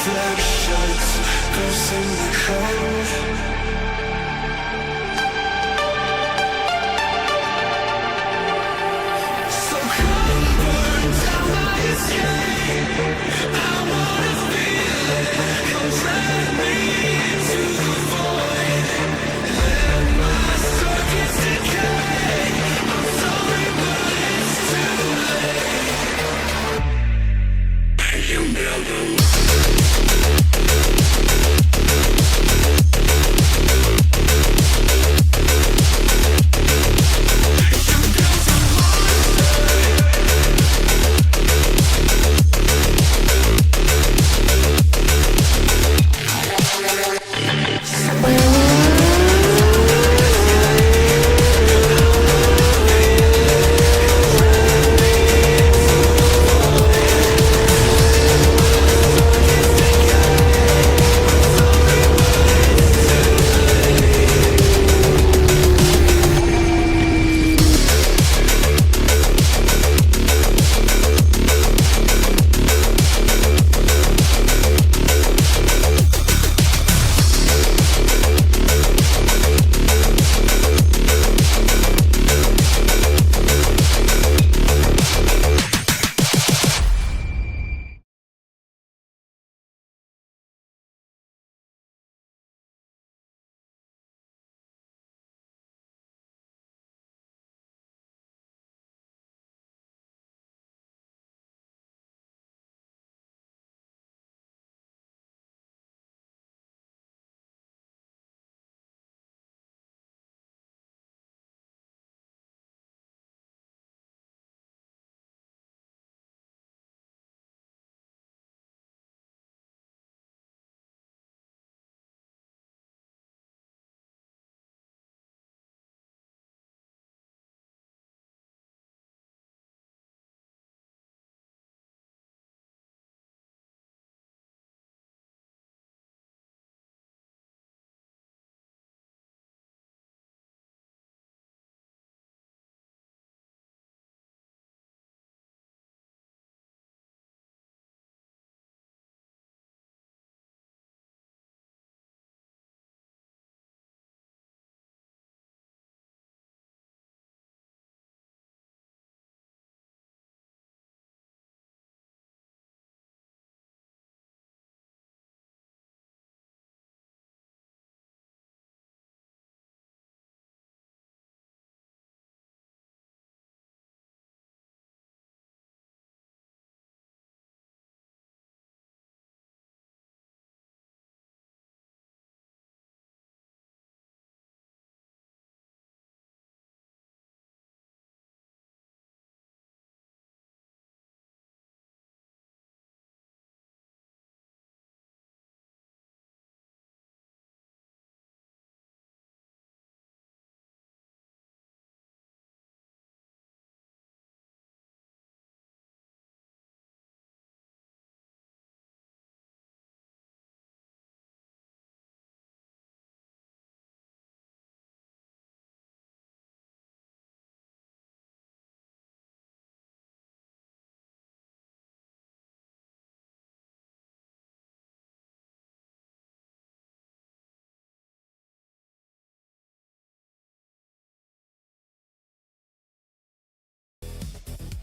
reflections, ghosts in the cold. So come burn down my escape. I wanna feel it. Come drag me into the void. Let my circuits decay. I'm sorry, but it's too late. You never.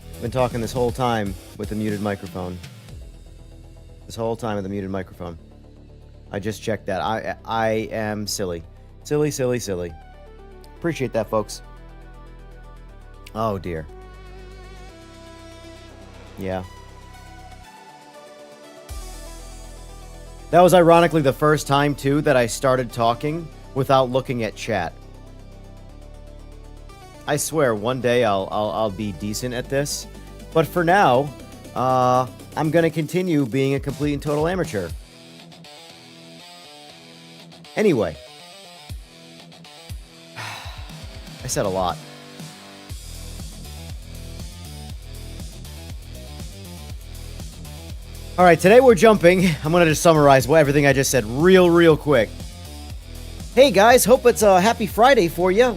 I've been talking this whole time with a muted microphone. This whole time with a muted microphone. I just checked that. I am silly. Silly, silly, silly. Appreciate that, folks. Oh, dear. Yeah. That was ironically the first time, too, that I started talking without looking at chat. I swear, one day I'll be decent at this. But for now, I'm gonna continue being a complete and total amateur. Anyway. I said a lot. Alright, today we're jumping. I'm gonna just summarize everything I just said real quick. Hey guys, hope it's a happy Friday for you.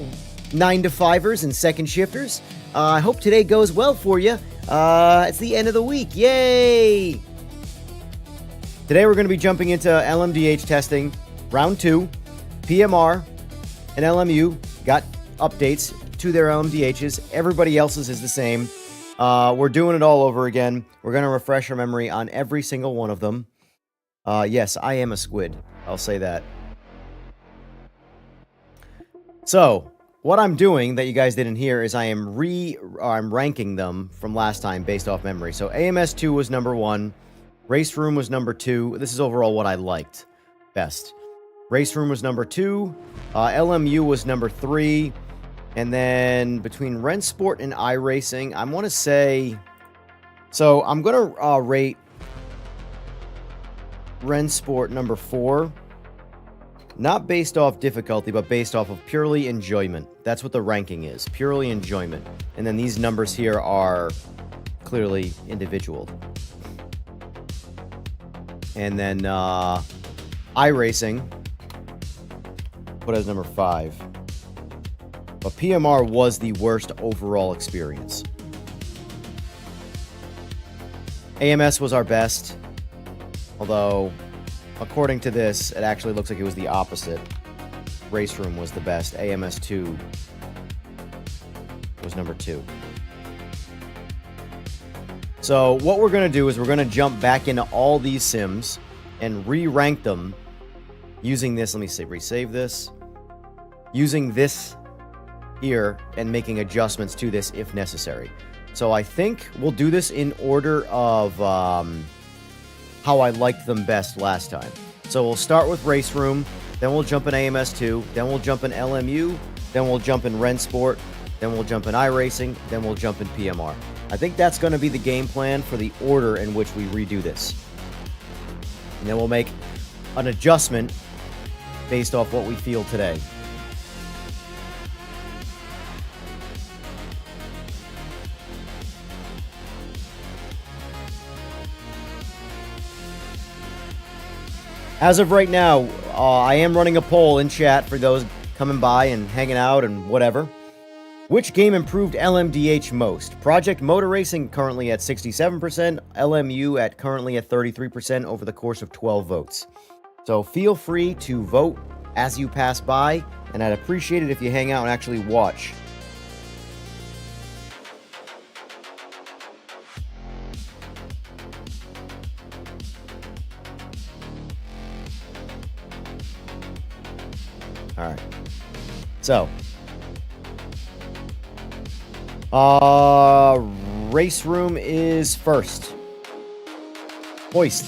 9-to-5ers and second shifters. I hope today goes well for you. It's the end of the week. Yay! Today we're going to be jumping into LMDH testing, round 2. PMR and LMU got updates to their LMDHs. Everybody else's is the same. We're doing it all over again. We're going to refresh our memory on every single one of them. Yes, I am a squid. I'll say that. So, what I'm doing that you guys didn't hear is I'm ranking them from last time based off memory. So AMS2 was number 1. Race Room was number 2. This is overall what I liked best. Race Room was number 2. LMU was number 3. And then between Rennsport and iRacing, I want to say... So I'm going to rate Rennsport number 4. Not based off difficulty, but based off of purely enjoyment. That's what the ranking is. Purely enjoyment. And then these numbers here are clearly individual. And then iRacing put as number 5. But PMR was the worst overall experience. AMS was our best. Although, according to this, it actually looks like it was the opposite. Race Room was the best. AMS2 was number 2. So what we're going to do is we're going to jump back into all these sims and re-rank them using this. Let me see, resave this. Using this here and making adjustments to this if necessary. So I think we'll do this in order of how I liked them best last time. So we'll start with Race Room, then we'll jump in AMS2, then we'll jump in LMU, then we'll jump in Rennsport, then we'll jump in iRacing, then we'll jump in PMR. I think that's going to be the game plan for the order in which we redo this. And then we'll make an adjustment based off what we feel today. As of right now, I am running a poll in chat for those coming by and hanging out and whatever. Which game improved LMDH most? Project Motor Racing currently at 67%, LMU at currently at 33% over the course of 12 votes. So feel free to vote as you pass by, and I'd appreciate it if you hang out and actually watch. Alright. So. Race Room is first. Hoist.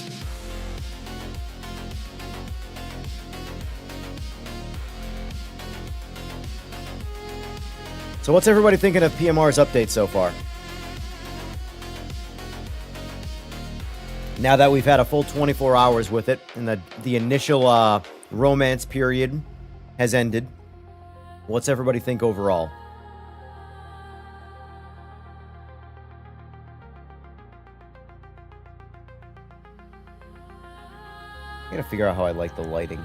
So what's everybody thinking of PMR's update so far? Now that we've had a full 24 hours with it, and the initial romance period has ended, what's everybody think overall? I gotta figure out how I like the lighting.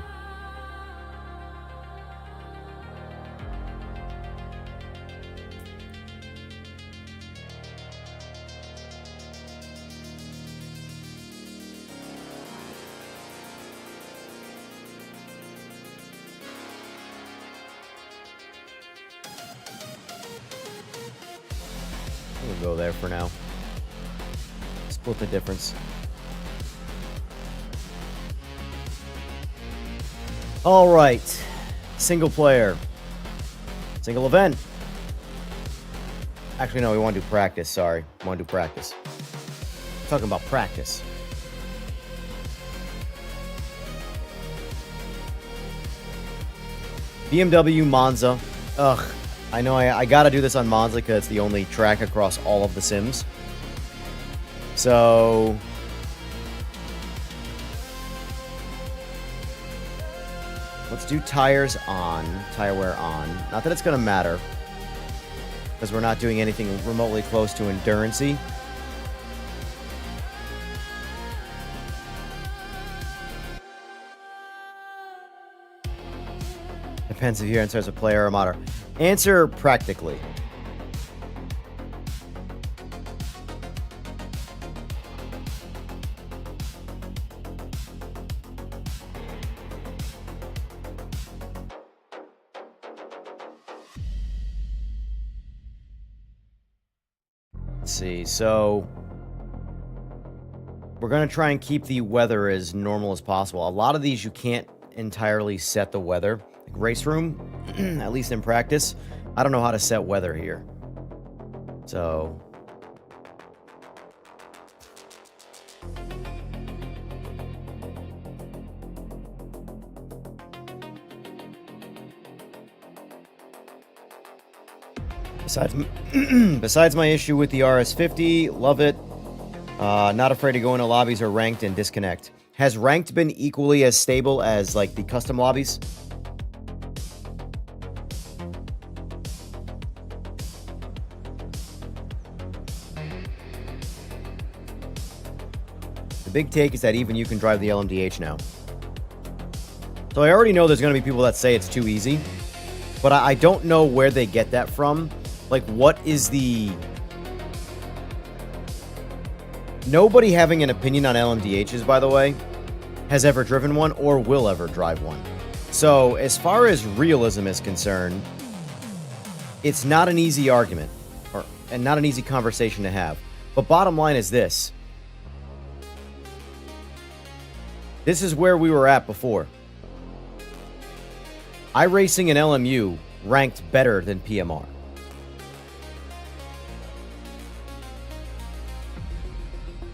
We'll go there for now. Split the difference. All right, single player, single event. Actually, no, we want to do practice. Sorry, we want to do practice. Talking about practice. BMW Monza. Ugh, I know I gotta do this on Monza because it's the only track across all of the sims. So... let's do tires on, tire wear on. Not that it's going to matter, because we're not doing anything remotely close to endurance-y. Depends if your answer as a player or modder. Answer practically. Let's see. So we're going to try and keep the weather as normal as possible. A lot of these you can't entirely set the weather. Like race room, at least in practice, I don't know how to set weather here. So besides my issue with the RS50, love it. Not afraid to go into lobbies or ranked and disconnect. Has ranked been equally as stable as like the custom lobbies? The big take is that even you can drive the LMDH now. So I already know there's going to be people that say it's too easy, but I don't know where they get that from. Like, what is the... Nobody having an opinion on LMDHs, by the way, has ever driven one or will ever drive one. So, as far as realism is concerned, it's not an easy argument, and not an easy conversation to have. But bottom line is this. This is where we were at before. iRacing and LMU ranked better than PMR.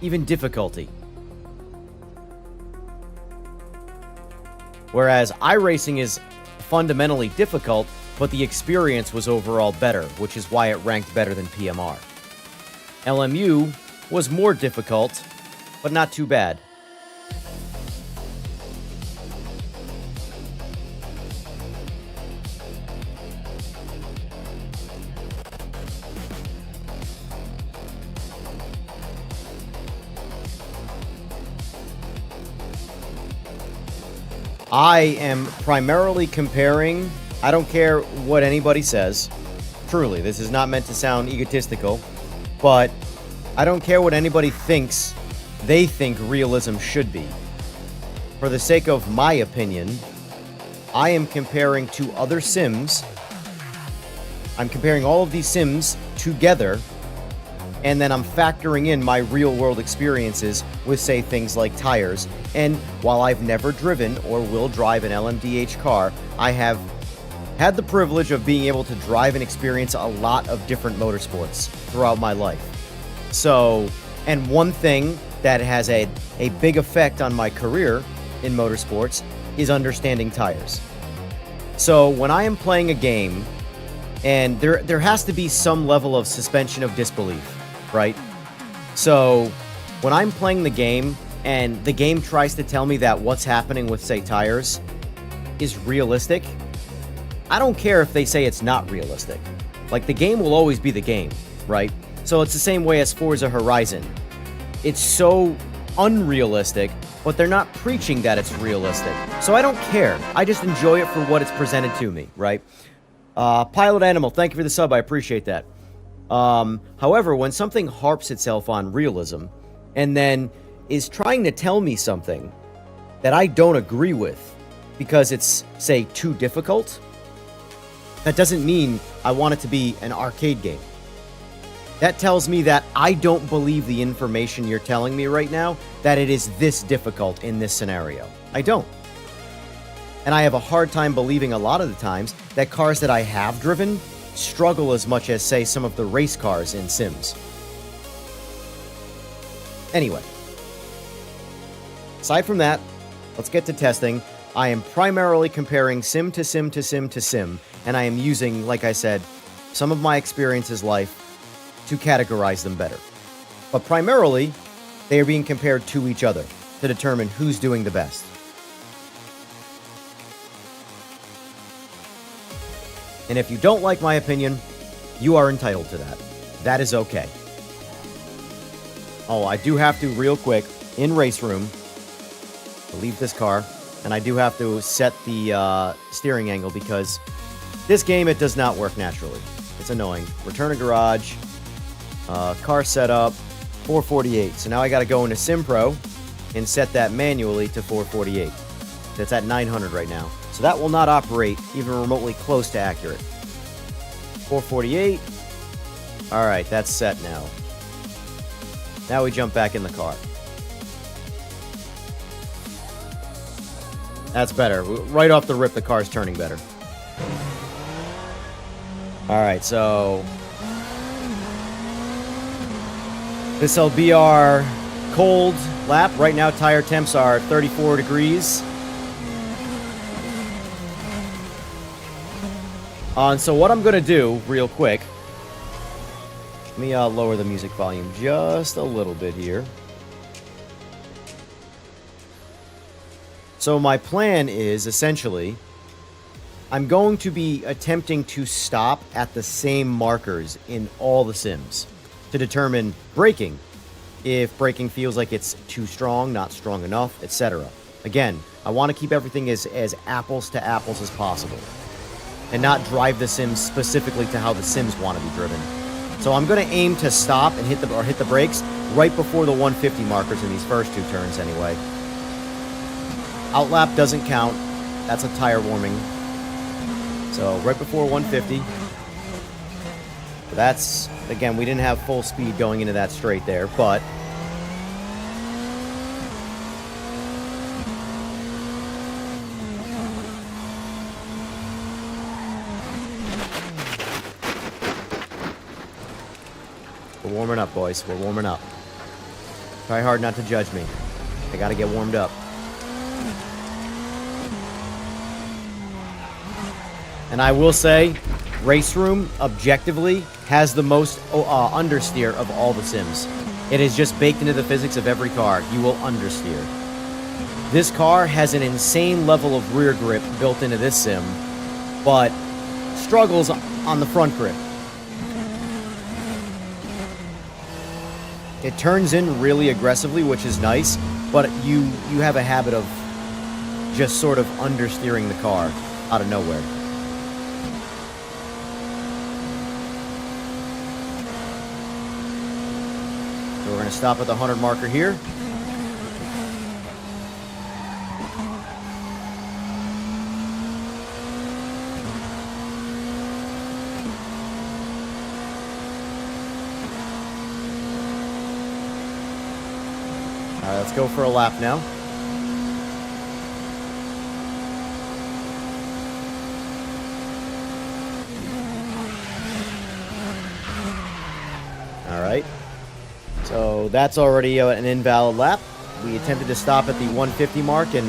Even difficulty. Whereas iRacing is fundamentally difficult, but the experience was overall better, which is why it ranked better than PMR. LMU was more difficult, but not too bad. I am primarily comparing, I don't care what anybody says, truly, this is not meant to sound egotistical, but I don't care what anybody thinks they think realism should be. For the sake of my opinion, I am comparing to other sims. I'm comparing all of these sims together, and then I'm factoring in my real-world experiences with, say, things like tires. And while I've never driven or will drive an LMDH car, I have had the privilege of being able to drive and experience a lot of different motorsports throughout my life. So, and one thing that has a big effect on my career in motorsports is understanding tires. So when I am playing a game, and there has to be some level of suspension of disbelief, right? So when I'm playing the game and the game tries to tell me that what's happening with, say, tires is realistic, I don't care if they say it's not realistic. Like, the game will always be the game, right? So it's the same way as Forza Horizon. It's so unrealistic, but they're not preaching that it's realistic. So I don't care. I just enjoy it for what it's presented to me, right? Pilot Animal, thank you for the sub. I appreciate that. However, when something harps itself on realism and then is trying to tell me something that I don't agree with because it's, say, too difficult, that doesn't mean I want it to be an arcade game. That tells me that I don't believe the information you're telling me right now, that it is this difficult in this scenario. I don't. And I have a hard time believing a lot of the times that cars that I have driven struggle as much as, say, some of the race cars in Sims. Anyway. Aside from that, let's get to testing. I am primarily comparing sim to sim to sim to sim, and I am using, like I said, some of my experiences life to categorize them better. But primarily, they are being compared to each other to determine who's doing the best. And if you don't like my opinion, you are entitled to that. That is okay. Oh, I do have to, real quick, in Race Room, leave this car, and I do have to set the steering angle because this game, it does not work naturally. It's annoying. Return to garage, car setup, 448. So now I got to go into SimPro and set that manually to 448. That's at 900 right now. So that will not operate even remotely close to accurate. 448. All right, that's set now. Now we jump back in the car. That's better. Right off the rip, the car's turning better. Alright, so... this'll be our cold lap. Right now, tire temps are 34 degrees. And so what I'm going to do, real quick... let me lower the music volume just a little bit here. So my plan is, essentially, I'm going to be attempting to stop at the same markers in all the sims to determine braking. If braking feels like it's too strong, not strong enough, etc. Again, I want to keep everything as apples to apples as possible. And not drive the sims specifically to how the sims want to be driven. So I'm going to aim to stop and hit the brakes right before the 150 markers in these first two turns anyway. Outlap doesn't count. That's a tire warming. So right before 150. But that's, again, we didn't have full speed going into that straight there, but... we're warming up, boys. We're warming up. Try hard not to judge me. I gotta get warmed up. And I will say, Race Room, objectively, has the most understeer of all the sims. It is just baked into the physics of every car. You will understeer. This car has an insane level of rear grip built into this sim, but struggles on the front grip. It turns in really aggressively, which is nice, but you have a habit of just sort of understeering the car out of nowhere. So we're going to stop at the 100 marker here. All right, let's go for a lap now. All right. So that's already an invalid lap. We attempted to stop at the 150 mark, and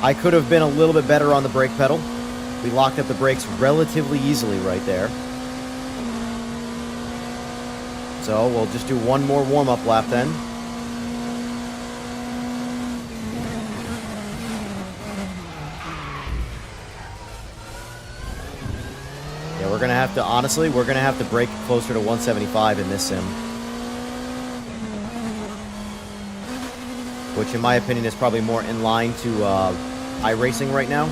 I could have been a little bit better on the brake pedal. We locked up the brakes relatively easily right there. So we'll just do one more warm-up lap then. Yeah, we're going to have to, honestly, we're going to have to brake closer to 175 in this sim. Which, in my opinion, is probably more in line to iRacing right now.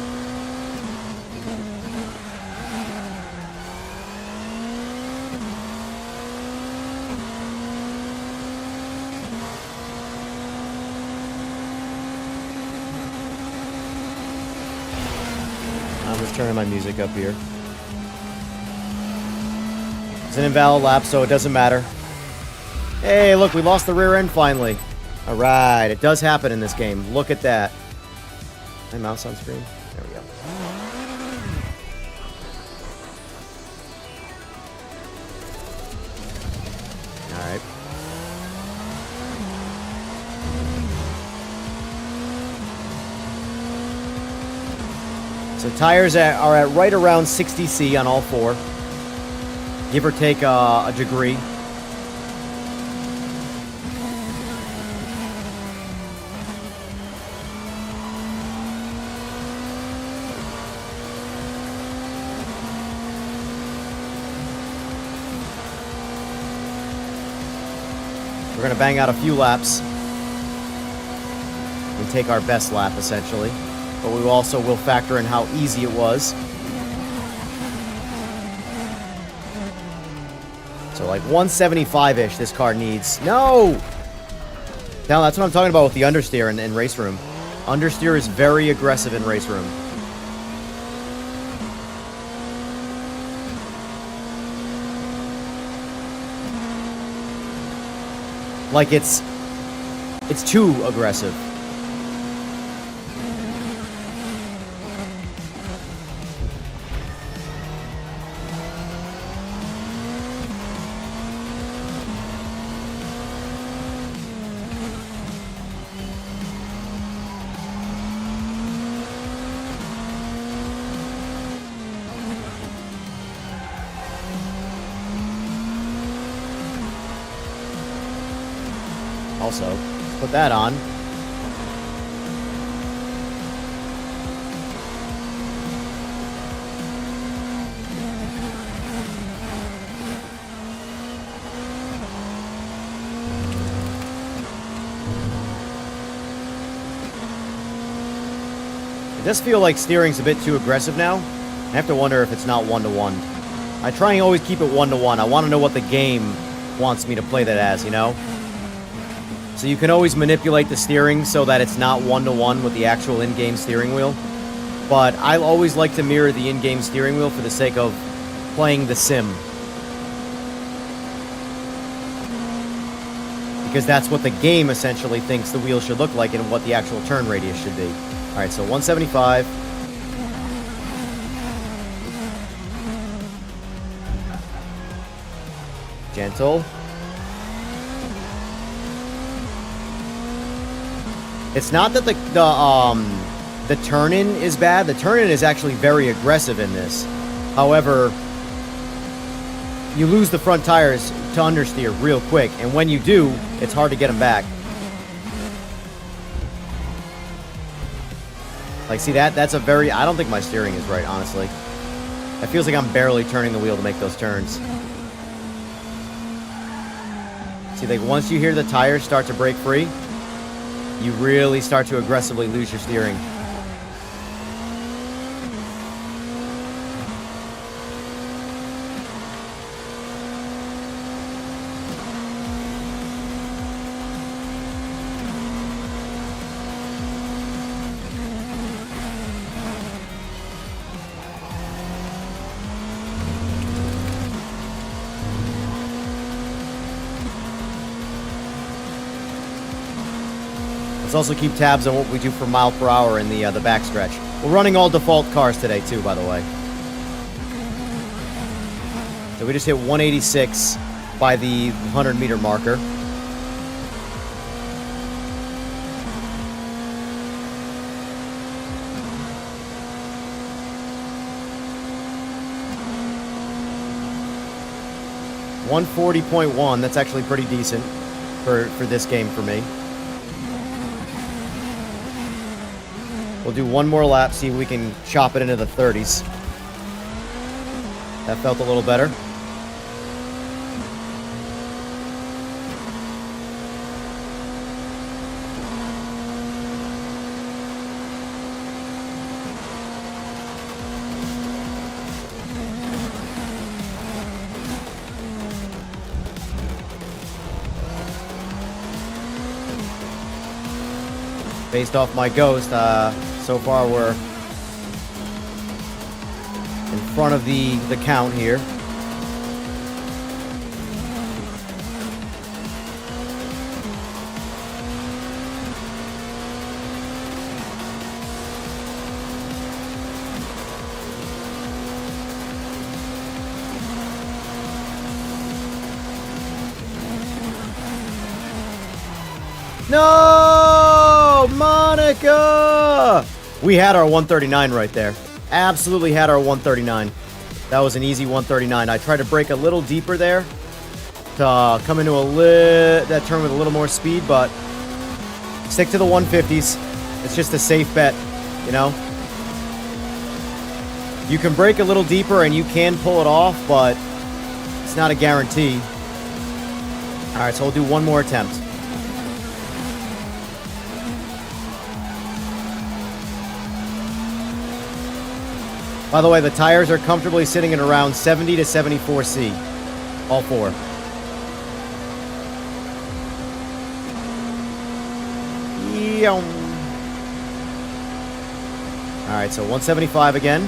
I'm just turning my music up here. It's an invalid lap, so it doesn't matter. Hey, look, we lost the rear end finally. Alright, it does happen in this game. Look at that. My mouse on screen? There we go. Alright. So tires are at right around 60C on all four. Give or take a degree. We're going to bang out a few laps and take our best lap, essentially. But we also will factor in how easy it was. So like 175-ish this car needs. No! Now that's what I'm talking about with the understeer in Race Room. Understeer is very aggressive in Race Room. Like it's too aggressive. Also, put that on. It does feel like steering's a bit too aggressive now. I have to wonder if it's not 1-to-1. I try and always keep it 1-to-1. I want to know what the game wants me to play that as, you know? So you can always manipulate the steering so that it's not 1-to-1 with the actual in-game steering wheel. But I always like to mirror the in-game steering wheel for the sake of playing the sim. Because that's what the game essentially thinks the wheel should look like and what the actual turn radius should be. Alright, so 175. Gentle. It's not that the turn-in is bad. The turn-in is actually very aggressive in this. However, you lose the front tires to understeer real quick, and when you do, it's hard to get them back. Like, see that? That's a very... I don't think my steering is right, honestly. It feels like I'm barely turning the wheel to make those turns. See, like, once you hear the tires start to break free, you really start to aggressively lose your steering. Let's also keep tabs on what we do for mile per hour in the backstretch. We're running all default cars today, too, by the way. So we just hit 186 by the 100-meter marker. .140.1, that's actually pretty decent for this game for me. We'll do one more lap, see if we can chop it into the 30s. That felt a little better. Based off my Ghost, so far we're in front of the count here. No, Monica! We had our 139 right there. Absolutely had our 139. That was an easy 139. I tried to brake a little deeper there to come into that turn with a little more speed, but stick to the 150s. It's just a safe bet, you know? You can brake a little deeper and you can pull it off, but it's not a guarantee. All right, so we'll do one more attempt. By the way, the tires are comfortably sitting at around 70 to 74C. All four. Alright, so 175 again.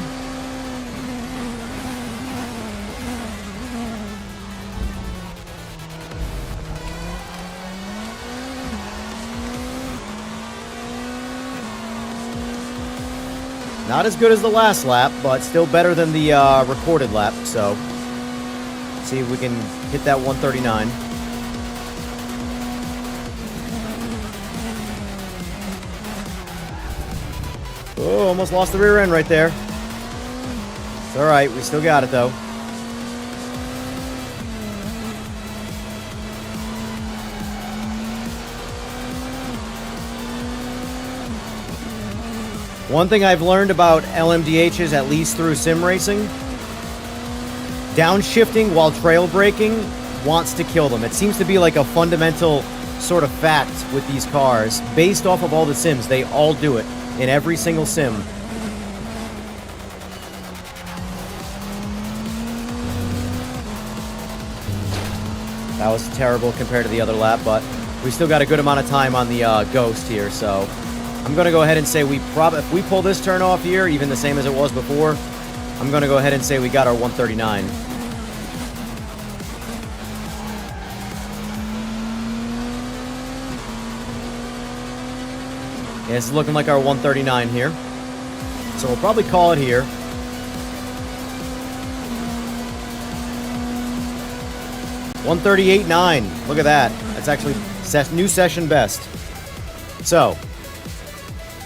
Not as good as the last lap, but still better than the recorded lap. So, see if we can hit that 139. Oh, almost lost the rear end right there. It's all right. We still got it, though. One thing I've learned about LMDHs, at least through sim racing, downshifting while trail braking wants to kill them. It seems to be like a fundamental sort of fact with these cars. Based off of all the sims, they all do it in every single sim. That was terrible compared to the other lap, but we still got a good amount of time on the Ghost here, so I'm going to go ahead and say if we pull this turn off here, even the same as it was before, I'm going to go ahead and say we got our 139. Yeah, this is looking like our 139 here. So we'll probably call it here. $138.9. Look at that. That's actually new session best. So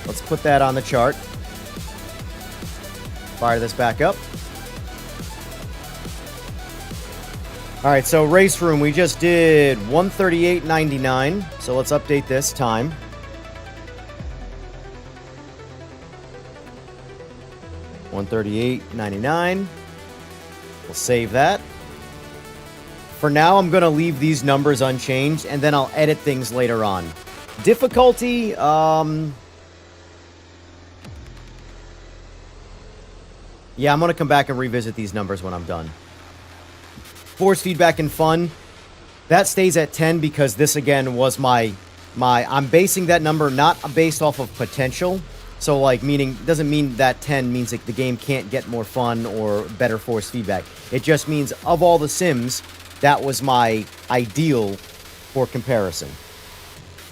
let's put that on the chart. Fire this back up. All right, so race room, we just did 138.99. So let's update this time. $138.99. We'll save that. For now, I'm going to leave these numbers unchanged, and then I'll edit things later on. Difficulty, yeah, I'm going to come back and revisit these numbers when I'm done. Force feedback and fun, that stays at 10 because this, again, was my I'm basing that number not based off of potential. So, like, meaning, doesn't mean that 10 means like the game can't get more fun or better force feedback. It just means of all the sims, that was my ideal for comparison.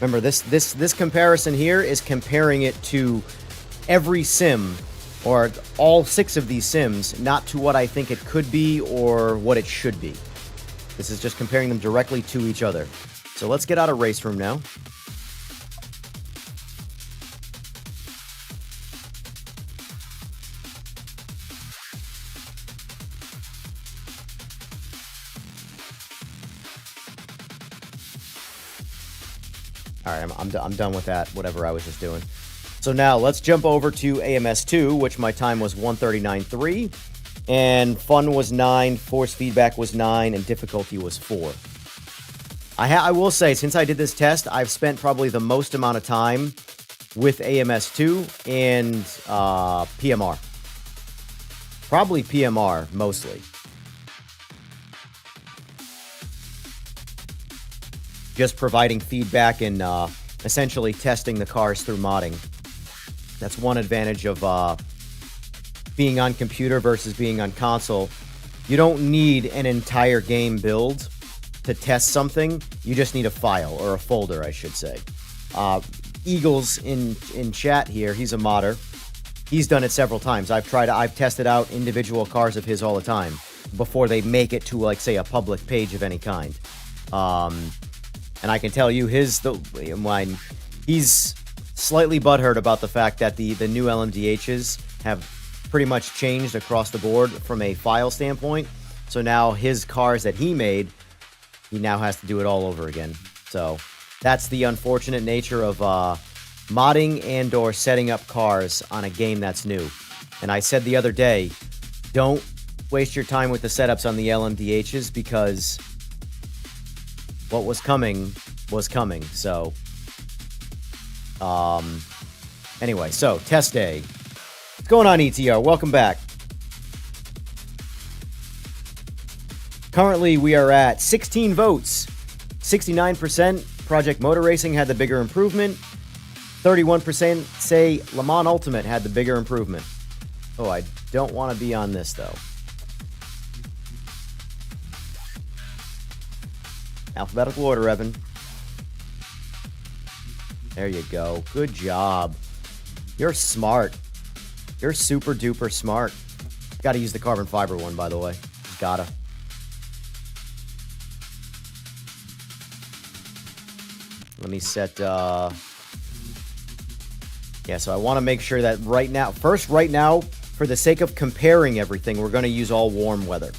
Remember, this comparison here is comparing it to every sim, or all 6 of these sims, not to what I think it could be or what it should be. This is just comparing them directly to each other. So let's get out of race room now. All right, I'm done with that, whatever I was just doing. So now let's jump over to AMS2, which my time was 139.3, and fun was 9, force feedback was 9, and difficulty was 4. I will say, since I did this test, I've spent probably the most amount of time with AMS2 and PMR. Probably PMR, mostly. Just providing feedback and essentially testing the cars through modding. That's one advantage of being on computer versus being on console. You don't need an entire game build to test something. You just need a file, or a folder, I should say. Eagles in chat here, he's a modder. He's done it several times. I've tested out individual cars of his all the time before they make it to, like, say, a public page of any kind. And I can tell you he's slightly butthurt about the fact that the new LMDHs have pretty much changed across the board from a file standpoint. So now his cars that he made, he now has to do it all over again. So that's the unfortunate nature of modding and or setting up cars on a game that's new. And I said the other day, don't waste your time with the setups on the LMDHs, because what was coming was coming. So, anyway, so test day. What's going on, ETR? Welcome back. Currently, we are at 16 votes. 69% Project Motor Racing had the bigger improvement. 31% say Le Mans Ultimate had the bigger improvement. Oh, I don't want to be on this, though. Alphabetical order, Evan. There you go. Good job. You're smart. You're super duper smart. Got to use the carbon fiber one, by the way. Gotta. Let me set, yeah, so I want to make sure that right now, for the sake of comparing everything, we're going to use all warm weather.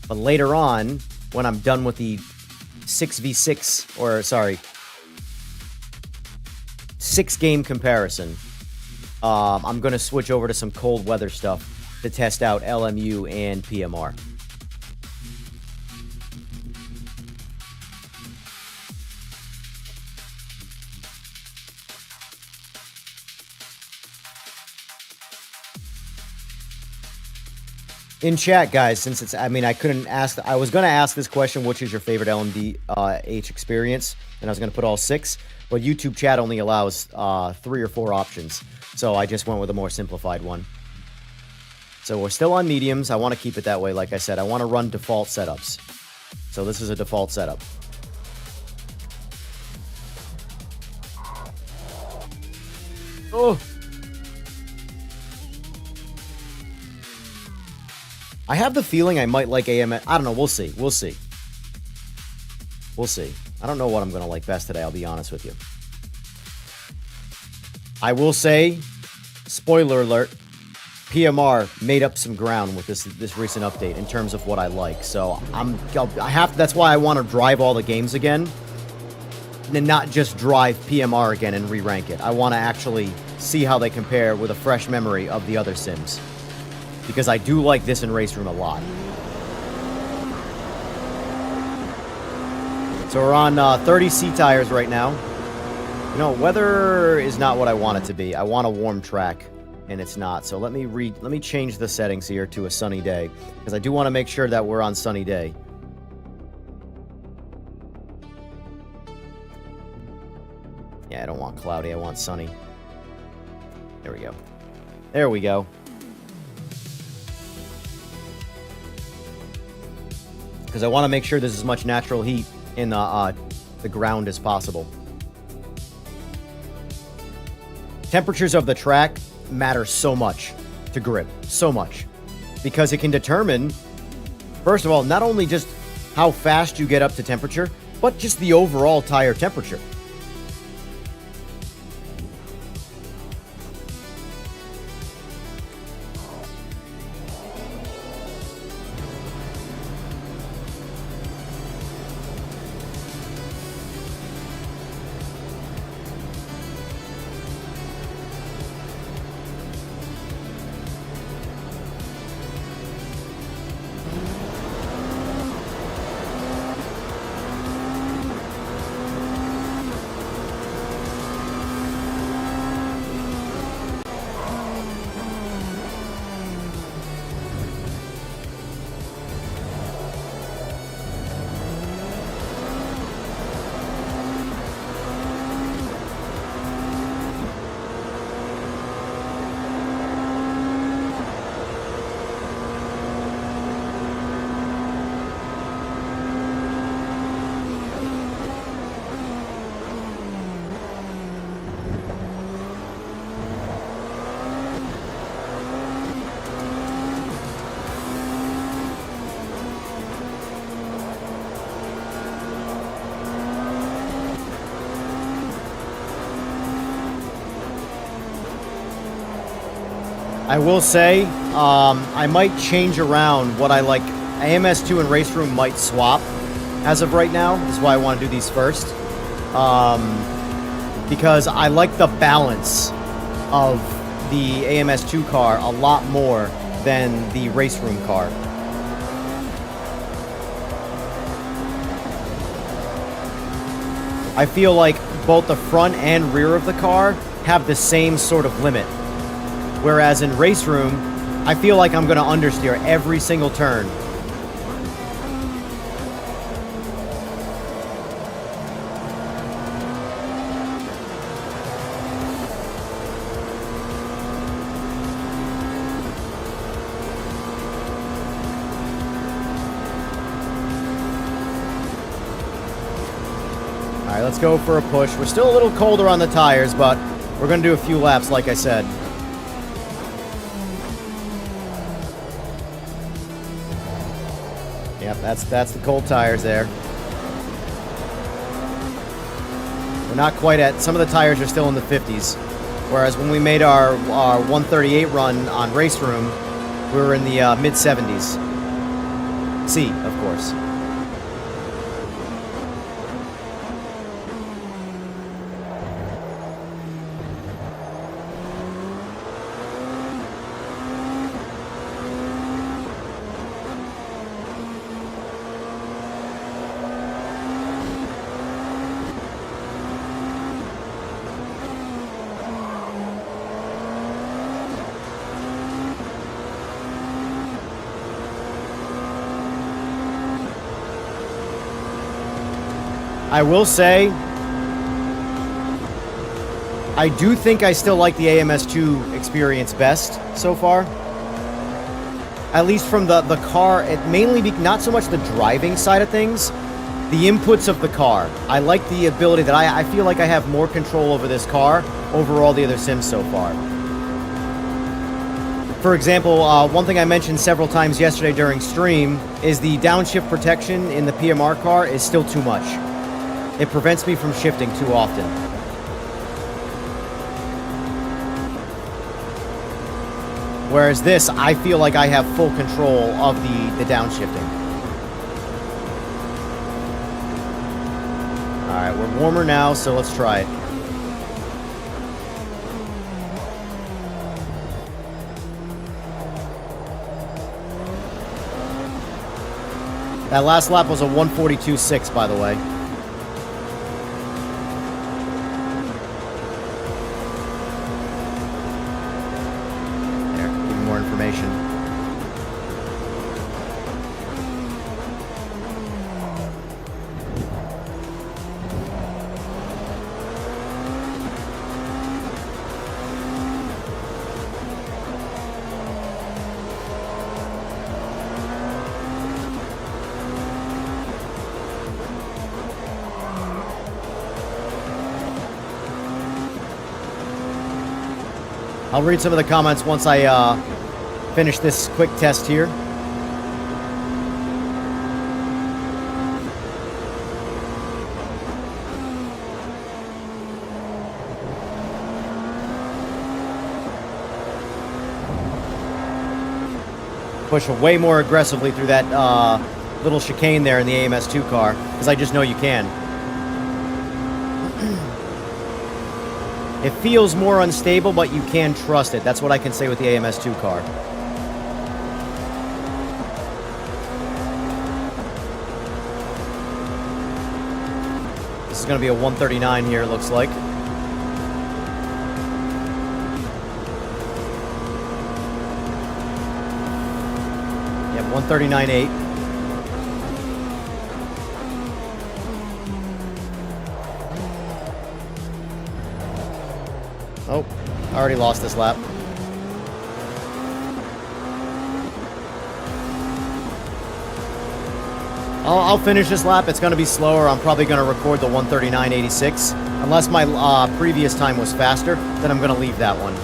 But later on, when I'm done with the 6v6, or sorry, 6-game comparison, I'm going to switch over to some cold weather stuff to test out LMU and PMR. In chat, guys, since it's, I mean, I couldn't ask, I was going to ask this question, which is your favorite LMDH experience? And I was going to put all 6, but YouTube chat only allows 3 or 4 options. So I just went with a more simplified one. So we're still on mediums. I want to keep it that way. Like I said, I want to run default setups. So this is a default setup. Oh. I have the feeling I might like AMS. I don't know. We'll see. We'll see. We'll see. I don't know what I'm going to like best today. I'll be honest with you. I will say, spoiler alert, PMR made up some ground with this recent update in terms of what I like. So that's why I want to drive all the games again, and not just drive PMR again and re-rank it. I want to actually see how they compare with a fresh memory of the other sims. Because I do like this in Race Room a lot. So we're on 30C tires right now. You know, weather is not what I want it to be. I want a warm track, and it's not. So let me change the settings here to a sunny day, because I do want to make sure that we're on sunny day. Yeah, I don't want cloudy. I want sunny. There we go. There we go. Because I want to make sure there's as much natural heat in the ground as possible. Temperatures of the track matter so much to grip, so much. Because it can determine, first of all, not only just how fast you get up to temperature, but just the overall tire temperature. I will say, I might change around what I like. AMS2 and Race Room might swap as of right now. That's why I want to do these first. Because I like the balance of the AMS2 car a lot more than the Race Room car. I feel like both the front and rear of the car have the same sort of limit. Whereas in Race Room, I feel like I'm going to understeer every single turn. All right, let's go for a push. We're still a little colder on the tires, but we're going to do a few laps, like I said. Yep, that's the cold tires there. We're not quite at... Some of the tires are still in the 50s. Whereas when we made our 138 run on Race Room, we were in the mid-70s. C, of course. I will say, I do think I still like the AMS2 experience best so far. At least from the car, it mainly not so much the driving side of things, the inputs of the car. I like the ability that I feel like I have more control over this car over all the other sims so far. For example, one thing I mentioned several times yesterday during stream is the downshift protection in the PMR car is still too much. It prevents me from shifting too often. Whereas this, I feel like I have full control of the downshifting. Alright, we're warmer now, so let's try it. That last lap was a 142.6, by the way. Information. I'll read some of the comments once I finish this quick test here. Push way more aggressively through that little chicane there in the AMS2 car, because I just know you can. It feels more unstable, but you can trust it. That's what I can say with the AMS2 car. This is going to be a 139 here, it looks like. Yep, 139.8. Oh, I already lost this lap. I'll finish this lap. It's going to be slower. I'm probably going to record the 139.86. Unless my previous time was faster, then I'm going to leave that one.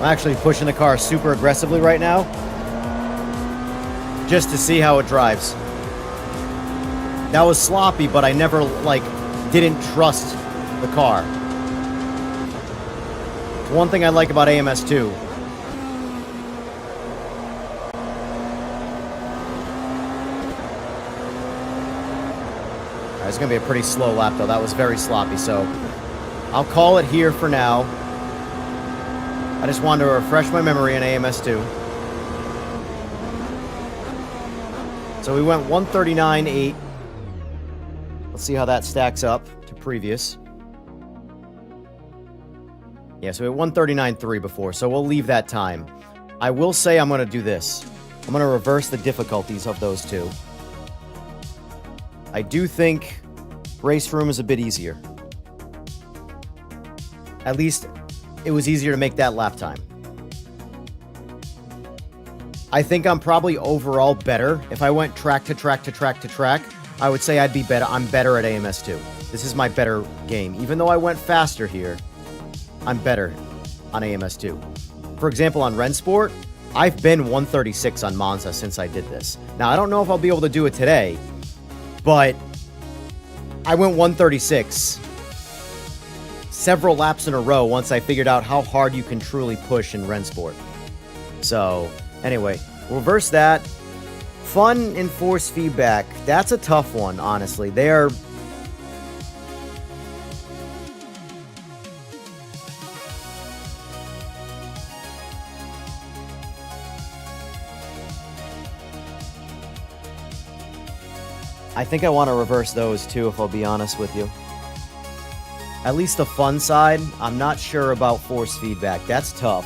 I'm actually pushing the car super aggressively right now, just to see how it drives. That was sloppy, but I never, didn't trust the car. One thing I like about AMS2. It's going to be a pretty slow lap, though. That was very sloppy, so I'll call it here for now. I just wanted to refresh my memory in AMS2. So we went 139.8. Let's see how that stacks up to previous. Yeah, so we had 139.3 before, so we'll leave that time. I will say I'm going to do this. I'm going to reverse the difficulties of those two. I do think Race Room is a bit easier. At least, it was easier to make that lap time. I think I'm probably overall better. If I went track to track to track to track, I would say I'd be better. I'm better at AMS2. This is my better game. Even though I went faster here, I'm better on AMS2. For example, on Rennsport, I've been 136 on Monza since I did this. Now, I don't know if I'll be able to do it today, but I went 136 several laps in a row once I figured out how hard you can truly push in Rennsport. So, anyway, reverse that. Fun and force feedback. That's a tough one, honestly. They're... I think I want to reverse those too, if I'll be honest with you. At least the fun side, I'm not sure about force feedback. That's tough.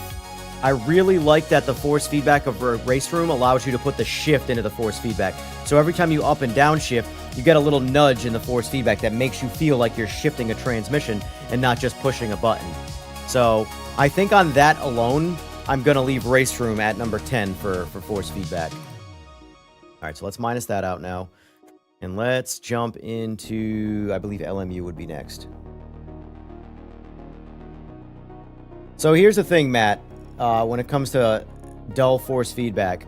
I really like that the force feedback of Race Room allows you to put the shift into the force feedback. So every time you up and down shift, you get a little nudge in the force feedback that makes you feel like you're shifting a transmission and not just pushing a button. So I think on that alone, I'm going to leave Race Room at number 10 for force feedback. All right, so let's minus that out now. And let's jump into, I believe LMU would be next. So here's the thing, Matt. When it comes to dull force feedback,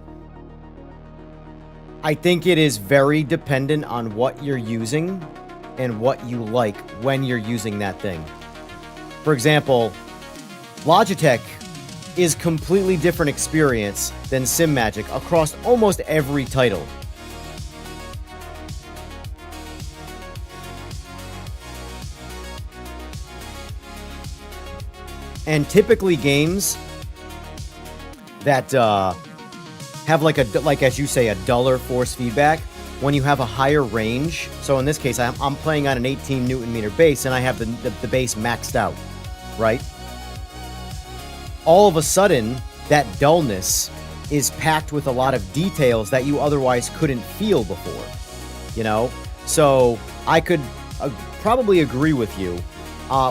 I think it is very dependent on what you're using and what you like when you're using that thing. For example, Logitech is completely different experience than Simagic across almost every title. And typically games that have like as you say, a duller force feedback, when you have a higher range. So in this case, I'm playing on an 18 Newton meter base, and I have the base maxed out, right? All of a sudden, that dullness is packed with a lot of details that you otherwise couldn't feel before, you know? So I could probably agree with you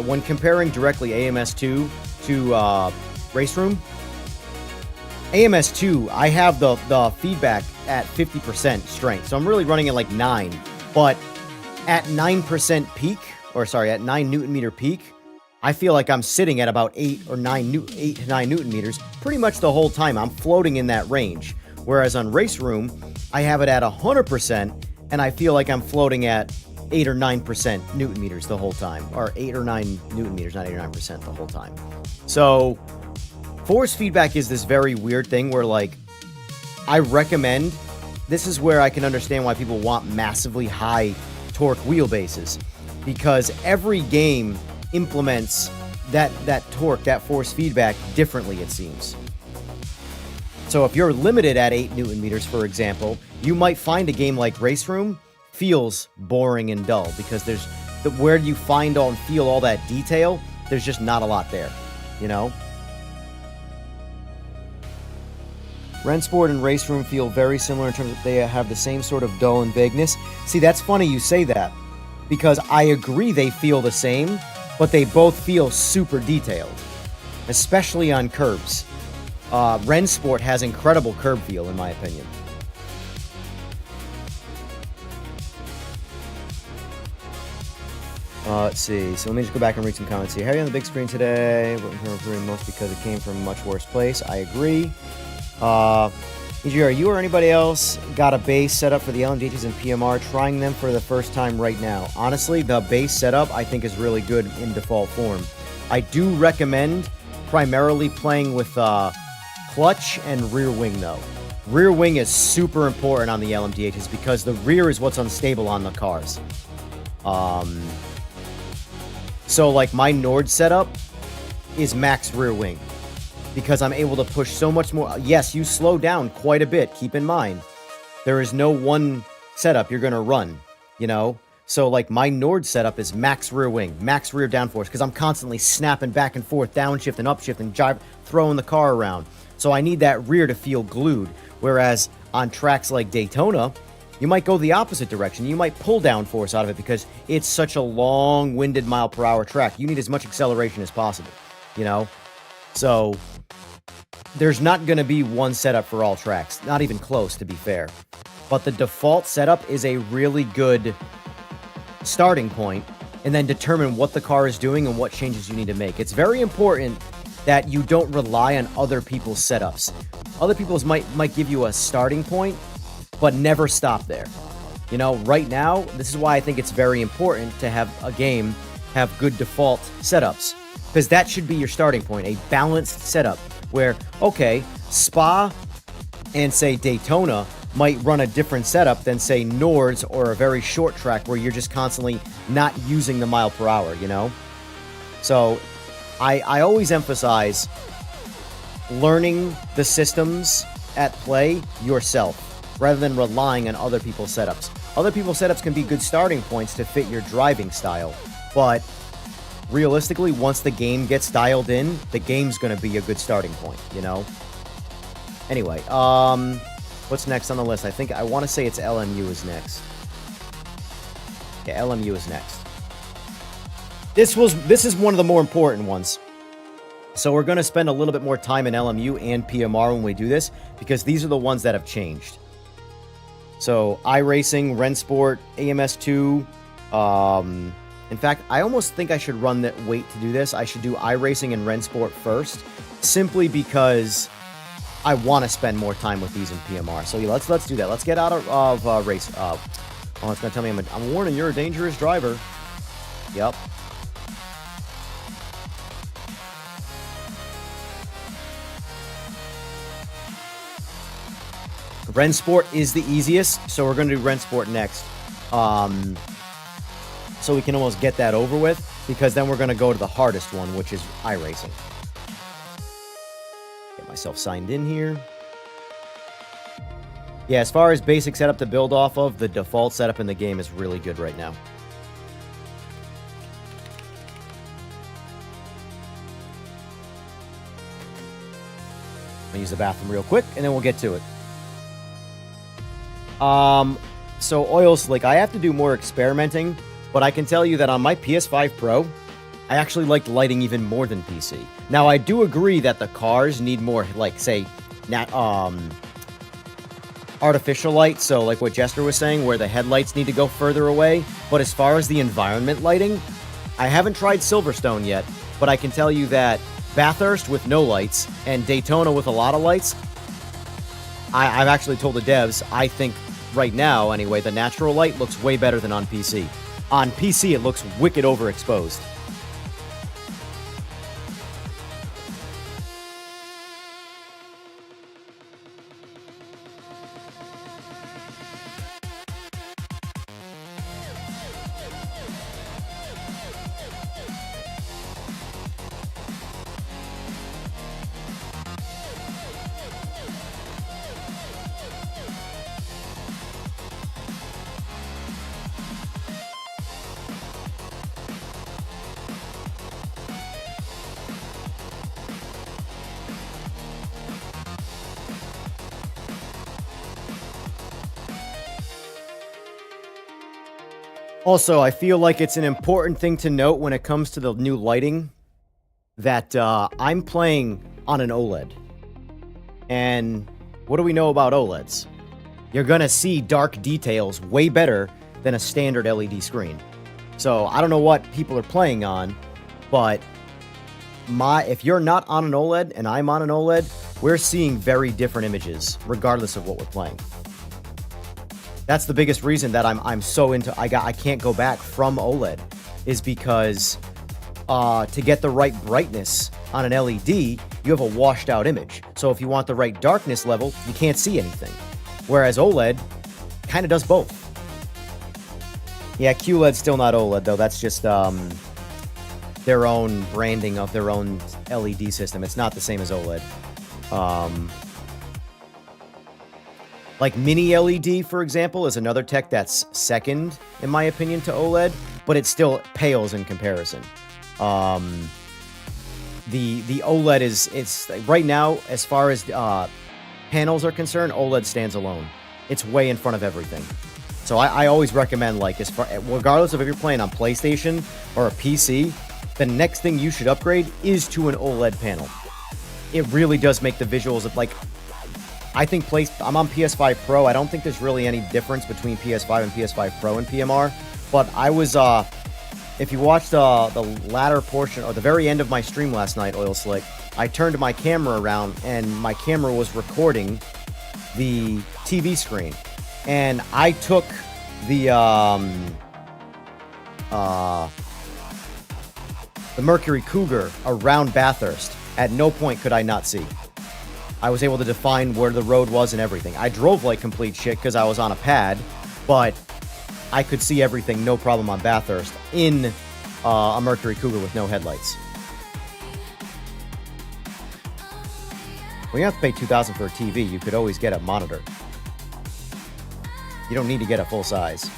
when comparing directly AMS2 to Race Room. AMS2, I have the feedback at 50% strength, so I'm really running at like 9. But at 9% peak, or sorry, at 9 Newton meter peak, I feel like I'm sitting at about 8 to 9 Newton meters pretty much the whole time. I'm floating in that range. Whereas on Race Room, I have it at 100%, and I feel like I'm floating at 8 or 9% Newton meters the whole time. Or 8 or 9 Newton meters, not 8 or 9% the whole time. So force feedback is this very weird thing where, like, I recommend, this is where I can understand why people want massively high torque wheelbases, because every game implements that torque, that force feedback differently, it seems. So if you're limited at 8 Newton meters, for example, you might find a game like Race Room feels boring and dull, because there's where you find and feel all that detail, there's just not a lot there, you know? Rennsport and Race Room feel very similar in terms of they have the same sort of dull and vagueness. See, that's funny you say that, because I agree they feel the same, but they both feel super detailed, especially on curbs. Rennsport has incredible curb feel, in my opinion. Let's see. So let me just go back and read some comments here. Heavy on the big screen today, but improving most because it came from a much worse place. I agree. EGR, you or anybody else got a base set up for the LMDHs and PMR, trying them for the first time right now? Honestly, the base setup I think is really good in default form. I do recommend primarily playing with clutch and rear wing though. Rear wing is super important on the LMDHs because the rear is what's unstable on the cars. So like my Nord setup is max rear wing, because I'm able to push so much more. Yes, you slow down quite a bit. Keep in mind, there is no one setup you're going to run, you know? So like my Nord setup is max rear wing, max rear downforce, because I'm constantly snapping back and forth, downshift and upshift and jive, throwing the car around. So I need that rear to feel glued. Whereas on tracks like Daytona, you might go the opposite direction. You might pull downforce out of it because it's such a long-winded mile-per-hour track. You need as much acceleration as possible, you know? So there's not going to be one setup for all tracks. Not even close, to be fair. But the default setup is a really good starting point, and then determine what the car is doing and what changes you need to make. It's very important that you don't rely on other people's setups. Other people's might give you a starting point, but never stop there. You know, right now, this is why I think it's very important to have a game have good default setups, because that should be your starting point, a balanced setup where, okay, Spa and say Daytona might run a different setup than say Nords or a very short track where you're just constantly not using the mile per hour, you know? So I always emphasize learning the systems at play yourself rather than relying on other people's setups. Other people's setups can be good starting points to fit your driving style, but realistically, once the game gets dialed in, the game's going to be a good starting point, you know? Anyway, what's next on the list? I want to say it's LMU is next. Yeah, LMU is next. This is one of the more important ones. So we're going to spend a little bit more time in LMU and PMR when we do this, because these are the ones that have changed. So iRacing, Rennsport, AMS2. In fact, I almost think I should wait to do this. I should do iRacing and Rennsport first, simply because I want to spend more time with these in PMR. So yeah, let's do that. Let's get out of race. Oh, it's gonna tell me I'm warning, you're a dangerous driver. Yep. Rennsport is the easiest, so we're going to do Rennsport next. So we can almost get that over with, because then we're going to go to the hardest one, which is iRacing. Get myself signed in here. Yeah, as far as basic setup to build off of, the default setup in the game is really good right now. I'll use the bathroom real quick, and then we'll get to it. So oil slick, I have to do more experimenting, but I can tell you that on my PS5 Pro, I actually liked lighting even more than PC. Now, I do agree that the cars need more, like, say, artificial light, so like what Jester was saying, where the headlights need to go further away. But as far as the environment lighting, I haven't tried Silverstone yet, but I can tell you that Bathurst with no lights and Daytona with a lot of lights, I've actually told the devs, I think right now, anyway, the natural light looks way better than on PC. On PC, it looks wicked overexposed. Also, I feel like it's an important thing to note when it comes to the new lighting that I'm playing on an OLED. And what do we know about OLEDs? You're going to see dark details way better than a standard LED screen. So I don't know what people are playing on, but if you're not on an OLED and I'm on an OLED, we're seeing very different images regardless of what we're playing. That's the biggest reason that I'm so into. I can't go back from OLED, is because to get the right brightness on an LED, you have a washed out image. So if you want the right darkness level, you can't see anything. Whereas OLED kind of does both. Yeah, QLED's still not OLED though. That's just their own branding of their own LED system. It's not the same as OLED. Like mini LED, for example, is another tech that's second, in my opinion, to OLED, but it still pales in comparison. The OLED it's right now, as far as panels are concerned, OLED stands alone. It's way in front of everything. So I always recommend, like, regardless of if you're playing on PlayStation or a PC, the next thing you should upgrade is to an OLED panel. It really does make the visuals of, like, I think I'm on PS5 Pro. I don't think there's really any difference between PS5 and PS5 Pro and PMR. But I was, if you watched the latter portion, or the very end of my stream last night, Oil Slick, I turned my camera around, and my camera was recording the TV screen. And I took the Mercury Cougar around Bathurst. At no point could I not see. I was able to define where the road was and everything. I drove like complete shit because I was on a pad, but I could see everything, no problem, on Bathurst in a Mercury Cougar with no headlights. When you have to pay $2,000 for a TV, you could always get a monitor. You don't need to get a full size.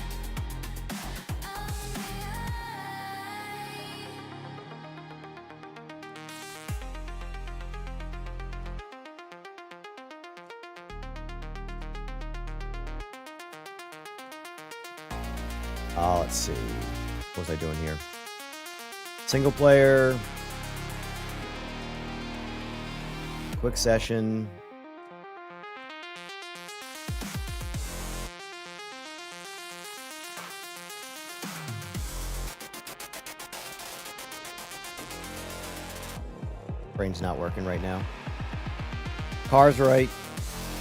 Let's see. What was I doing here? Single player. Quick session. Brain's not working right now. Cars right.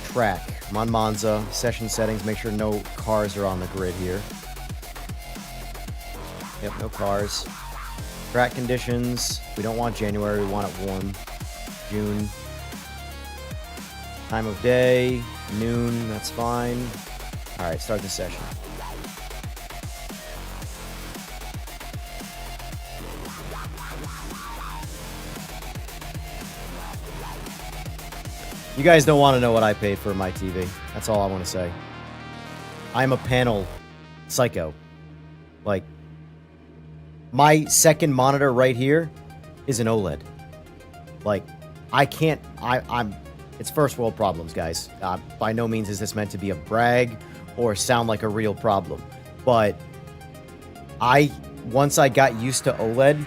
Track. I'm on Monza. Session settings. Make sure no cars are on the grid here. Yep, no cars. Track conditions. We don't want January. We want it warm. June. Time of day. Noon. That's fine. Alright, start the session. You guys don't want to know what I paid for my TV. That's all I want to say. I'm a panel psycho. Like, my second monitor right here is an OLED. Like, I can't... It's first world problems, guys. By no means is this meant to be a brag or sound like a real problem. But once I got used to OLED,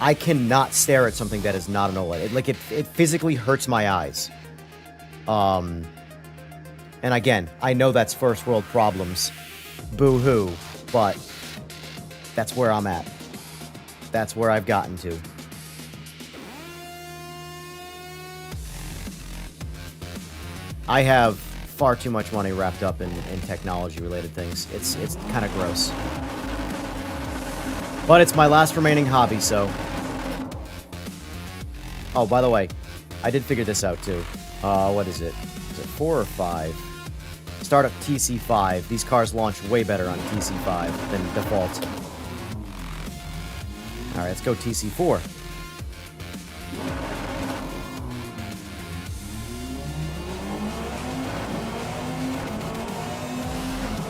I cannot stare at something that is not an OLED. It physically hurts my eyes. And again, I know that's first world problems. Boo-hoo. But that's where I'm at. That's where I've gotten to. I have far too much money wrapped up in technology-related things. It's kind of gross. But it's my last remaining hobby, so... Oh, by the way, I did figure this out, too. What is it? Is it 4 or 5? Startup TC5. These cars launch way better on TC5 than default. Alright, let's go TC4.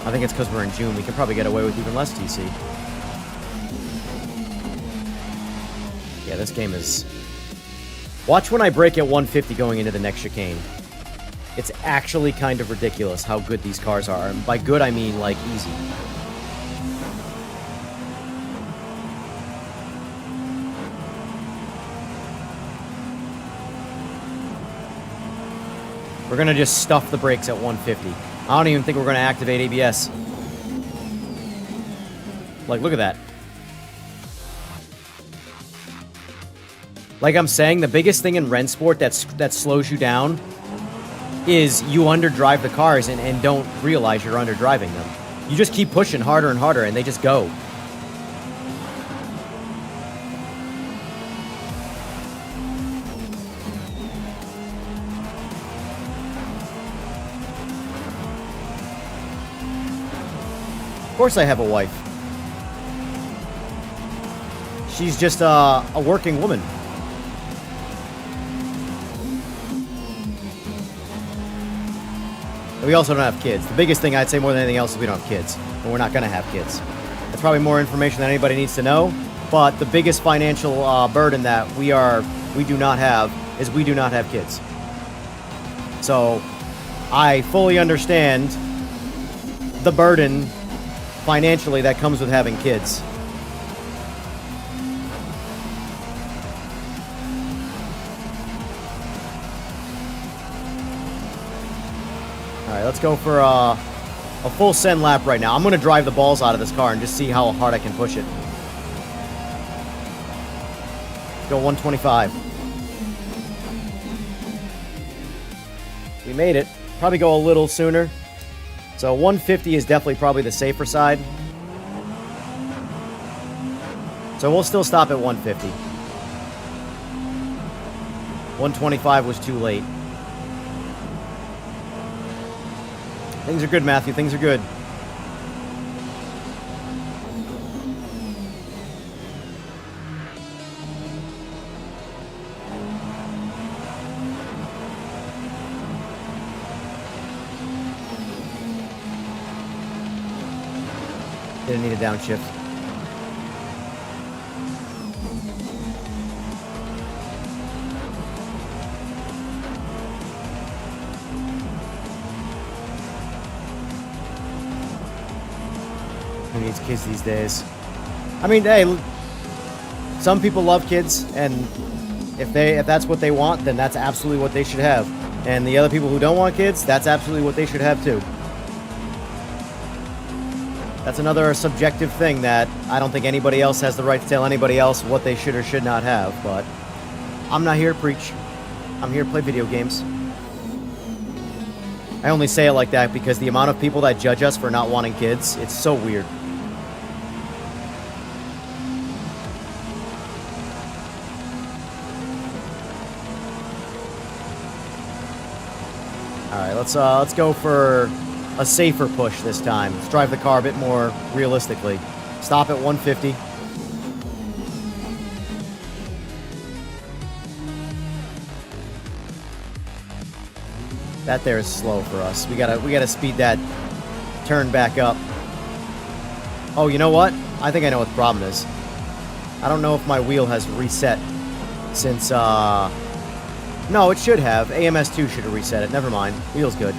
I think it's because we're in June. We can probably get away with even less TC. Yeah, this game is... Watch when I break at 150 going into the next chicane. It's actually kind of ridiculous how good these cars are. And by good, I mean, like, easy. We're gonna just stuff the brakes at 150. I don't even think we're gonna activate ABS. Like, look at that. Like I'm saying, the biggest thing in Rennsport that slows you down is you underdrive the cars and don't realize you're underdriving them. You just keep pushing harder and harder, and they just go. Of course I have a wife. She's just a working woman. we also don't have kids. The biggest thing I'd say more than anything else is we don't have kids. And we're not going to have kids. That's probably more information than anybody needs to know. But the biggest financial burden that we do not have is we do not have kids. So I fully understand the burden financially that comes with having kids. Alright, let's go for a full send lap right now. I'm going to drive the balls out of this car and just see how hard I can push it. Go 125. We made it. Probably go a little sooner. So 150 is definitely probably the safer side. So we'll still stop at 150. 125 was too late. Things are good, Matthew. Things are good. Didn't need a downshift. Who needs kids these days? I mean, hey, some people love kids, and if that's what they want, then that's absolutely what they should have. And the other people who don't want kids, that's absolutely what they should have too. That's another subjective thing that I don't think anybody else has the right to tell anybody else what they should or should not have, but I'm not here to preach. I'm here to play video games. I only say it like that because the amount of people that judge us for not wanting kids, it's so weird. Alright, let's go for a safer push this time. Let's drive the car a bit more realistically. Stop at 150. That there is slow for us. We gotta speed that turn back up. Oh, you know what? I think I know what the problem is. I don't know if my wheel has reset since no, it should have. AMS2 should have reset it. Never mind. Wheel's good.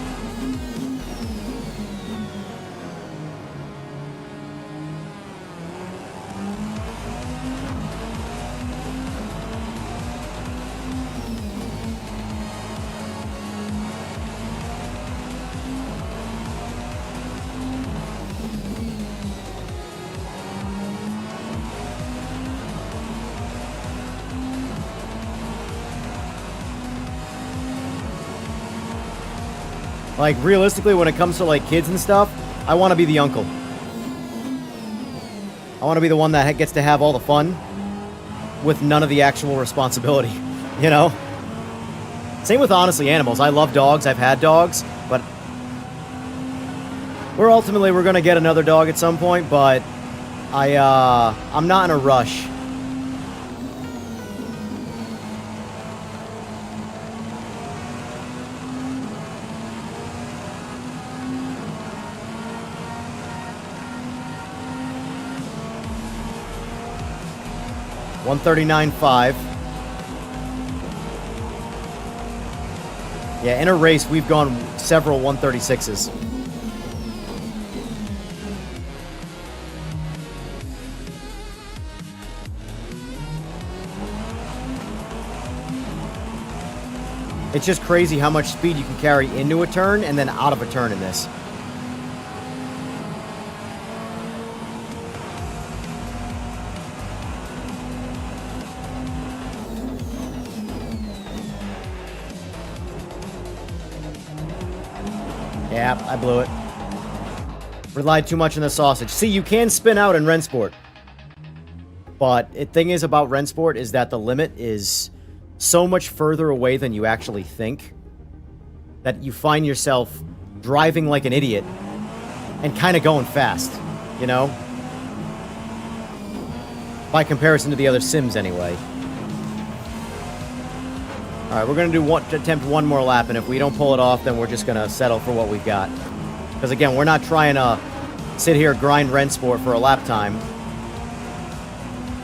Like, realistically, when it comes to, like, kids and stuff, I want to be the uncle. I want to be the one that gets to have all the fun with none of the actual responsibility, you know? Same with, honestly, animals. I love dogs. I've had dogs, but we're going to get another dog at some point, but I'm not in a rush. $139.5. Yeah, in a race, we've gone several 136s. It's just crazy how much speed you can carry into a turn and then out of a turn in this. Yeah, I blew it. Relied too much on the sausage. See, you can spin out in Rennsport. But the thing is about Rennsport is that the limit is so much further away than you actually think that you find yourself driving like an idiot and kind of going fast, you know? By comparison to the other sims, anyway. All right, we're going to attempt one more lap, and if we don't pull it off, then we're just going to settle for what we've got. Because, again, we're not trying to sit here grind Rennsport for a lap time.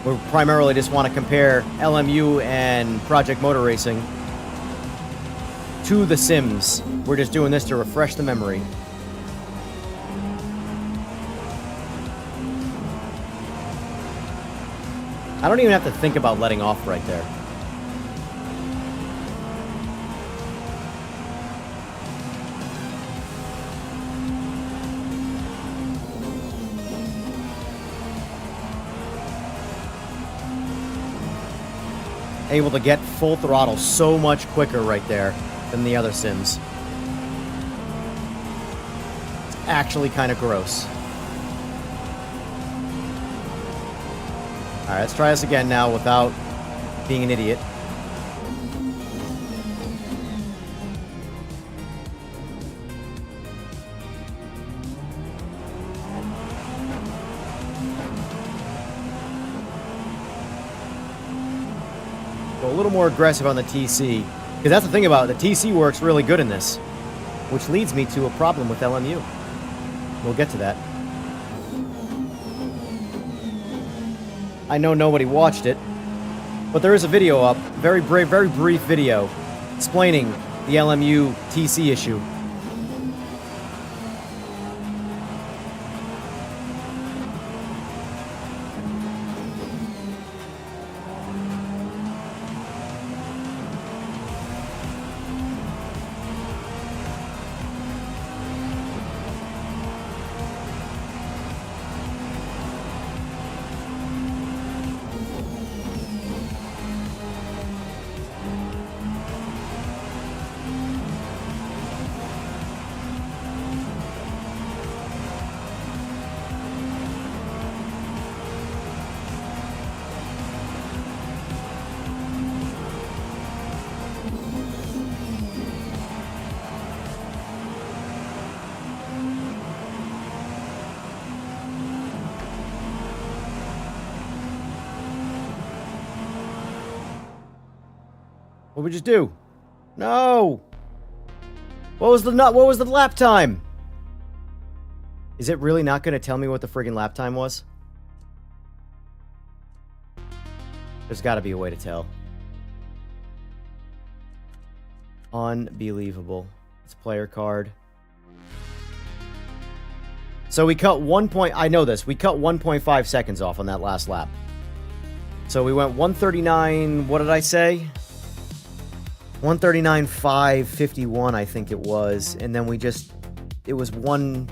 We primarily just want to compare LMU and Project Motor Racing to the Sims. We're just doing this to refresh the memory. I don't even have to think about letting off right there. Able to get full throttle so much quicker right there than the other Sims. It's actually kind of gross. Alright, let's try this again now without being an idiot. Go a little more aggressive on the TC. Because that's the thing about it, the TC works really good in this. Which leads me to a problem with LMU. We'll get to that. I know nobody watched it, but there is a video up, very brief video, explaining the LMU TC issue. What did we just do? No! What was the lap time? Is it really not going to tell me what the friggin' lap time was? There's got to be a way to tell. Unbelievable. It's player card. So we cut I know this. We cut 1.5 seconds off on that last lap. So we went 139, what did I say? 139.551, I think it was. And then it was I'm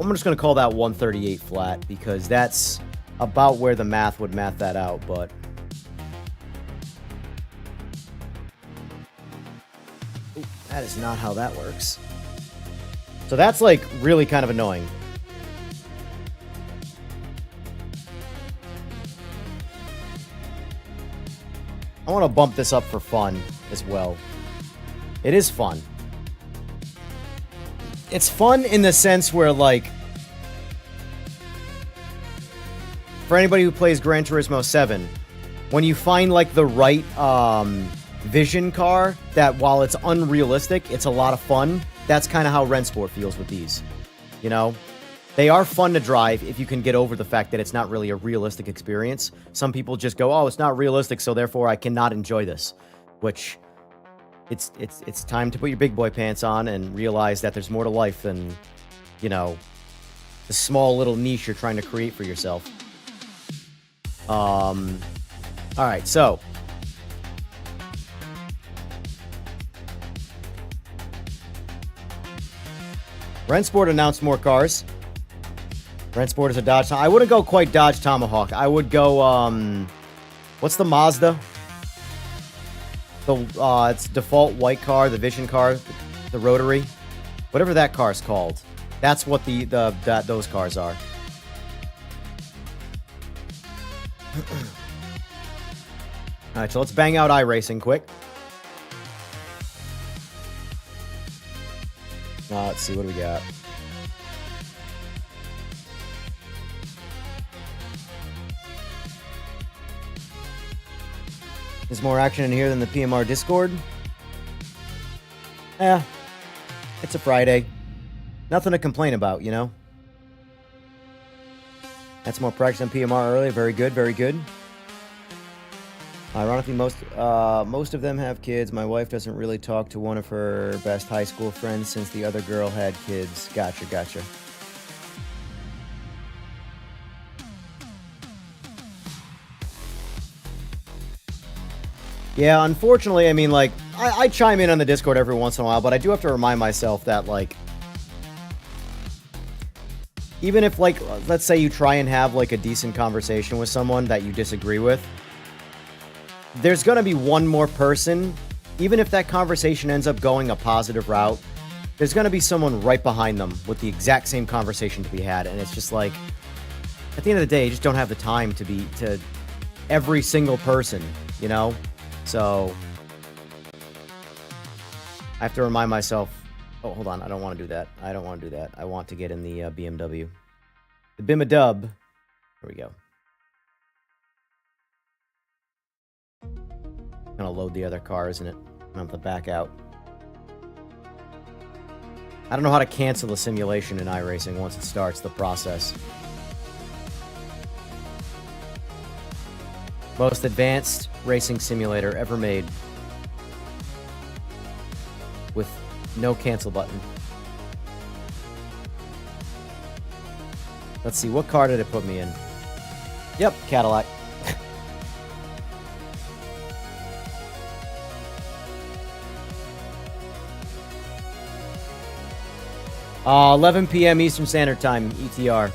just going to call that 138 flat because that's about where the math would math that out, but ooh, that is not how that works. So that's like really kind of annoying. I want to bump this up for fun as well. It is fun. It's fun in the sense where, like, for anybody who plays Gran Turismo 7, when you find, like, the right vision car, that while it's unrealistic, it's a lot of fun. That's kind of how Rennsport feels with these. You know? They are fun to drive if you can get over the fact that it's not really a realistic experience. Some people just go, oh, it's not realistic, so therefore I cannot enjoy this. Which, it's time to put your big boy pants on and realize that there's more to life than, you know, the small little niche you're trying to create for yourself. Alright, so Rennsport announced more cars. Rennsport is a Dodge. I wouldn't go quite Dodge Tomahawk. I would go, what's the Mazda? It's default white car, the Vision car, the rotary. Whatever that car's called. That's what those cars are. Alright, so let's bang out iRacing quick. Let's see, what do we got? There's more action in here than the PMR Discord. It's a Friday. Nothing to complain about, you know? That's more practice than PMR earlier. Very good, very good. Ironically, most of them have kids. My wife doesn't really talk to one of her best high school friends since the other girl had kids. Gotcha, gotcha. Yeah, unfortunately, I mean, like, I chime in on the Discord every once in a while, but I do have to remind myself that, like, even if, like, let's say you try and have, like, a decent conversation with someone that you disagree with, there's gonna be one more person, even if that conversation ends up going a positive route, there's gonna be someone right behind them with the exact same conversation to be had, and it's just like, at the end of the day, you just don't have the time to every single person, you know? So, I have to remind myself, oh, hold on, I don't want to do that. I don't want to do that. I want to get in the BMW. The Bim-a-dub. Here we go. Gonna load the other car, isn't it? I'm gonna have to back out. I don't know how to cancel the simulation in iRacing once it starts the process. Most advanced racing simulator ever made. With no cancel button. Let's see, what car did it put me in? Yep, Cadillac. 11 p.m. Eastern Standard Time, ETR.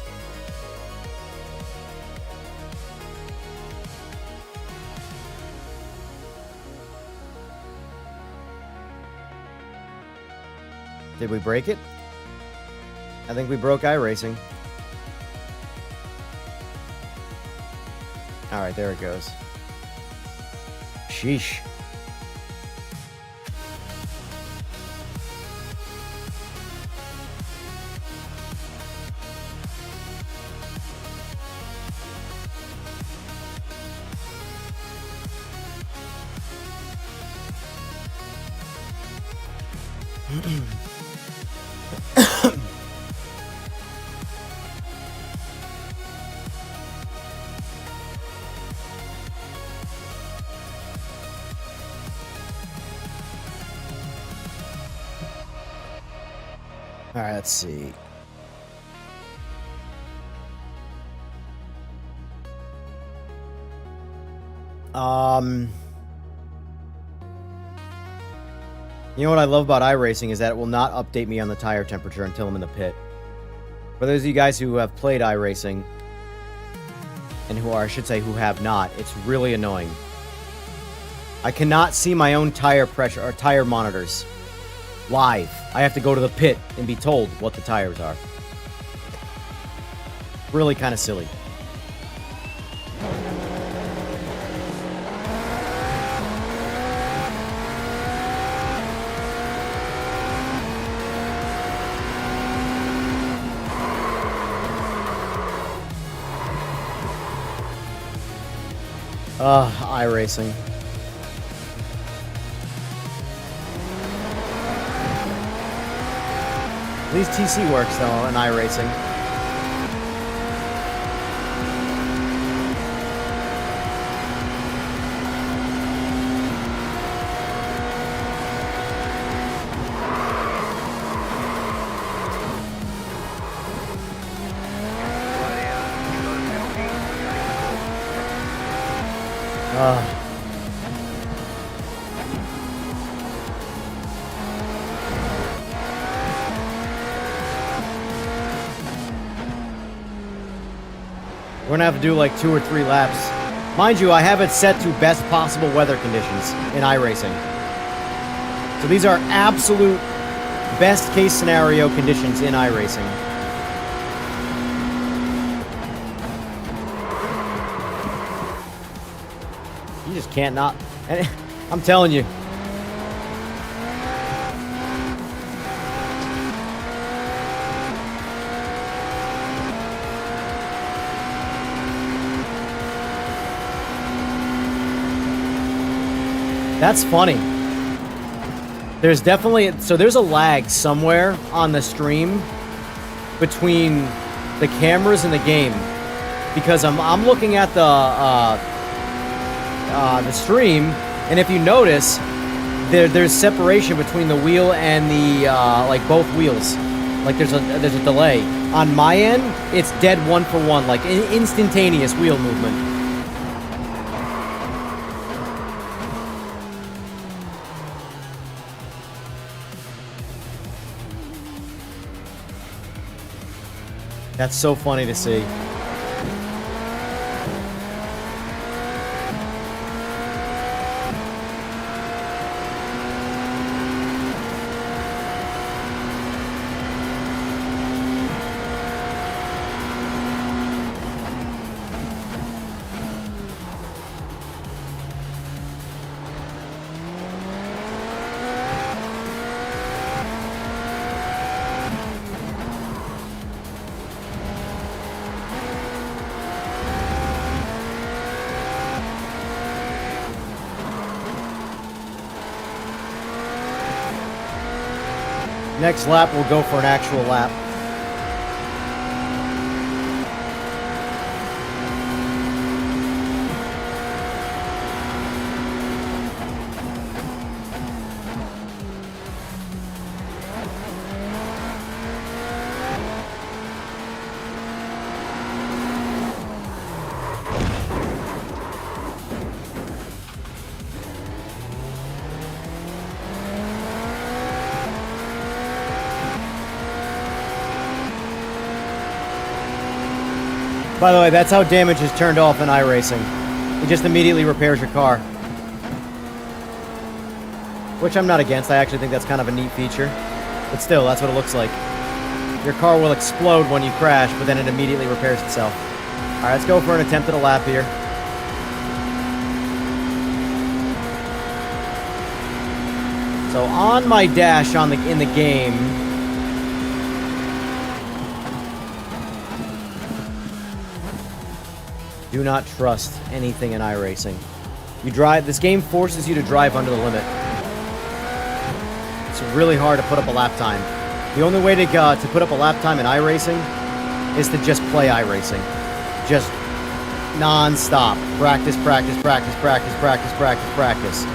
Did we break it? I think we broke iRacing. Alright, there it goes. Sheesh. All right, let's see. You know what I love about iRacing is that it will not update me on the tire temperature until I'm in the pit. For those of you guys who have played iRacing, and who are, I should say, who have not, it's really annoying. I cannot see my own tire pressure or tire monitors live. I have to go to the pit and be told what the tires are. Really kind of silly. iRacing. At least TC works, though, in iRacing. We're gonna have to do like 2 or 3 laps. Mind you, I have it set to best possible weather conditions in iRacing. So these are absolute best case scenario conditions in iRacing. You just can't not. I'm telling you. That's funny. There's definitely, so there's a lag somewhere on the stream between the cameras and the game, because I'm looking at the stream, and if you notice, there's separation between the wheel and the like both wheels. Like there's a delay. On my end, it's dead 1-for-1, like instantaneous wheel movement. That's so funny to see. Next lap, we'll go for an actual lap. By the way, that's how damage is turned off in iRacing. It just immediately repairs your car. Which I'm not against. I actually think that's kind of a neat feature. But still, that's what it looks like. Your car will explode when you crash, but then it immediately repairs itself. Alright, let's go for an attempt at a lap here. So on my dash in the game, do not trust anything in iRacing. This game forces you to drive under the limit. It's really hard to put up a lap time. The only way to put up a lap time in iRacing is to just play iRacing. Just non-stop. Practice, practice, practice, practice, practice, practice, practice.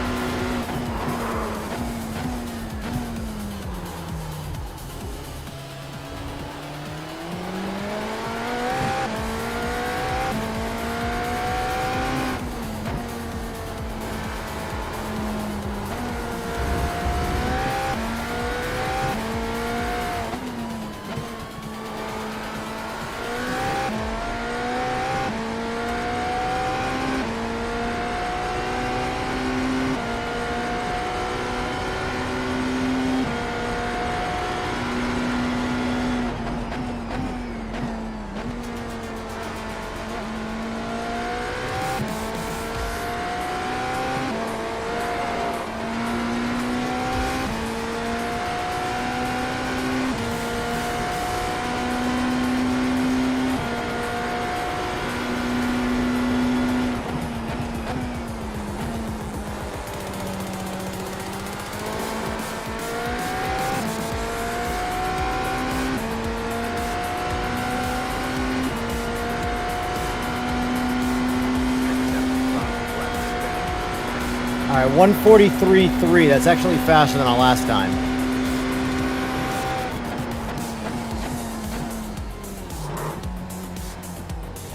Alright, 143.3. That's actually faster than our last time.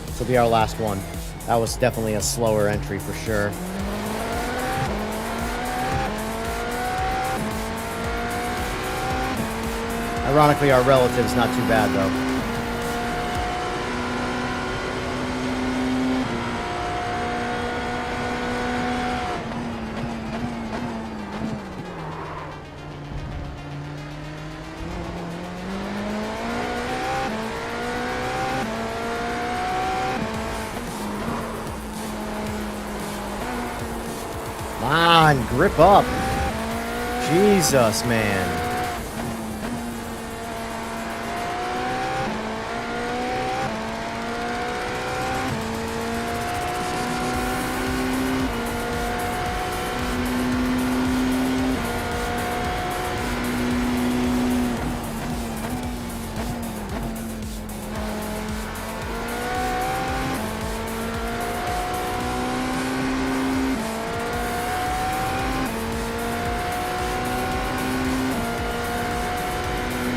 This will be our last one. That was definitely a slower entry for sure. Ironically, our relative's not too bad though. Come on, grip up. Jesus, man.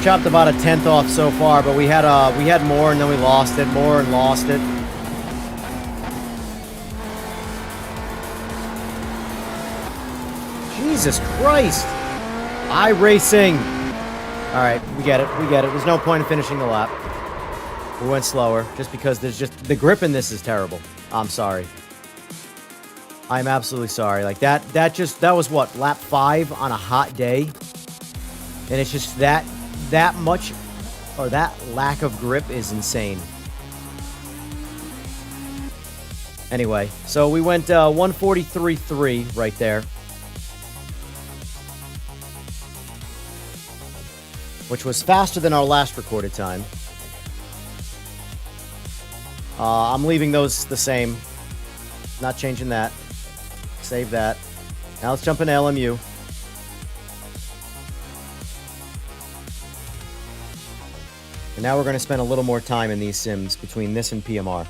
chopped about a tenth off so far, but we had more and then we lost it, more and lost it. Jesus Christ! iRacing! Alright, we get it, we get it. There's no point in finishing the lap. We went slower, just because there's just... The grip in this is terrible. I'm sorry. I'm absolutely sorry. Like, that was what, lap 5 on a hot day? And it's just that much, or that lack of grip is insane. Anyway, so we went 143.3 right there. Which was faster than our last recorded time. I'm leaving those the same. Not changing that. Save that. Now let's jump into LMU. And now we're going to spend a little more time in these sims between this and PMR.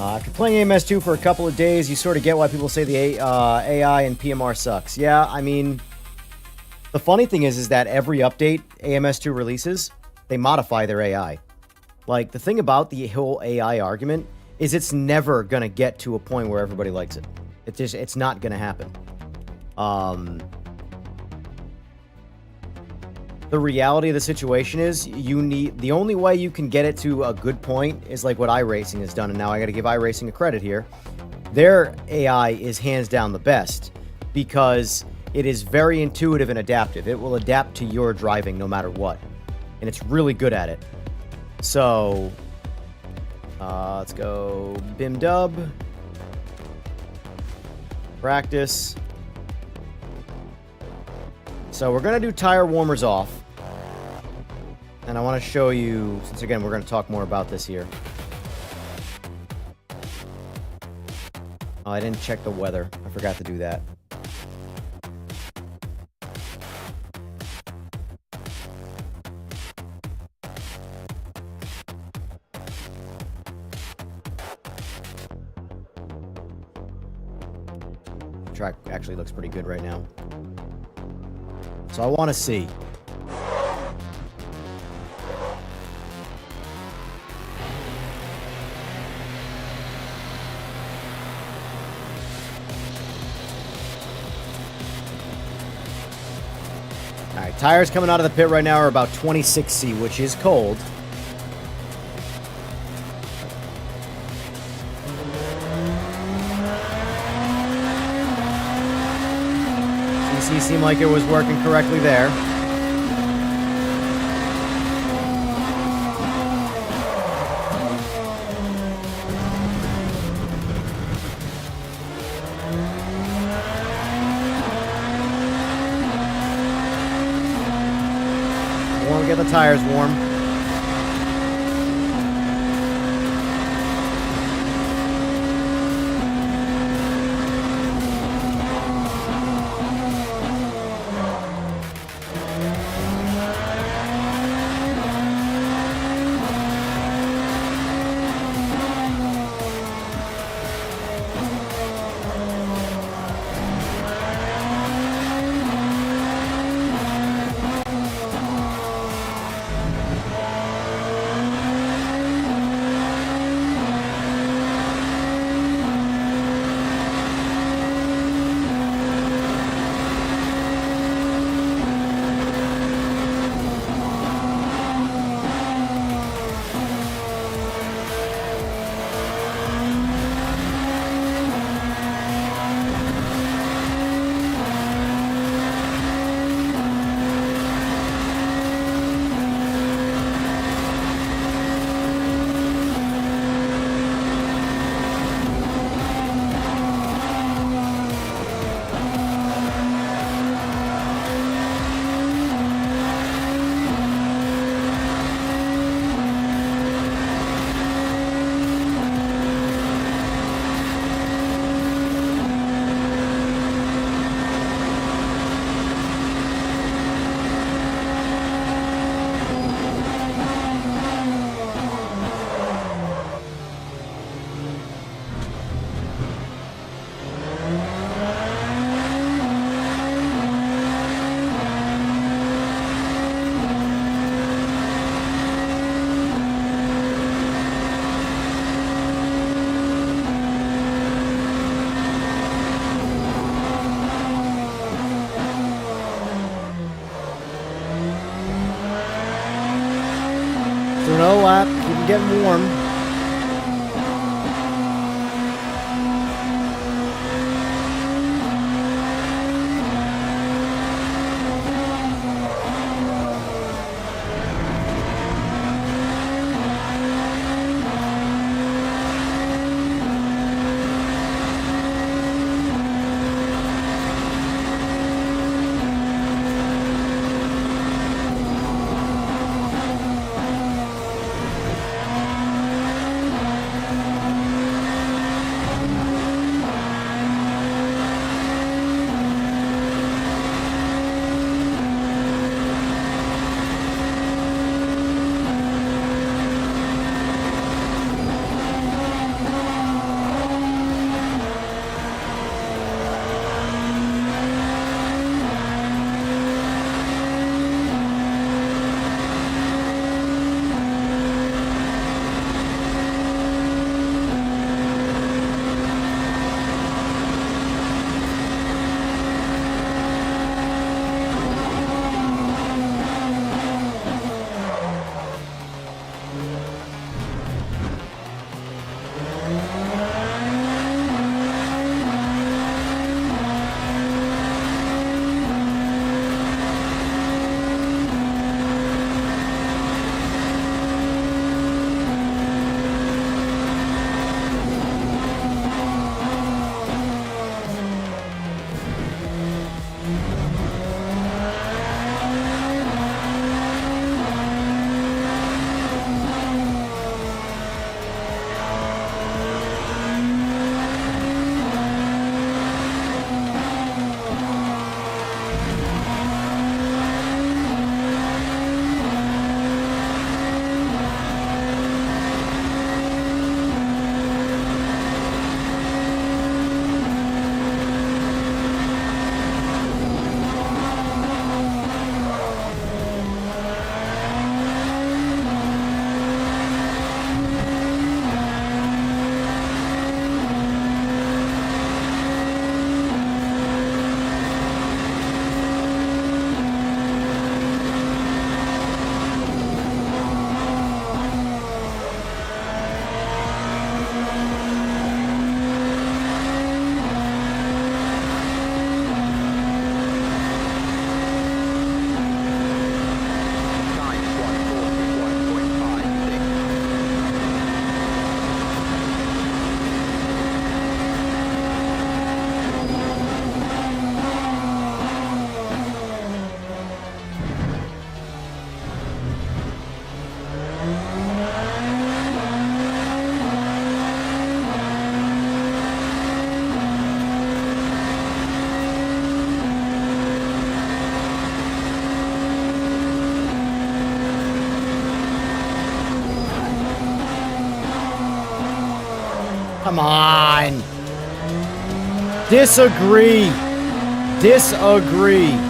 After playing AMS2 for a couple of days, you sort of get why people say the AI and PMR sucks. Yeah, I mean, the funny thing is that every update AMS2 releases, they modify their AI. Like, the thing about the whole AI argument is it's never going to get to a point where everybody likes it. It's not going to happen. The reality of the situation is the only way you can get it to a good point is like what iRacing has done, and now I got to give iRacing a credit here. Their AI is hands down the best because it is very intuitive and adaptive. It will adapt to your driving no matter what, and it's really good at it. So let's go Bim Dub, practice. So we're gonna do tire warmers off. And I want to show you, since again, we're going to talk more about this here. Oh, I didn't check the weather. I forgot to do that. The track actually looks pretty good right now. So I want to see. Alright, tires coming out of the pit right now are about 26C, which is cold. CC seemed like it was working correctly there. Get the tires warm. lap. Keep him getting warm. Come on. Disagree. Disagree.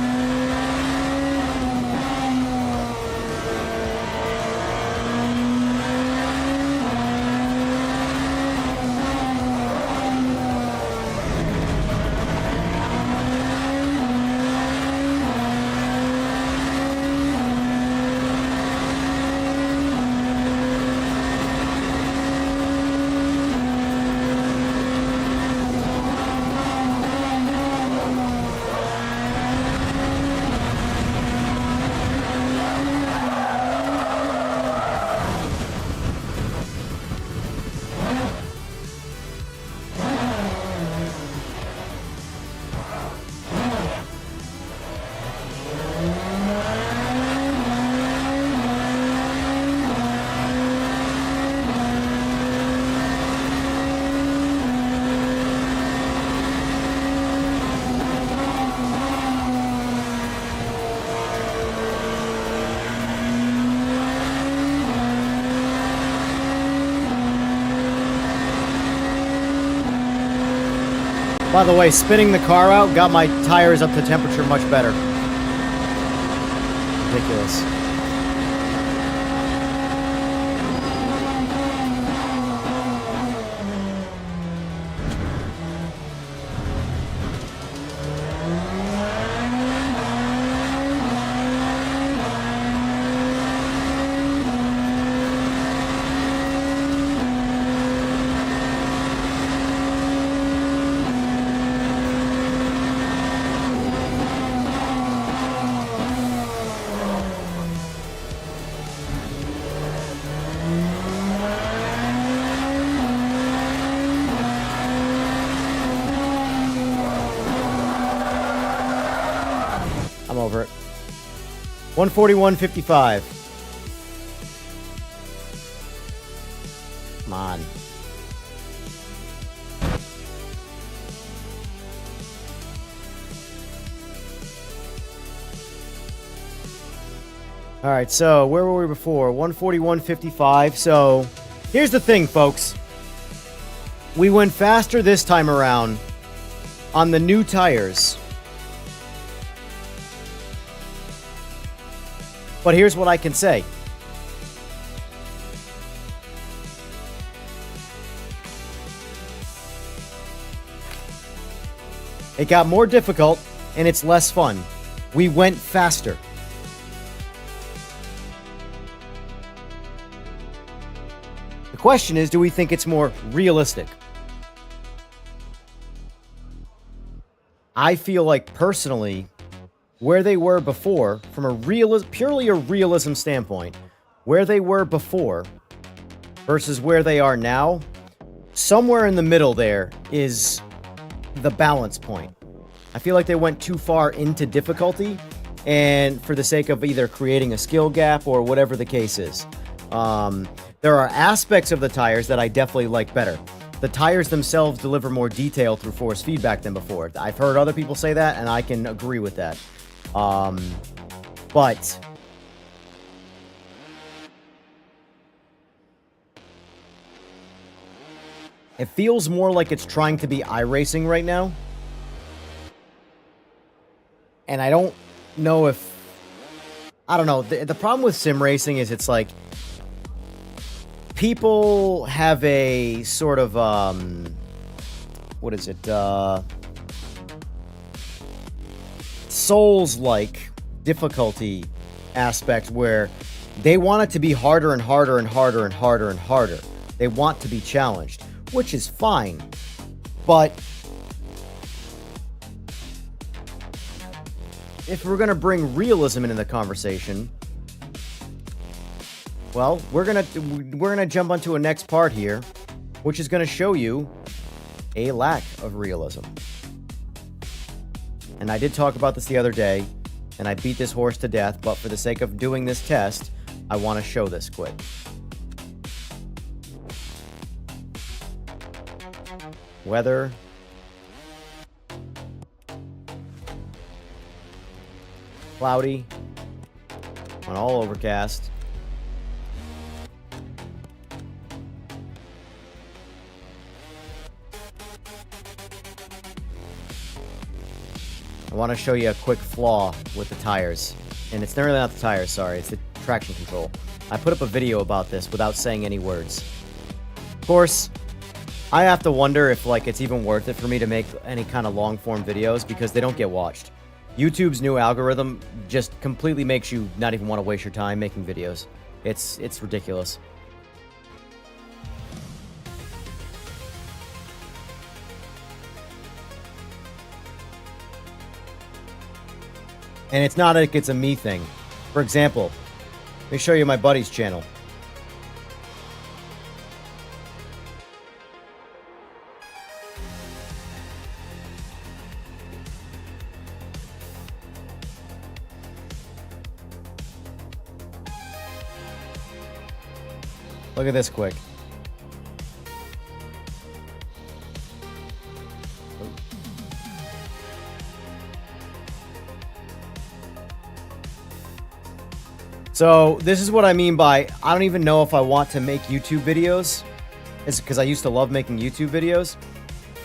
By the way, spinning the car out got my tires up to temperature much better. Ridiculous. 141.55. Come on. All right, so where were we before? 141.55. So here's the thing, folks. We went faster this time around on the new tires. But here's what I can say. It got more difficult, and it's less fun. We went faster. The question is, do we think it's more realistic? I feel like, personally, where they were before, from a purely a realism standpoint, where they were before versus where they are now, somewhere in the middle there is the balance point. I feel like they went too far into difficulty, and for the sake of either creating a skill gap or whatever the case is. There are aspects of the tires that I definitely like better. The tires themselves deliver more detail through force feedback than before. I've heard other people say that, and I can agree with that. But it feels more like it's trying to be iRacing right now. And I don't know if... I don't know. The problem with sim racing is it's like... people have a sort of, what is it, Souls-like difficulty aspect where they want it to be harder and harder and harder and harder and harder. They want to be challenged, which is fine. But if we're going to bring realism into the conversation... well, we're gonna jump onto a next part here, which is gonna show you a lack of realism. And I did talk about this the other day, and I beat this horse to death, but for the sake of doing this test, I want to show this quick. Weather. Cloudy. On all overcast. I want to show you a quick flaw with the tires. And it's really not the tires, sorry. It's the traction control. I put up a video about this without saying any words. Of course, I have to wonder if it's even worth it for me to make any kind of long-form videos because they don't get watched. YouTube's new algorithm just completely makes you not even want to waste your time making videos. It's ridiculous. And it's not like it's a me thing. For example, let me show you my buddy's channel. Look at this quick. So this is what I mean by I don't even know if I want to make YouTube videos. It's because I used to love making YouTube videos.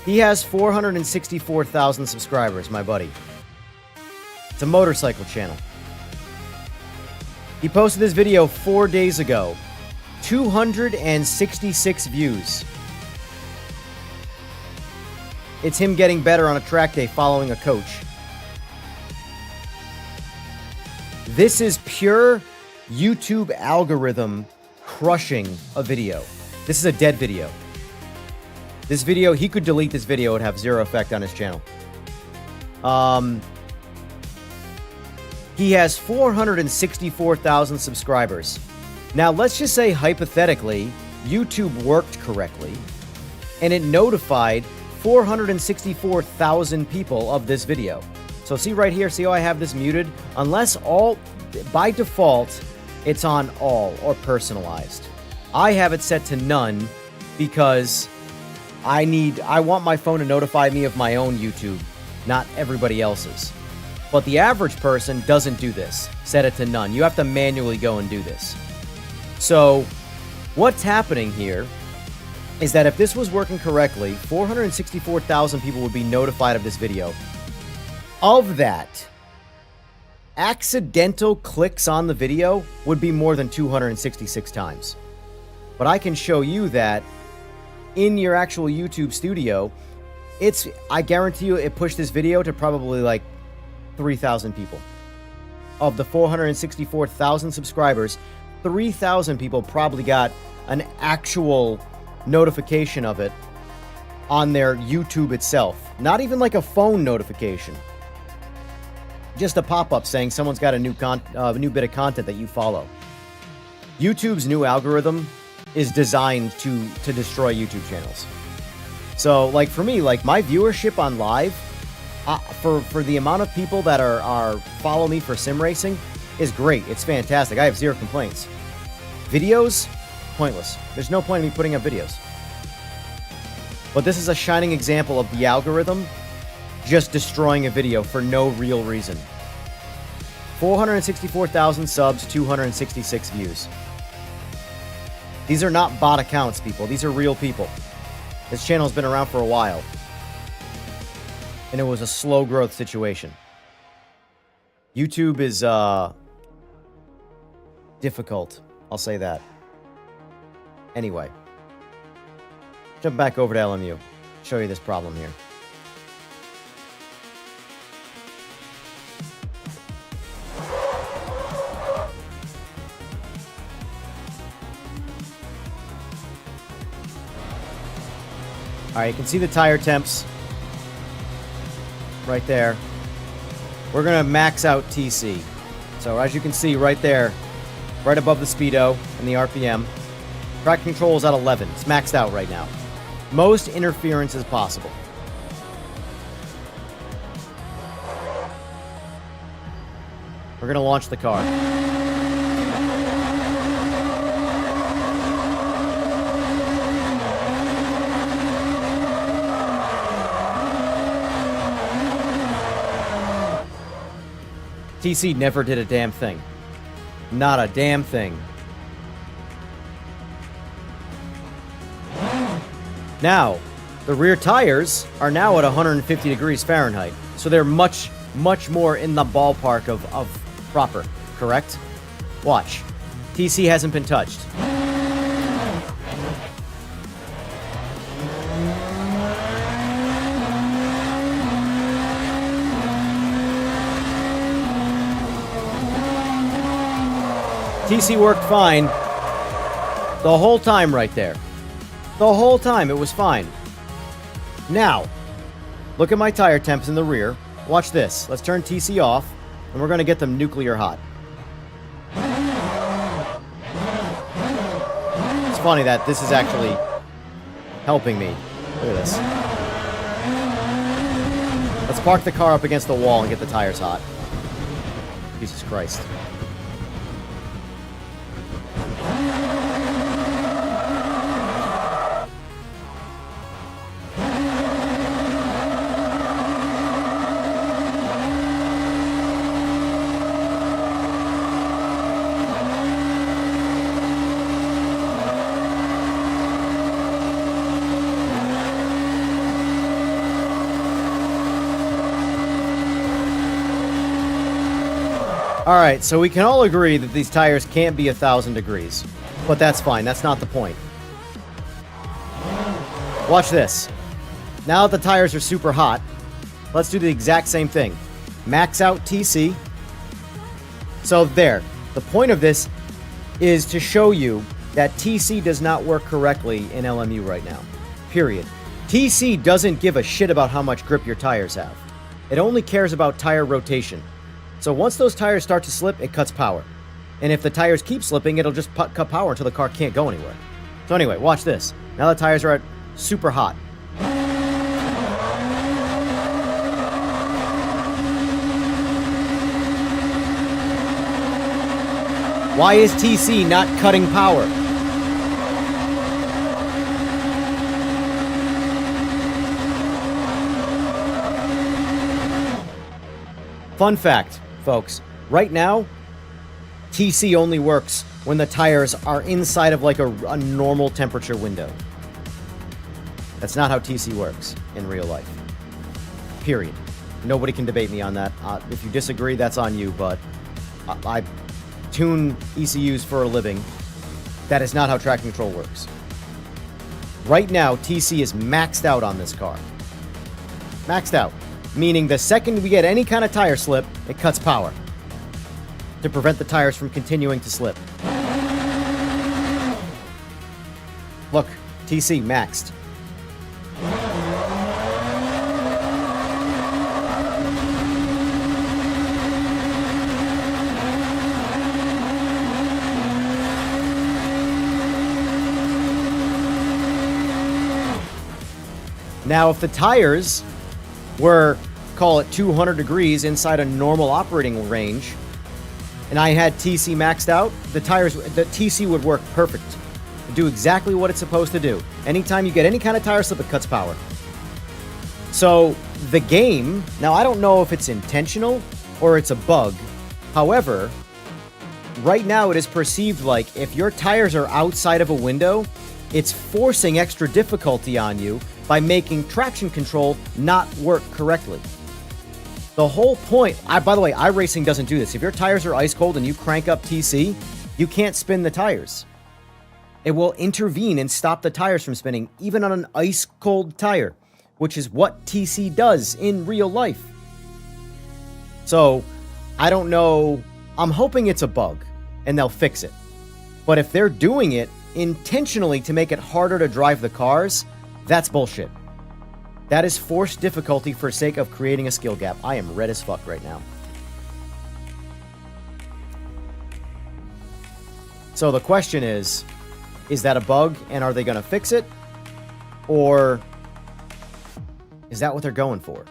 He has 464,000 subscribers, my buddy. It's a motorcycle channel. He posted this video 4 days ago. 266 views. It's him getting better on a track day following a coach. This is pure YouTube algorithm crushing a video. This is a dead video. This video, he could delete this video, it would have zero effect on his channel. He has 464,000 subscribers. Now, let's just say, hypothetically, YouTube worked correctly, and it notified 464,000 people of this video. So see right here, see how I have this muted? Unless all by default, it's on all or personalized. I have it set to none because I want my phone to notify me of my own YouTube, not everybody else's. But the average person doesn't do this. Set it to none. You have to manually go and do this. So what's happening here is that if this was working correctly, 464,000 people would be notified of this video. Of that, accidental clicks on the video would be more than 266 times. But I can show you that in your actual YouTube studio, I guarantee you it pushed this video to probably like 3,000 people. Of the 464,000 subscribers, 3,000 people probably got an actual notification of it on their YouTube itself. Not even like a phone notification. Just a pop-up saying someone's got a new bit of content that you follow. YouTube's new algorithm is designed to destroy YouTube channels. So, like for me, like my viewership on live, for the amount of people that are follow me for sim racing, is great. It's fantastic. I have zero complaints. Videos, pointless. There's no point in me putting up videos. But this is a shining example of the algorithm just destroying a video for no real reason. 464,000 subs, 266 views. These are not bot accounts, people. These are real people. This channel's been around for a while. And it was a slow growth situation. YouTube is difficult. I'll say that. Anyway. Jump back over to LMU. Show you this problem here. Alright, you can see the tire temps right there. We're going to max out TC. So as you can see right there, right above the speedo and the RPM, track control is at 11. It's maxed out right now. Most interference is possible. We're going to launch the car. TC never did a damn thing. Not a damn thing. Now, the rear tires are now at 150 degrees Fahrenheit. So they're much, much more in the ballpark of proper, correct? Watch. TC hasn't been touched. TC worked fine the whole time right there. The whole time it was fine. Now, look at my tire temps in the rear. Watch this. Let's turn TC off, and we're going to get them nuclear hot. It's funny that this is actually helping me. Look at this. Let's park the car up against the wall and get the tires hot. Jesus Christ. Alright, so we can all agree that these tires can't be 1,000 degrees. But that's fine, that's not the point. Watch this. Now that the tires are super hot, let's do the exact same thing. Max out TC. So there. The point of this is to show you that TC does not work correctly in LMU right now. Period. TC doesn't give a shit about how much grip your tires have. It only cares about tire rotation. So once those tires start to slip, it cuts power. And if the tires keep slipping, it'll just cut power until the car can't go anywhere. So anyway, watch this. Now the tires are at super hot. Why is TC not cutting power? Fun fact, folks. Right now, TC only works when the tires are inside of like a normal temperature window. That's not how TC works in real life. Period. Nobody can debate me on that. If you disagree, that's on you, but I tune ECUs for a living. That is not how traction control works. Right now, TC is maxed out on this car. Maxed out. Meaning the second we get any kind of tire slip, it cuts power to prevent the tires from continuing to slip. Look, TC maxed. Now, if the tires were, call it 200 degrees inside a normal operating range, and I had TC maxed out, the TC would work perfect. It'd do exactly what it's supposed to do. Anytime you get any kind of tire slip, it cuts power. So the game, now I don't know if it's intentional or it's a bug. However, right now it is perceived like if your tires are outside of a window, it's forcing extra difficulty on you by making traction control not work correctly. The whole point, by the way, iRacing doesn't do this. If your tires are ice cold and you crank up TC, you can't spin the tires. It will intervene and stop the tires from spinning, even on an ice cold tire, which is what TC does in real life. So, I don't know. I'm hoping it's a bug and they'll fix it. But if they're doing it intentionally to make it harder to drive the cars, that's bullshit. That is forced difficulty for sake of creating a skill gap. I am red as fuck right now. So the question is that a bug and are they going to fix it? Or is that what they're going for?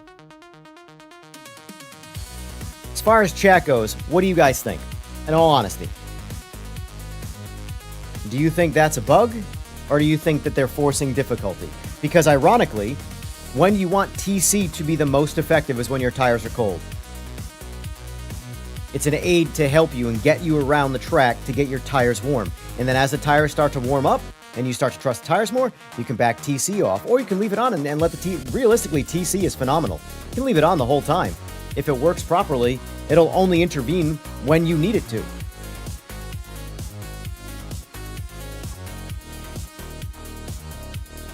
As far as chat goes, what do you guys think? In all honesty. Do you think that's a bug? Or do you think that they're forcing difficulty? Because ironically, when you want TC to be the most effective is when your tires are cold. It's an aid to help you and get you around the track to get your tires warm. And then as the tires start to warm up and you start to trust the tires more, you can back TC off. Or you can leave it on and let the realistically, TC is phenomenal. You can leave it on the whole time. If it works properly, it'll only intervene when you need it to.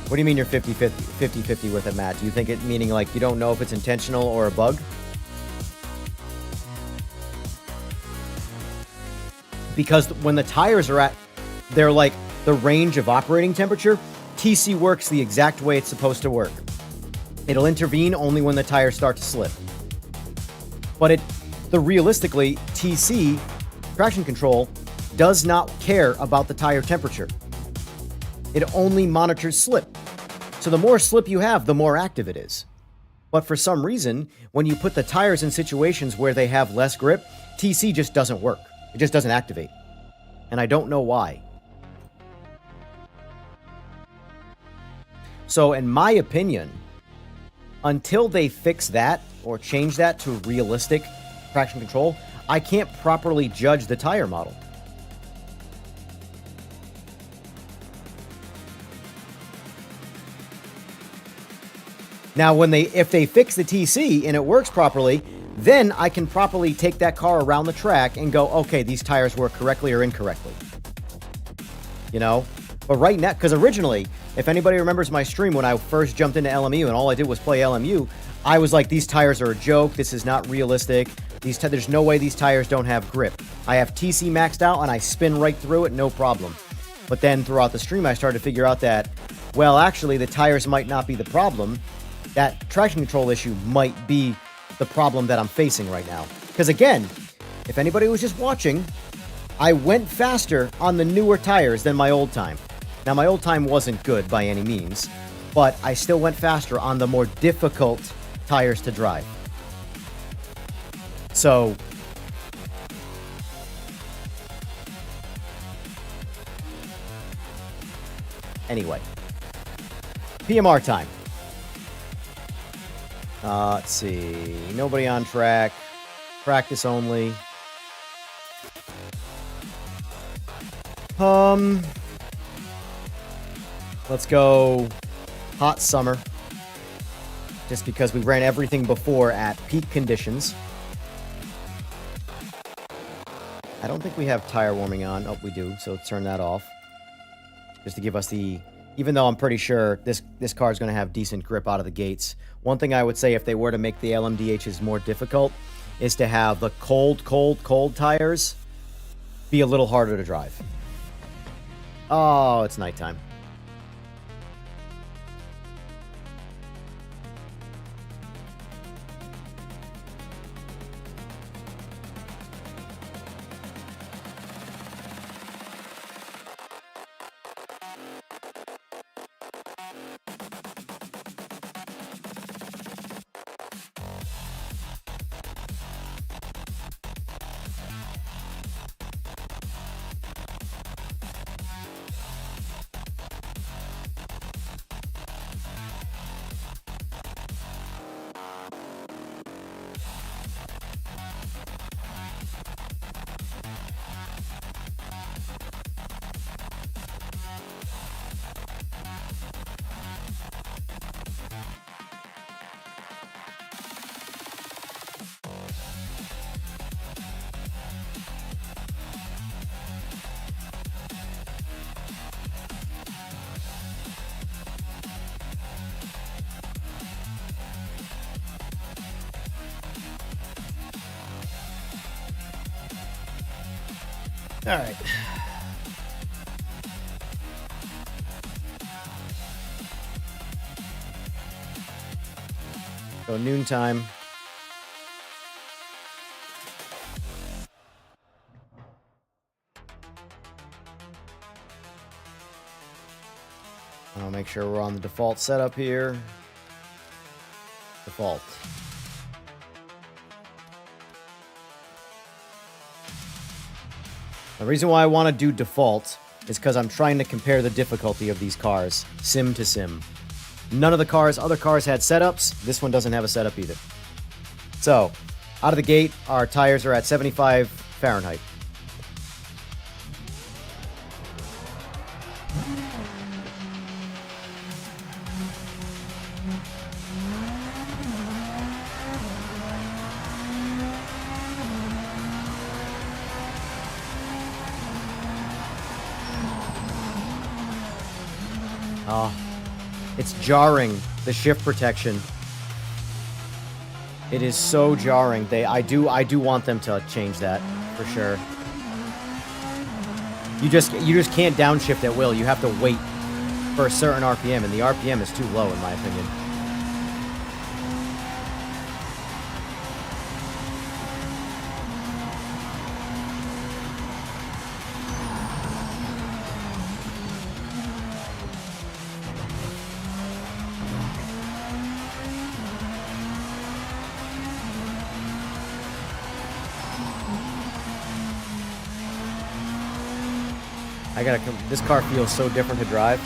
What do you mean you're 50-50 with it, Matt? Do you think it meaning like you don't know if it's intentional or a bug? Because when the tires are at, they're like the range of operating temperature, TC works the exact way it's supposed to work. It'll intervene only when the tires start to slip. But realistically, TC, traction control, does not care about the tire temperature. It only monitors slip. So the more slip you have, the more active it is. But for some reason, when you put the tires in situations where they have less grip, TC just doesn't work. It just doesn't activate. And I don't know why. So in my opinion, until they fix that or change that to realistic traction control, I can't properly judge the tire model. Now, if they fix the TC and it works properly, then I can properly take that car around the track and go, okay, these tires work correctly or incorrectly. You know? But right now, because originally, if anybody remembers my stream when I first jumped into LMU and all I did was play LMU, I was like, these tires are a joke. This is not realistic. There's no way these tires don't have grip. I have TC maxed out and I spin right through it, no problem. But then throughout the stream, I started to figure out that, well, actually, the tires might not be the problem. That traction control issue might be the problem that I'm facing right now. Because again, if anybody was just watching, I went faster on the newer tires than my old time. Now, my old time wasn't good by any means, but I still went faster on the more difficult tires to drive. So, Anyway. PMR time. Let's see. Nobody on track. Practice only. Let's go hot summer. Just because we ran everything before at peak conditions. I don't think we have tire warming on. Oh, we do, so let's turn that off. Just to give us the... Even though I'm pretty sure this car is going to have decent grip out of the gates. One thing I would say if they were to make the LMDHs more difficult is to have the cold tires be a little harder to drive. Oh, it's nighttime. All right. So noontime. I'll make sure we're on the default setup here. Default. The reason why I want to do default is because I'm trying to compare the difficulty of these cars, sim to sim. None of the other cars had setups. This one doesn't have a setup either. So, out of the gate, our tires are at 75 Fahrenheit. It's jarring, the shift protection. It is so jarring. I do want them to change that for sure. You just can't downshift at will. You have to wait for a certain RPM, and the RPM is too low in my opinion. This car feels so different to drive.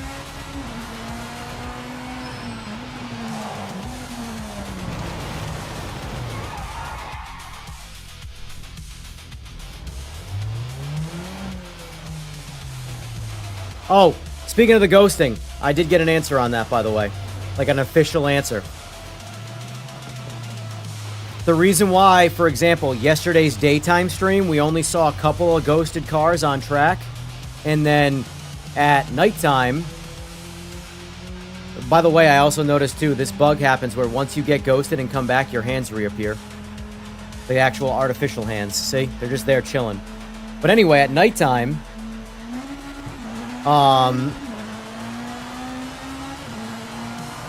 Oh, speaking of the ghosting, I did get an answer on that, by the way. Like an official answer. The reason why, for example, yesterday's daytime stream, we only saw a couple of ghosted cars on track. And then at nighttime, by the way, I also noticed too, this bug happens where once you get ghosted and come back, your hands reappear. The actual artificial hands, see? They're just there chilling. But anyway, at nighttime,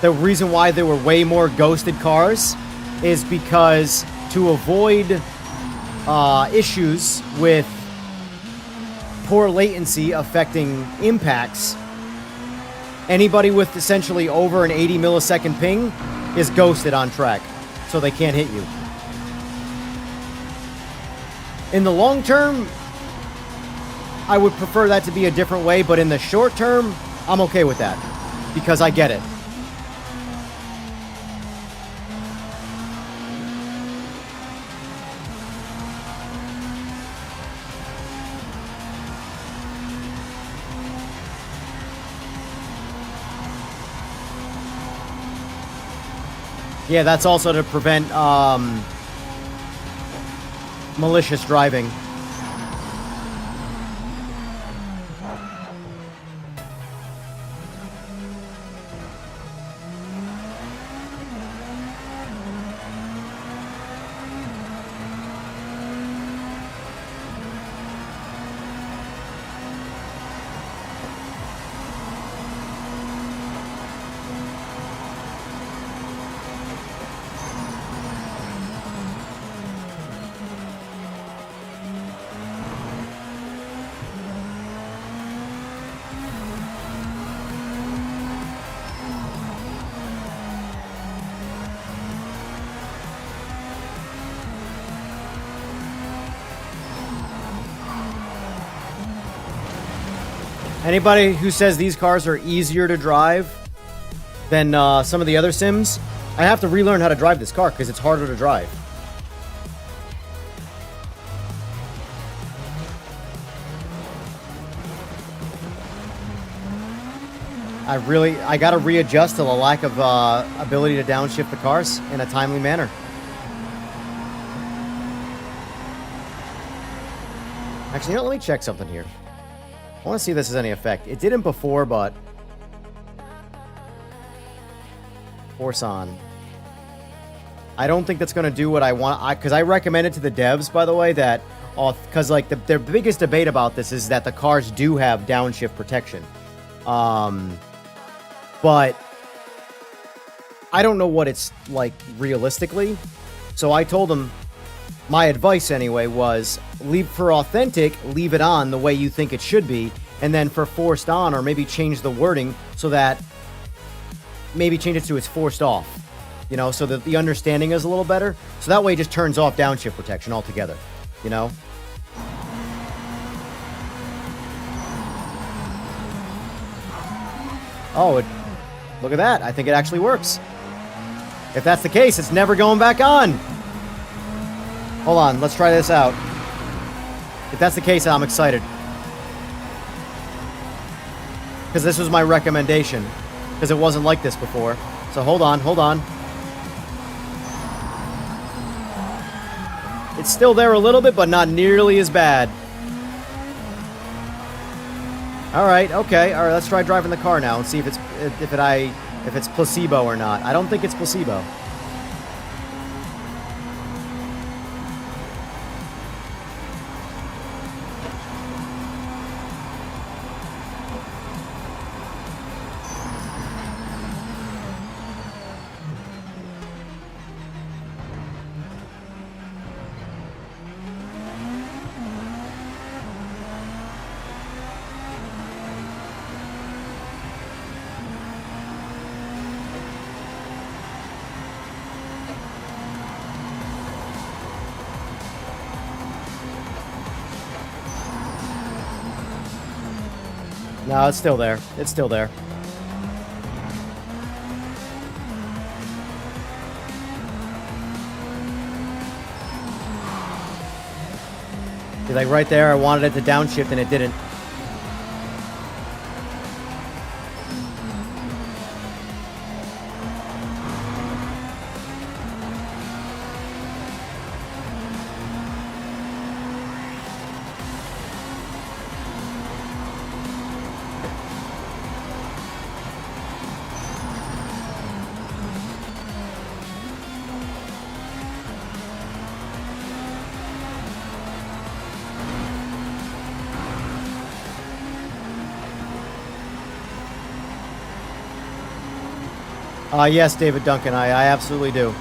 the reason why there were way more ghosted cars is because to avoid issues with poor latency affecting impacts, anybody with essentially over an 80 millisecond ping is ghosted on track, so they can't hit you. In the long term, I would prefer that to be a different way, but in the short term, I'm okay with that because I get it. Yeah, that's also to prevent malicious driving. Anybody who says these cars are easier to drive than some of the other sims, I have to relearn how to drive this car because it's harder to drive. I gotta readjust to the lack of ability to downshift the cars in a timely manner. Actually, you know, let me check something here. I want to see if this has any effect. It didn't before, but... Force on. I don't think that's going to do what I want. Because I recommended to the devs, by the way, that... Because, like, their biggest debate about this is that the cars do have downshift protection. But... I don't know what it's like realistically. So I told them... My advice, anyway, was leave for authentic, leave it on the way you think it should be, and then for forced on, or maybe change the wording so that maybe change it to it's forced off, you know, so that the understanding is a little better. So that way it just turns off downshift protection altogether, you know? Oh, look at that. I think it actually works. If that's the case, it's never going back on. Hold on, let's try this out. If that's the case, I'm excited. Because this was my recommendation. Because it wasn't like this before. So hold on, hold on. It's still there a little bit, but not nearly as bad. Alright, okay. Alright, let's try driving the car now and see if it's placebo or not. I don't think it's placebo. No, it's still there. It's still there. Like right there, I wanted it to downshift and it didn't. Yes, David Duncan, I absolutely do.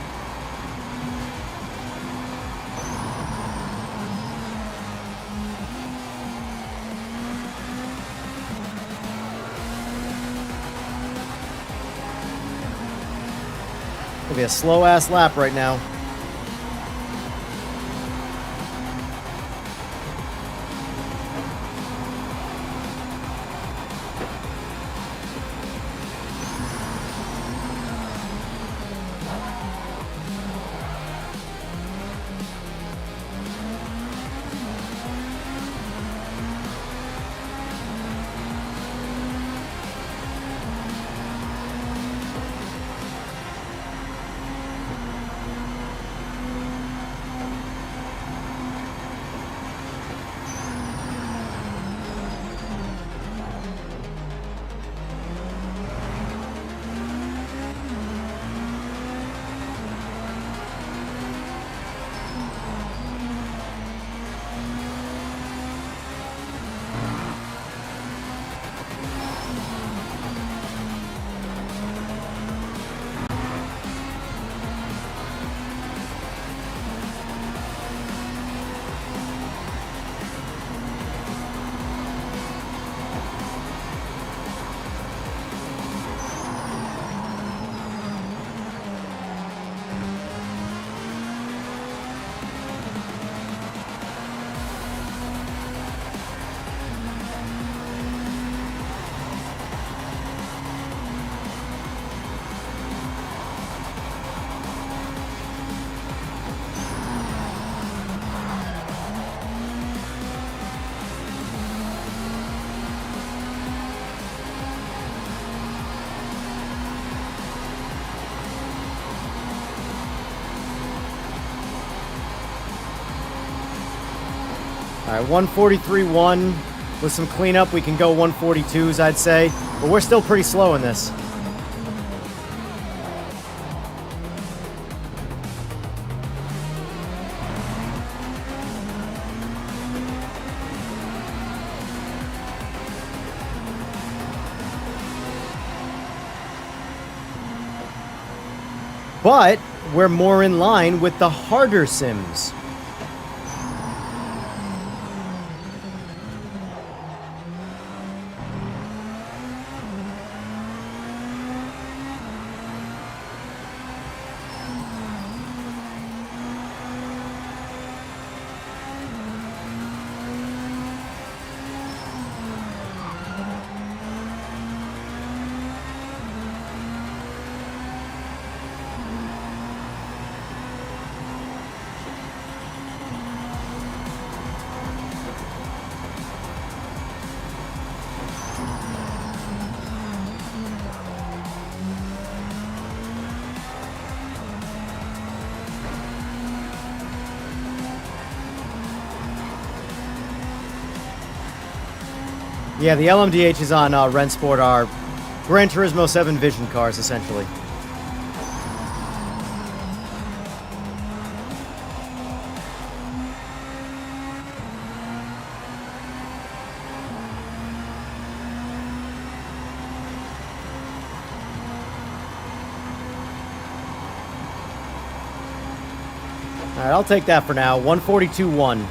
It'll be a slow-ass lap right now. All right, 143.1. With some cleanup, we can go 142s, I'd say. But we're still pretty slow in this. But we're more in line with the harder sims. Yeah, the LMDHs on Rennsport are Gran Turismo 7 Vision cars, essentially. All right, I'll take that for now. 142.1.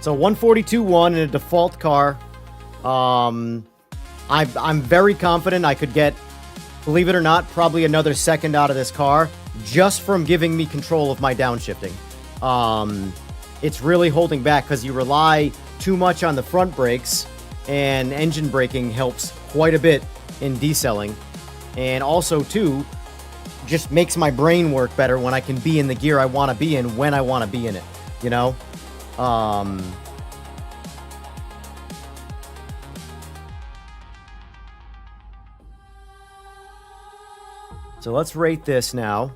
So 142.1 in a default car. I'm very confident I could get, believe it or not, probably another second out of this car just from giving me control of my downshifting. It's really holding back because you rely too much on the front brakes, and engine braking helps quite a bit in decelling. And also, too, just makes my brain work better when I can be in the gear I want to be in when I want to be in it, you know? So let's rate this now.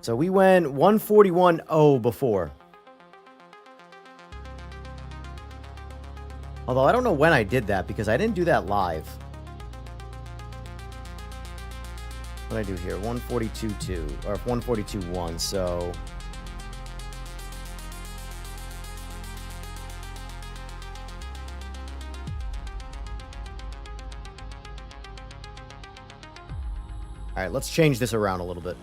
So we went 141.0 before. Although I don't know when I did that because I didn't do that live. What did I do here? 142.2 or 142.1. So all right, let's change this around a little bit.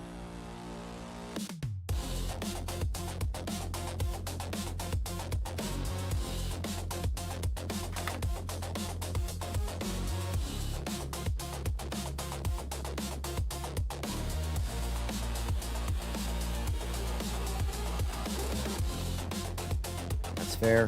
That's fair.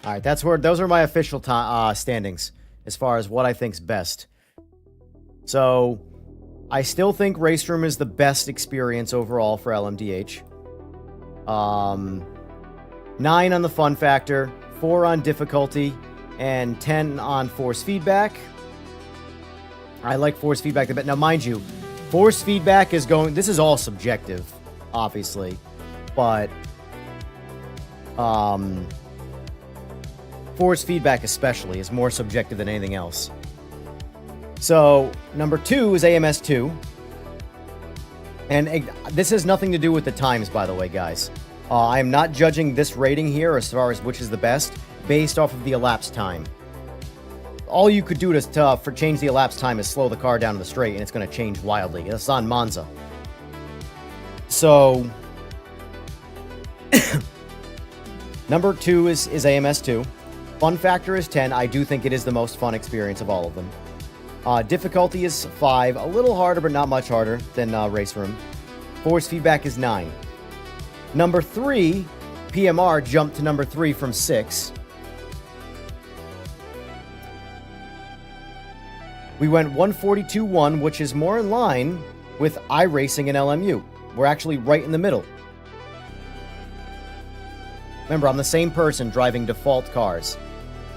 All right, those are my official standings as far as what I think's best. So, I still think Race Room is the best experience overall for LMDH. 9 on the fun factor, 4 on difficulty, and 10 on force feedback. I like force feedback a bit. Now, mind you, force feedback is going... This is all subjective, obviously, but... force feedback especially is more subjective than anything else. So, number 2 is AMS2. And this has nothing to do with the times, by the way, guys. I am not judging this rating here as far as which is the best based off of the elapsed time. All you could do for change the elapsed time is slow the car down to the straight, and it's going to change wildly. It's on Monza. So, number 2 is AMS2. Fun factor is 10. I do think it is the most fun experience of all of them. Difficulty is 5, a little harder, but not much harder than Race Room. Force feedback is 9. Number 3, PMR jumped to number 3 from 6. We went 142.1, which is more in line with iRacing and LMU. We're actually right in the middle. Remember, I'm the same person driving default cars.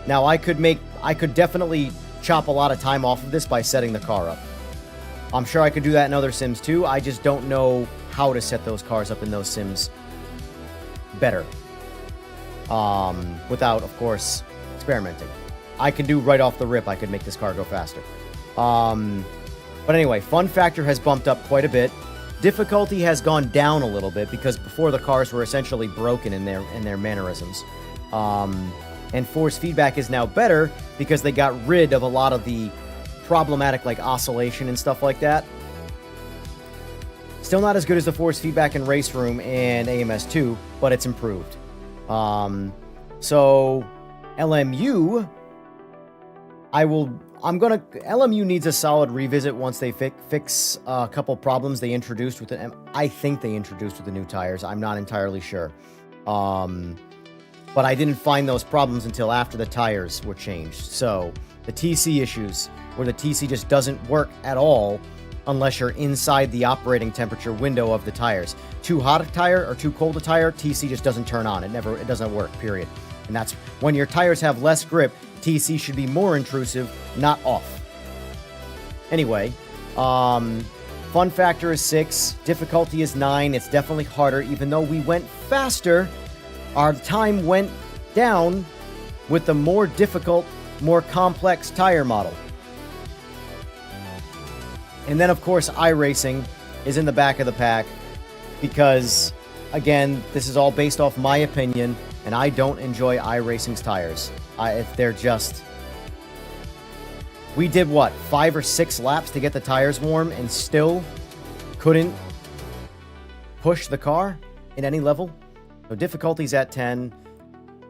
Now, I could definitely chop a lot of time off of this by setting the car up. I'm sure I could do that in other sims too. I just don't know how to set those cars up in those sims better. Without, of course, experimenting. I can do right off the rip, I could make this car go faster. But anyway, fun factor has bumped up quite a bit. Difficulty has gone down a little bit because before the cars were essentially broken in their mannerisms. And force feedback is now better because they got rid of a lot of the problematic like oscillation and stuff like that. Still not as good as the force feedback in Race Room and AMS2, but it's improved. So LMU, LMU needs a solid revisit once they fix a couple problems they introduced with the, I think they introduced with the new tires. I'm not entirely sure. But I didn't find those problems until after the tires were changed. So the TC issues, where the TC just doesn't work at all unless you're inside the operating temperature window of the tires. Too hot a tire or too cold a tire, TC just doesn't turn on. It doesn't work, period. And that's when your tires have less grip, TC should be more intrusive, not off. Anyway, fun factor is 6, difficulty is 9. It's definitely harder, even though we went faster. Our time went down with the more difficult, more complex tire model. And then, of course, iRacing is in the back of the pack because, again, this is all based off my opinion, and I don't enjoy iRacing's tires. If they're just... We did, what, 5 or 6 laps to get the tires warm and still couldn't push the car in any level? So difficulty's at 10.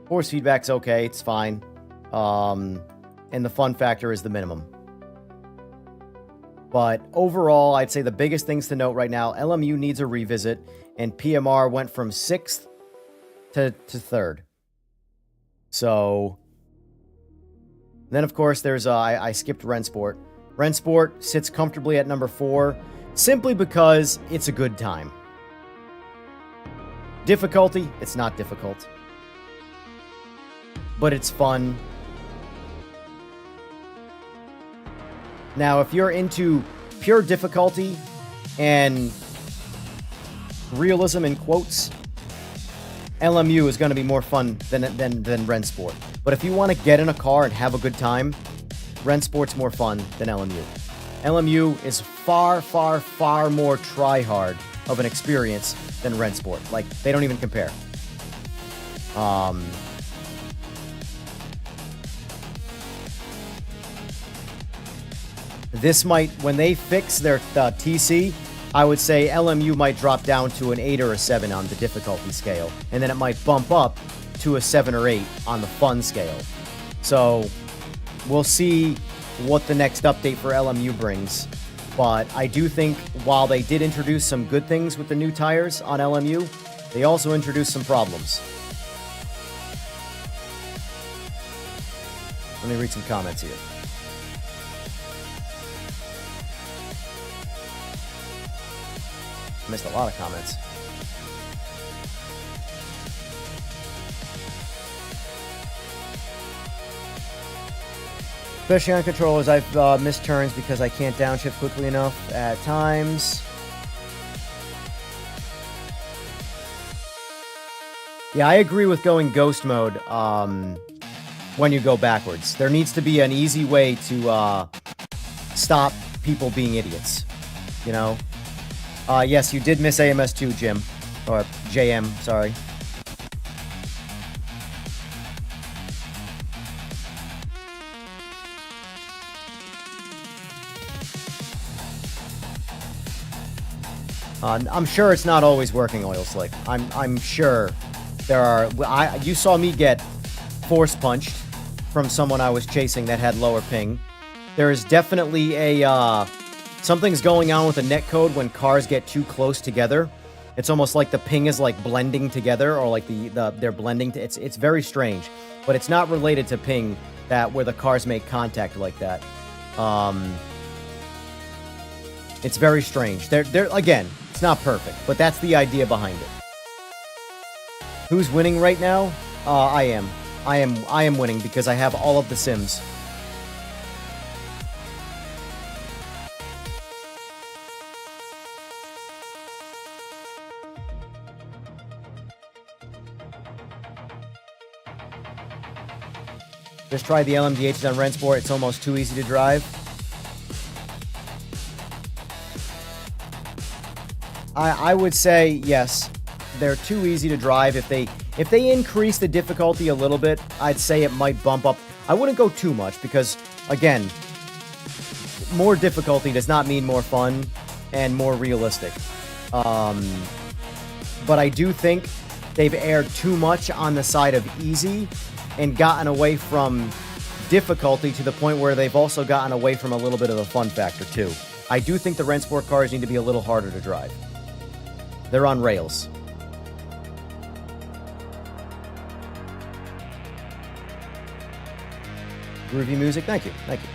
Force feedback's okay, it's fine. And the fun factor is the minimum. But overall, I'd say the biggest things to note right now, LMU needs a revisit, and PMR went from 6th to 3rd. So, then of course there's, I skipped Rennsport. Rennsport sits comfortably at number 4, simply because it's a good time. Difficulty, it's not difficult. But it's fun. Now, if you're into pure difficulty and realism in quotes, LMU is going to be more fun than Rennsport. But if you want to get in a car and have a good time, Rennsport's more fun than LMU. LMU is far, far, far more try-hard of an experience than Rennsport. Like, they don't even compare. This might, when they fix their TC, I would say LMU might drop down to an 8 or a 7 on the difficulty scale, and then it might bump up to a 7 or 8 on the fun scale. So, we'll see what the next update for LMU brings. But I do think while they did introduce some good things with the new tires on LMU, they also introduced some problems. Let me read some comments here. Missed a lot of comments. Especially on controllers, I've missed turns because I can't downshift quickly enough at times. Yeah, I agree with going ghost mode when you go backwards. There needs to be an easy way to stop people being idiots, you know? Yes, you did miss AMS2, Jim. Or JM, sorry. I'm sure it's not always working, Oil Slick. I'm sure there are... you saw me get force punched from someone I was chasing that had lower ping. There is definitely a something's going on with the netcode when cars get too close together. It's almost like the ping is like blending together, or like they're blending. It's very strange, but it's not related to ping that where the cars make contact like that. It's very strange. They're again, it's not perfect, but that's the idea behind it. Who's winning right now? I am. I am winning because I have all of the sims. Just try the LMDH on Rennsport. It's almost too easy to drive. I would say yes. They're too easy to drive. If they increase the difficulty a little bit, I'd say it might bump up. I wouldn't go too much because, again, more difficulty does not mean more fun and more realistic. But I do think they've erred too much on the side of easy and gotten away from difficulty to the point where they've also gotten away from a little bit of the fun factor too. I do think the Rennsport cars need to be a little harder to drive. They're on rails. Groovy music, thank you, thank you.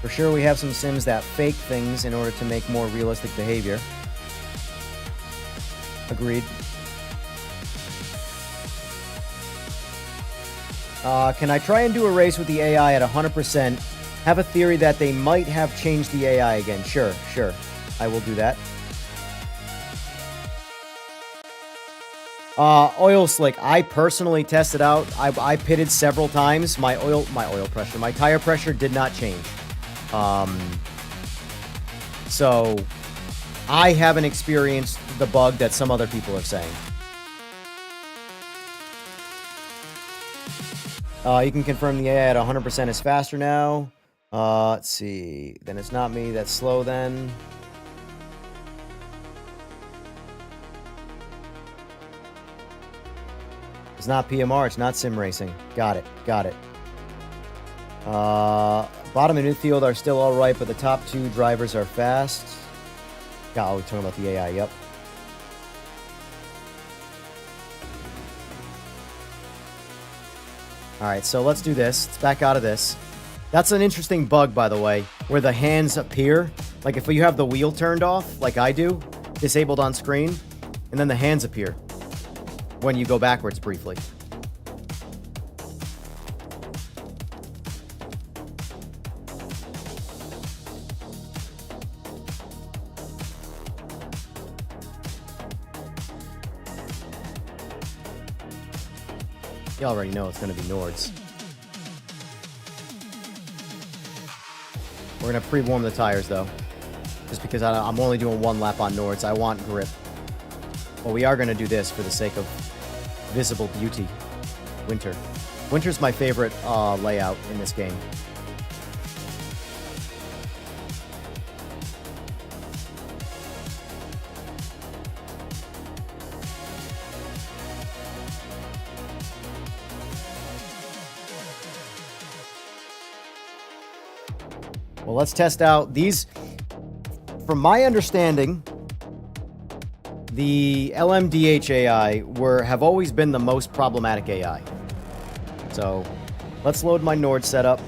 For sure, we have some sims that fake things in order to make more realistic behavior. Agreed. Can I try and do a race with the AI at 100%? Have a theory that they might have changed the AI again. Sure. I will do that. Oil slick. I personally tested out. I pitted several times. My tire pressure did not change. So I haven't experienced the bug that some other people are saying. You can confirm the AI at 100% is faster now. Let's see. Then it's not me that's slow then. It's not PMR. It's not sim racing. Got it. Bottom and midfield are still alright, but the top two drivers are fast. Oh, we're talking about the AI. Yep. Alright, so let's do this. Let's back out of this. That's an interesting bug, by the way, where the hands appear. Like if you have the wheel turned off, like I do, disabled on screen, and then the hands appear when you go backwards briefly. You already know it's going to be Nords. We're going to pre-warm the tires, though. Just because I'm only doing one lap on Nords. I want grip. Well, we are going to do this for the sake of visible beauty. Winter. Winter's my favorite layout in this game. Well, let's test out these. From my understanding, the LMDH AI have always been the most problematic AI. So, let's load my Nord setup.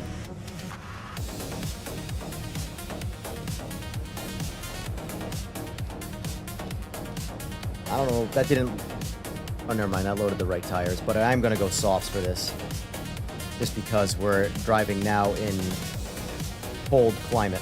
I don't know, that didn't... Oh, never mind, I loaded the right tires, but I'm going to go softs for this. Just because we're driving now in cold climate.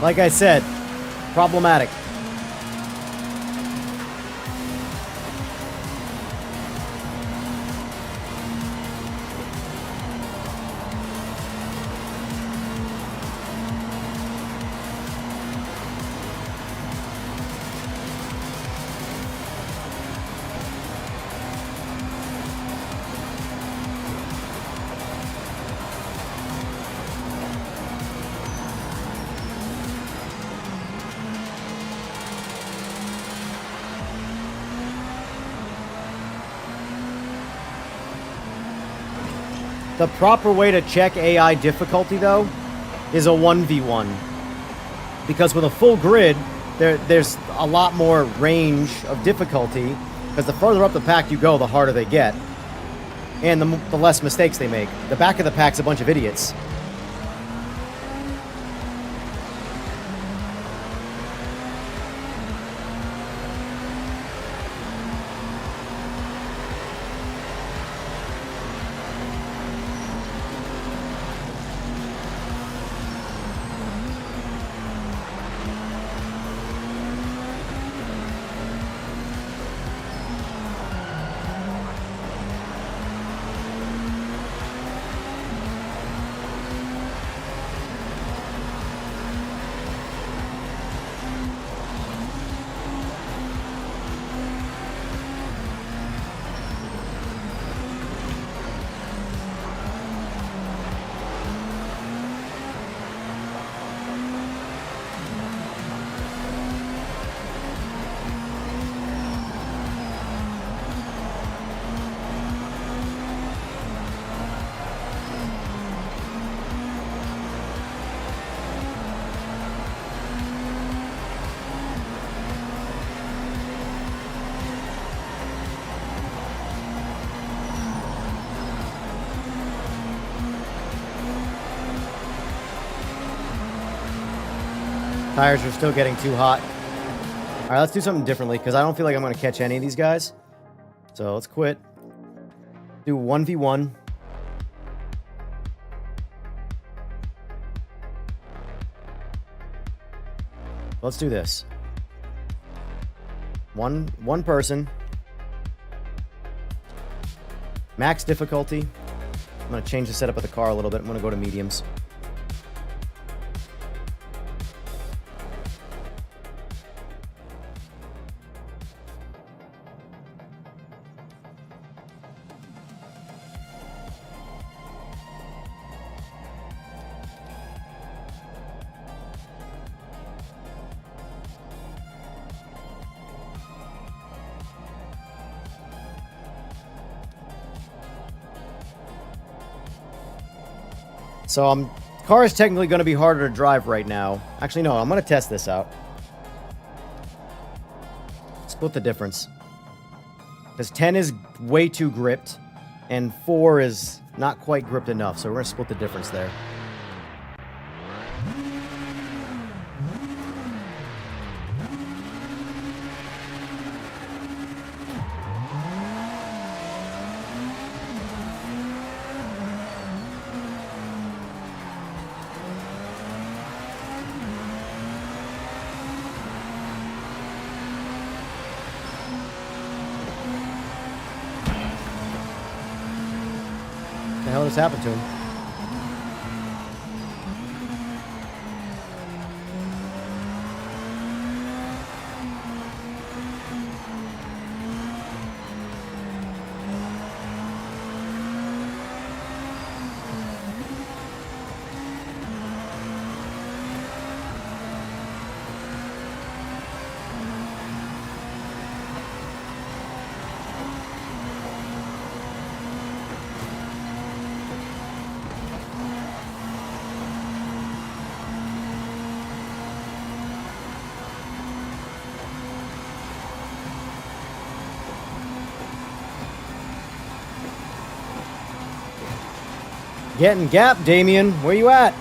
Like I said, problematic. The proper way to check AI difficulty, though, is a 1v1. Because with a full grid, there's a lot more range of difficulty, because the further up the pack you go, the harder they get. And the less mistakes they make. The back of the pack's a bunch of idiots. Tires are still getting too hot. All right, let's do something differently, because I don't feel like I'm going to catch any of these guys. So let's quit. Do 1v1. Let's do this. One person. Max difficulty. I'm going to change the setup of the car a little bit. I'm going to go to mediums. So car is technically going to be harder to drive right now. Actually, no, I'm going to test this out. Split the difference. Because 10 is way too gripped, and 4 is not quite gripped enough, so we're going to split the difference there. What the hell just happened to him? Getting gap, Damien. Where you at?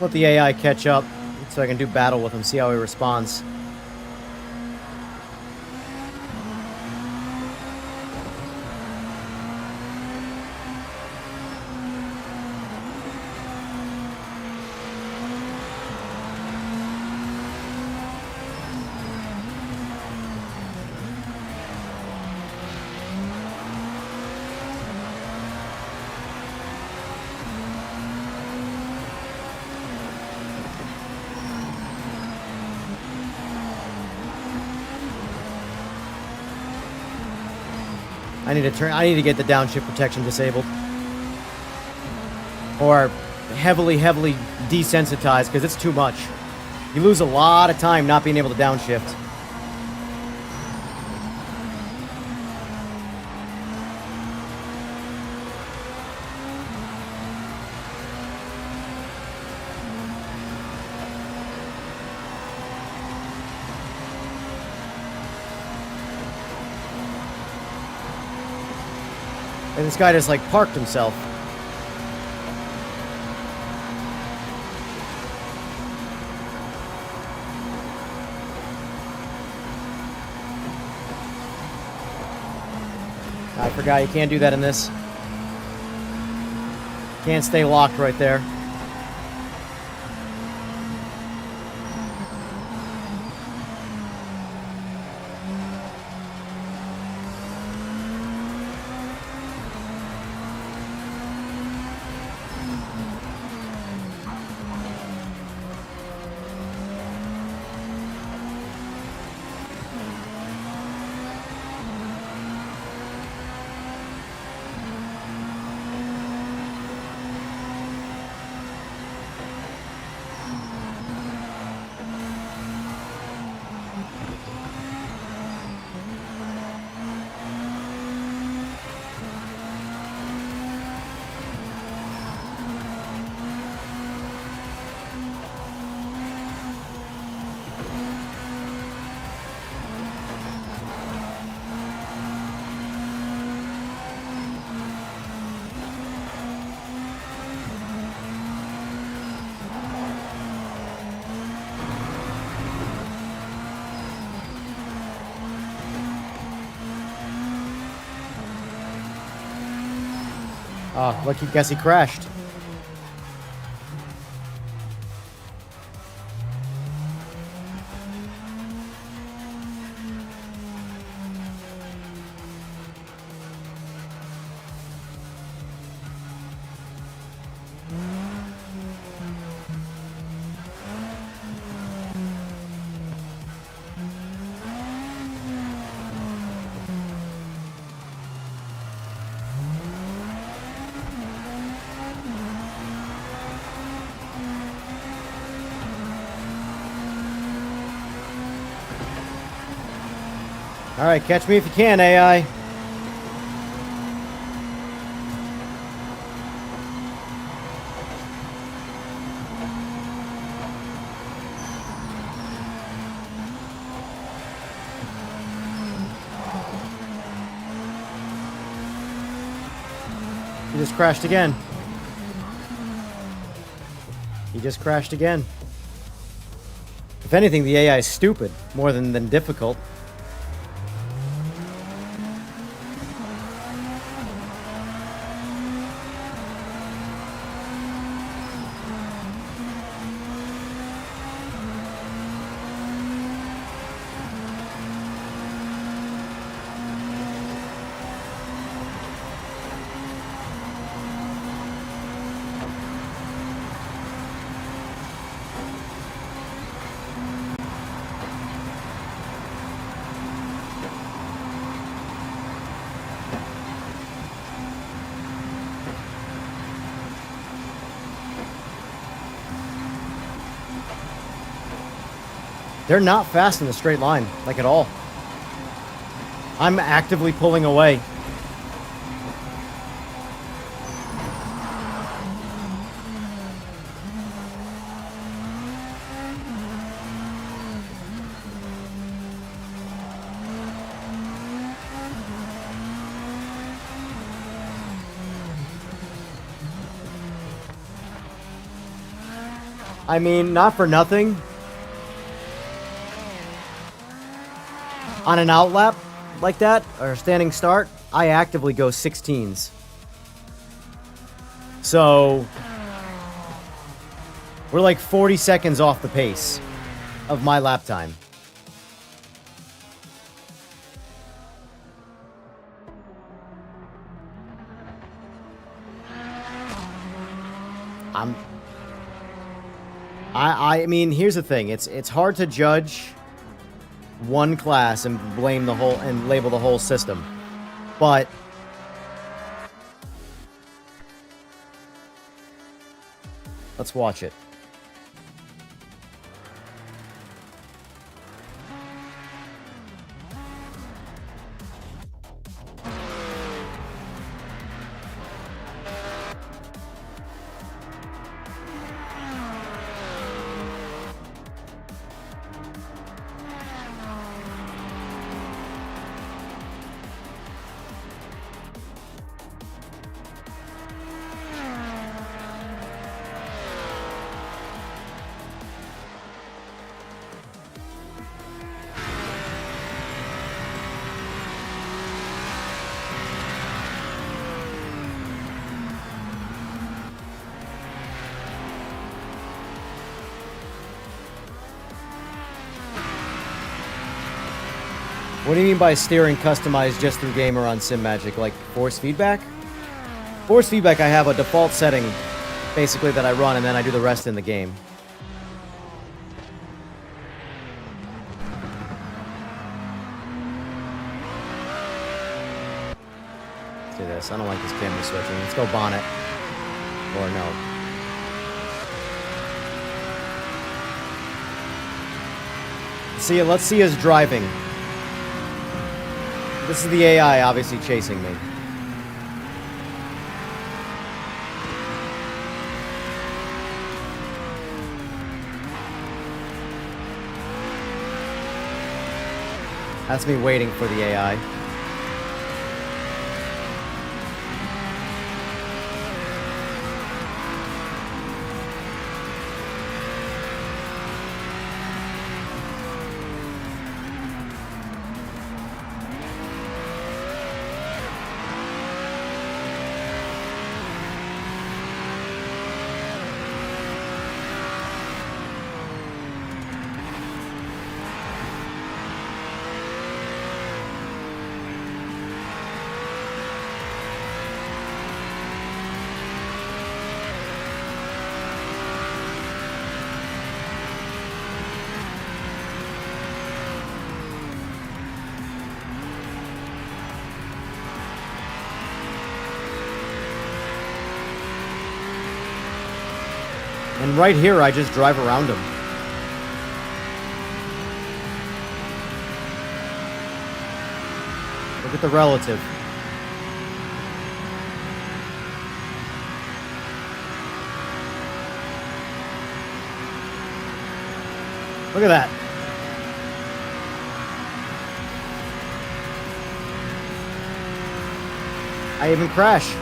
Let the AI catch up so I can do battle with him, see how he responds. I need to get the downshift protection disabled. Or heavily desensitized, because it's too much. You lose a lot of time not being able to downshift. And this guy just like parked himself. I forgot you can't do that in this. Can't stay locked right there. Oh, look, I guess he crashed. All right, catch me if you can, AI. He just crashed again. He just crashed again. If anything, the AI is stupid more than difficult. They're not fast in a straight line, like at all. I'm actively pulling away. I mean, not for nothing. On an outlap like that, or standing start, I actively go 16s. So, we're like 40 seconds off the pace of my lap time. I mean, here's the thing. It's hard to judge one class and blame the whole and label the whole system. But let's watch it. What do you mean by steering customized just through Gamer on Simagic? Like force feedback? Force feedback, I have a default setting, basically, that I run, and then I do the rest in the game. Let's do this. I don't like this camera switching. Let's go bonnet. Or no. Let's see us driving. This is the AI obviously chasing me. That's me waiting for the AI. And right here, I just drive around him. Look at the relative. Look at that. I even crash.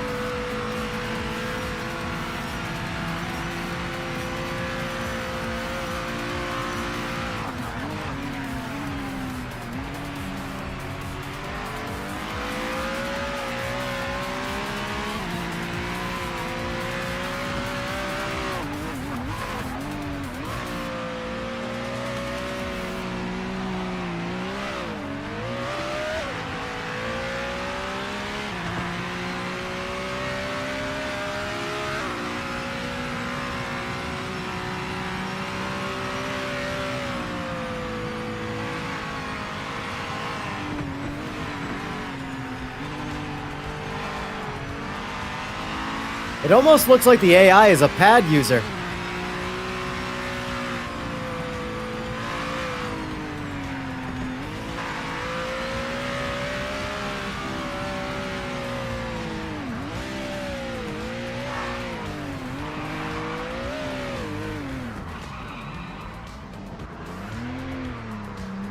It almost looks like the AI is a pad user.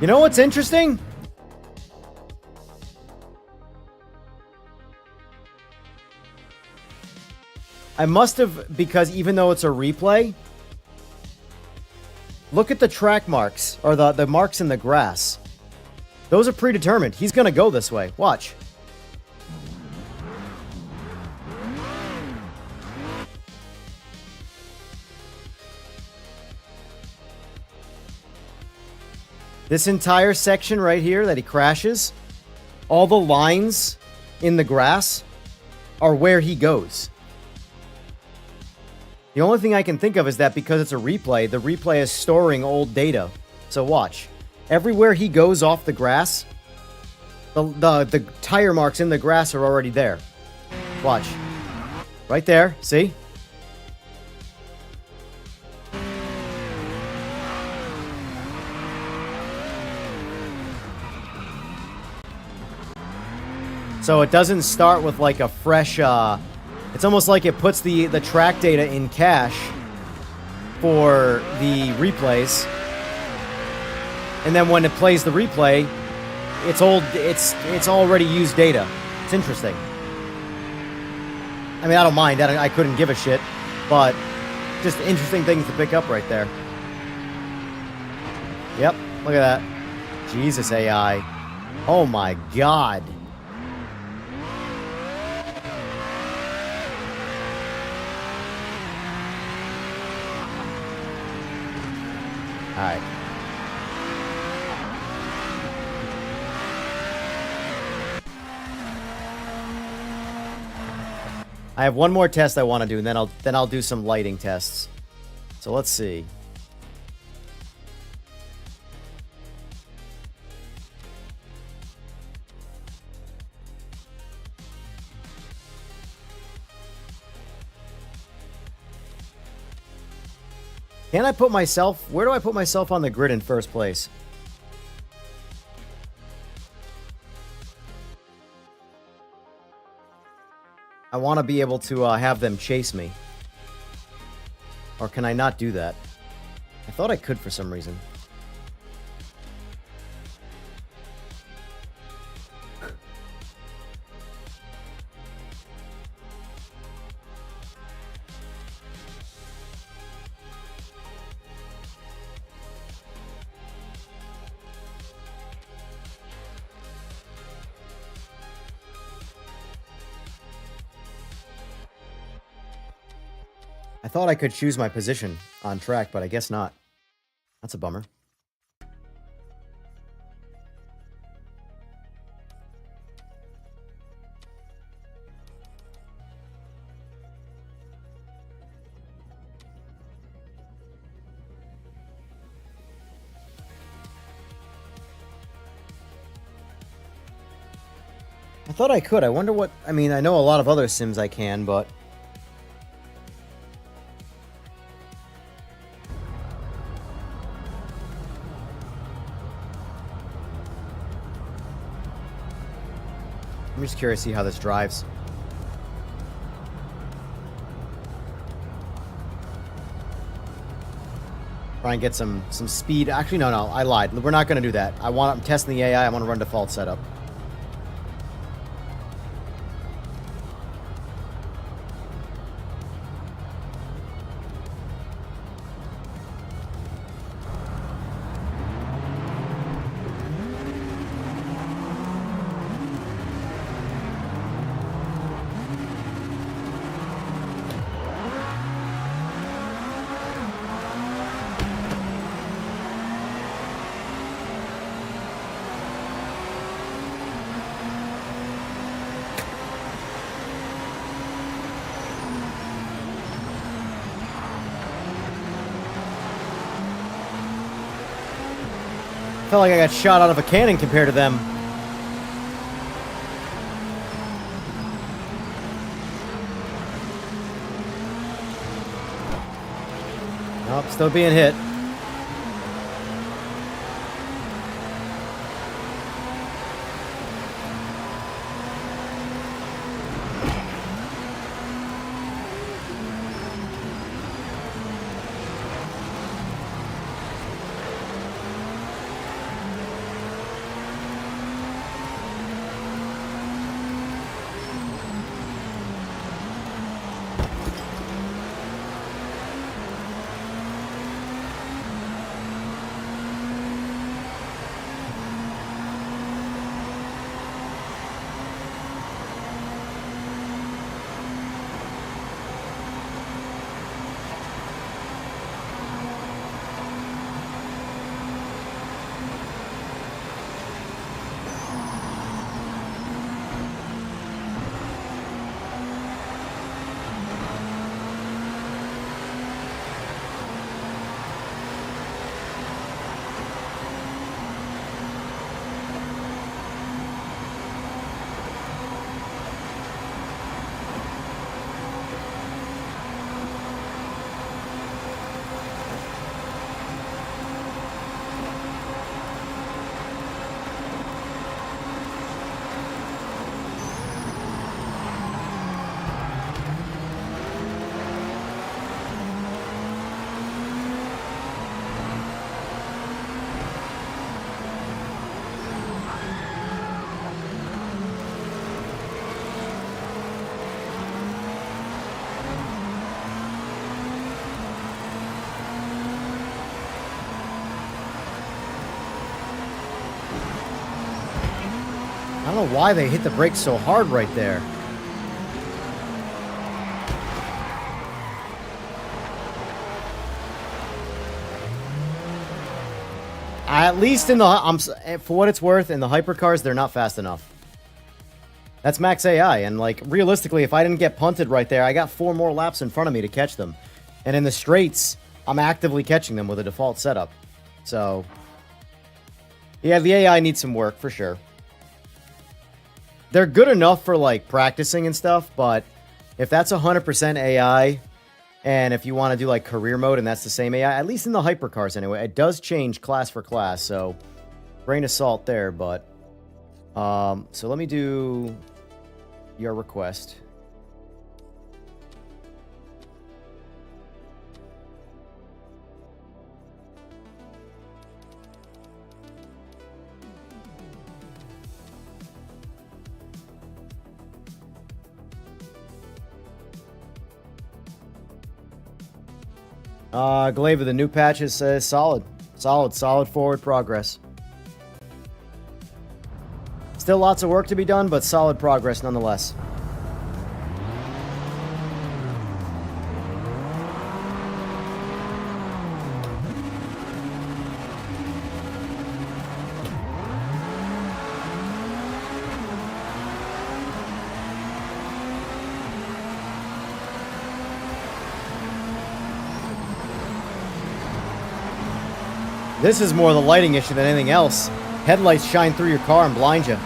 You know what's interesting? I must have, because even though it's a replay, Look at the track marks, or the marks in the grass. Those are predetermined. He's gonna go this way. Watch. This entire section right here that he crashes, all the lines in the grass are where he goes. The only thing I can think of is that because it's a replay, the replay is storing old data. So watch. Everywhere he goes off the grass, the tire marks in the grass are already there. Watch. Right there. See? So it doesn't start with like a fresh, it's almost like it puts the track data in cache for the replays. And then when it plays the replay, it's already used data. It's interesting. I mean, I don't mind. I couldn't give a shit, but just interesting things to pick up right there. Yep, look at that. Jesus, AI. Oh my god. Alright. I have one more test I want to do, and then I'll do some lighting tests. So let's see. Can I put myself... Where do I put myself on the grid in first place? I want to be able to have them chase me. Or can I not do that? I thought I could for some reason. I thought I could choose my position on track, but I guess not. That's a bummer. I thought I could. I wonder what... I mean, I know a lot of other sims I can, but... I'm just curious to see how this drives. Try and get some speed. Actually, no, I lied. We're not going to do that. I'm testing the AI. I want to run default setup. Felt like I got shot out of a cannon compared to them. Nope, still being hit. don't know why they hit the brakes so hard right there. At least in the, for what it's worth, in the hypercars, they're not fast enough. That's max AI, and like realistically, if I didn't get punted right there, I got 4 more laps in front of me to catch them. And in the straights, I'm actively catching them with a default setup. So, yeah, the AI needs some work for sure. They're good enough for like practicing and stuff, but if that's 100% AI, and if you want to do like career mode and that's the same AI, at least in the hypercars anyway, it does change class for class, so grain of salt there, but so let me do your request. Glaive, the new patch is solid. Solid forward progress. Still lots of work to be done, but solid progress nonetheless. This is more the lighting issue than anything else. Headlights shine through your car and blind you.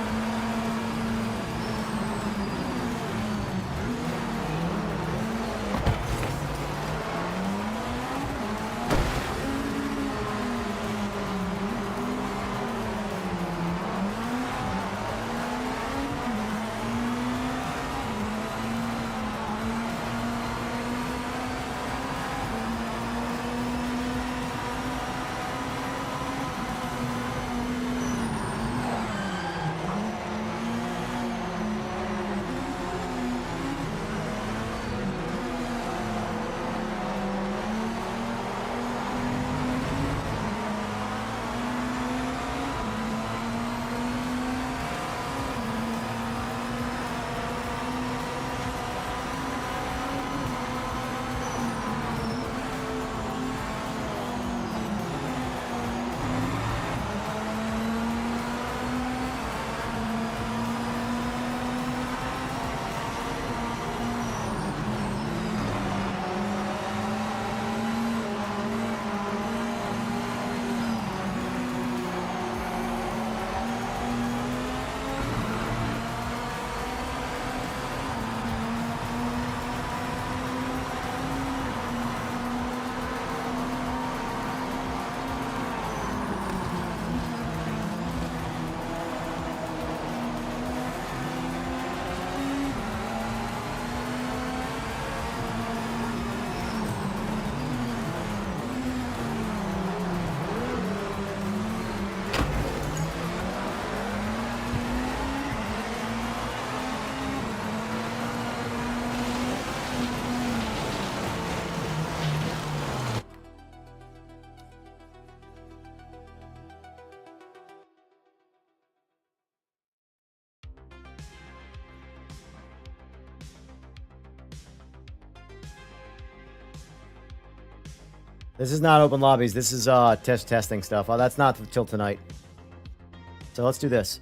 This is not open lobbies. This is testing stuff. Oh, that's not till tonight. So let's do this.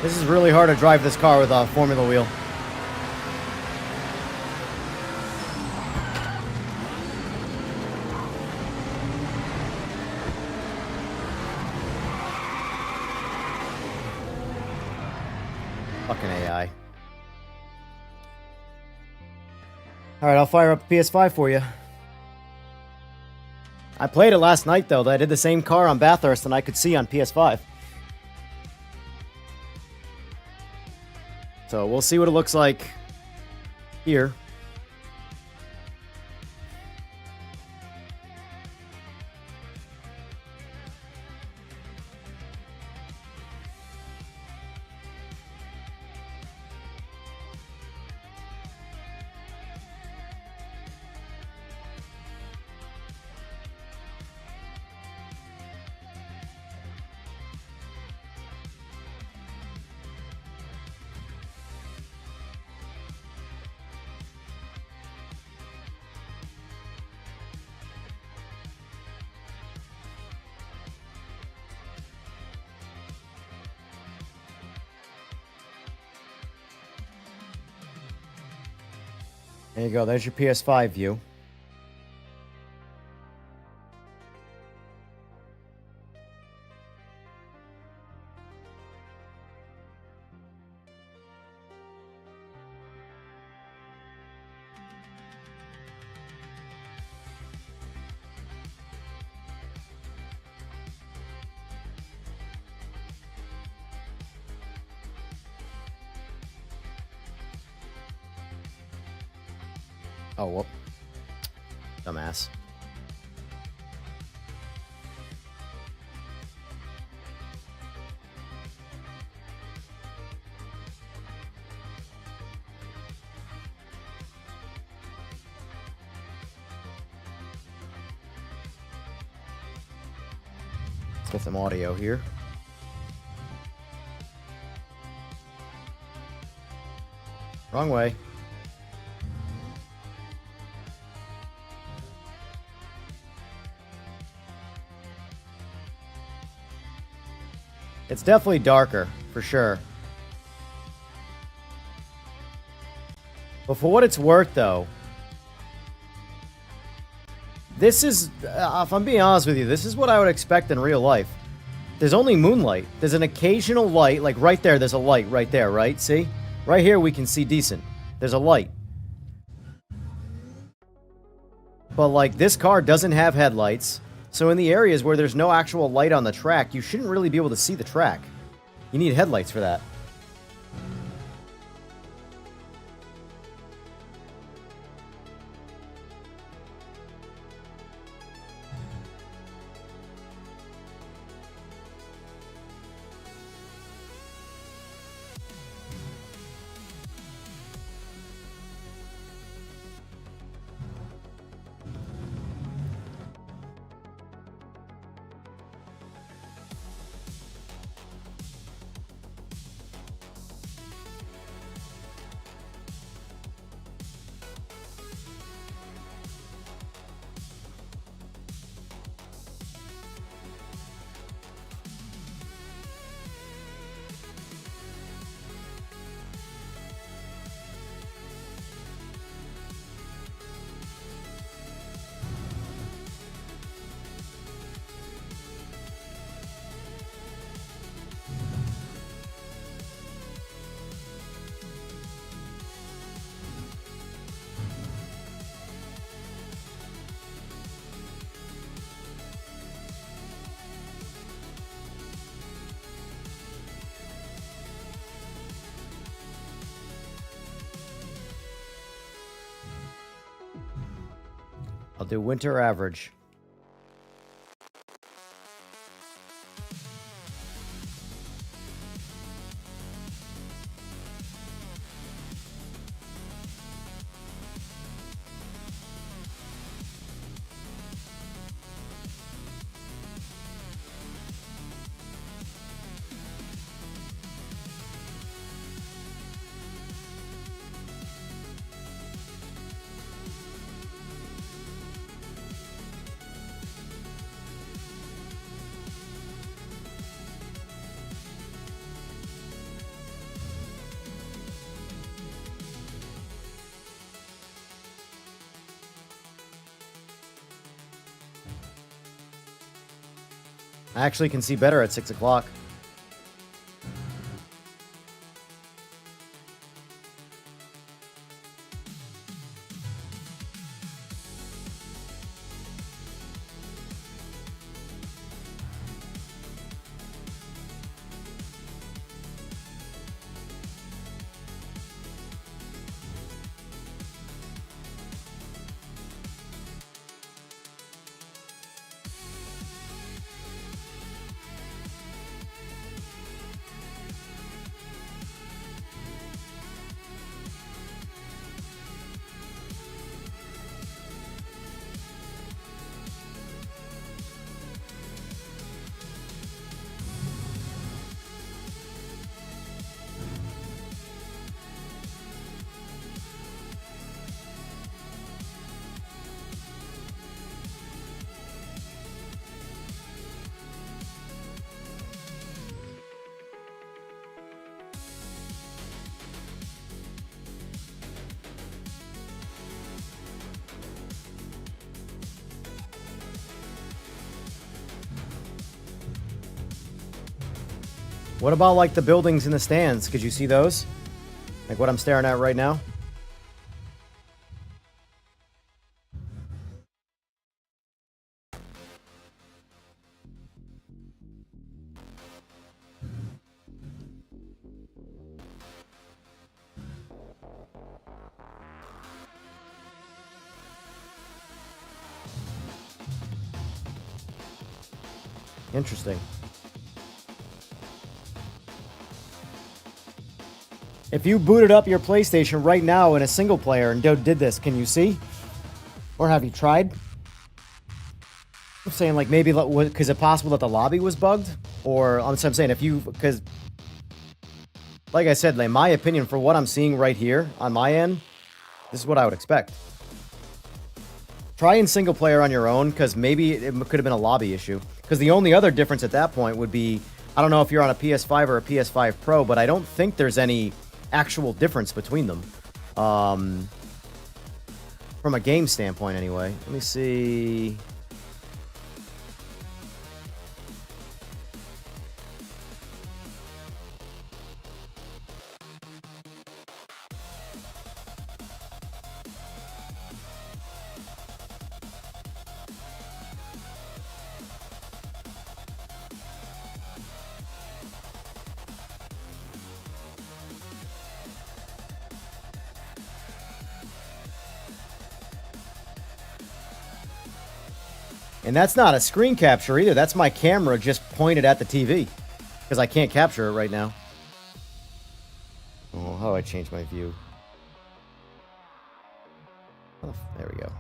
This is really hard to drive this car with a Formula wheel. Fucking AI. Alright, I'll fire up the PS5 for you. I played it last night, though. I did the same car on Bathurst and I could see on PS5. So we'll see what it looks like here. There you go. There's your PS5 view. Oh, whoop. Dumbass. Let's get some audio here. Wrong way. It's definitely darker, for sure. But for what it's worth, though, this is, if I'm being honest with you, this is what I would expect in real life. There's only moonlight. There's an occasional light, like right there, there's a light right there, right? See? Right here we can see decent. There's a light. But, like, this car doesn't have headlights. So in the areas where there's no actual light on the track, you shouldn't really be able to see the track. You need headlights for that. I'll do winter average. I actually can see better at 6 o'clock. What about like the buildings in the stands? Could you see those? Like what I'm staring at right now? Interesting. If you booted up your PlayStation right now in a single player and did this, can you see? Or have you tried? I'm saying like maybe, is it possible that the lobby was bugged? Or I'm saying if you, because like I said, like my opinion for what I'm seeing right here on my end, this is what I would expect. Try in single player on your own, because maybe it could have been a lobby issue. Because the only other difference at that point would be, I don't know if you're on a PS5 or a PS5 Pro, but I don't think there's any actual difference between them. From a game standpoint, anyway. Let me see. And that's not a screen capture either. That's my camera just pointed at the TV. Because I can't capture it right now. Oh, how do I change my view? Oh, there we go.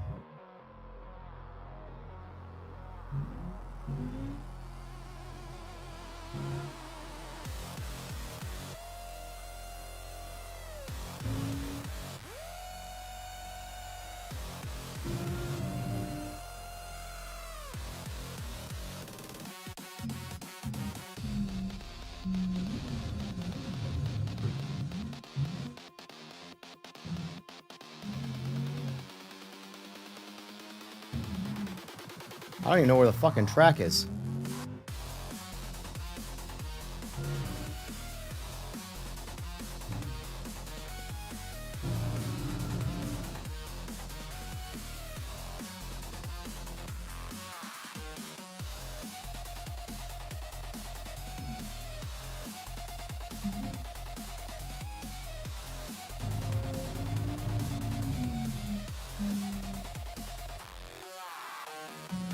I don't even know where the fucking track is.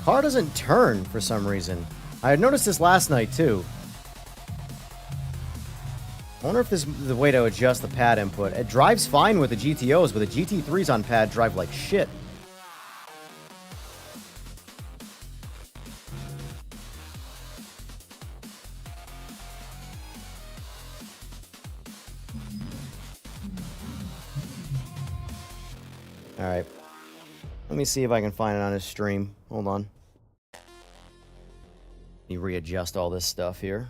Car doesn't turn for some reason. I had noticed this last night too. I wonder if this is the way to adjust the pad input. It drives fine with the GTOs, but the GT3s on pad drive like shit. Alright. Let me see if I can find it on his stream. Hold on. Let me readjust all this stuff here.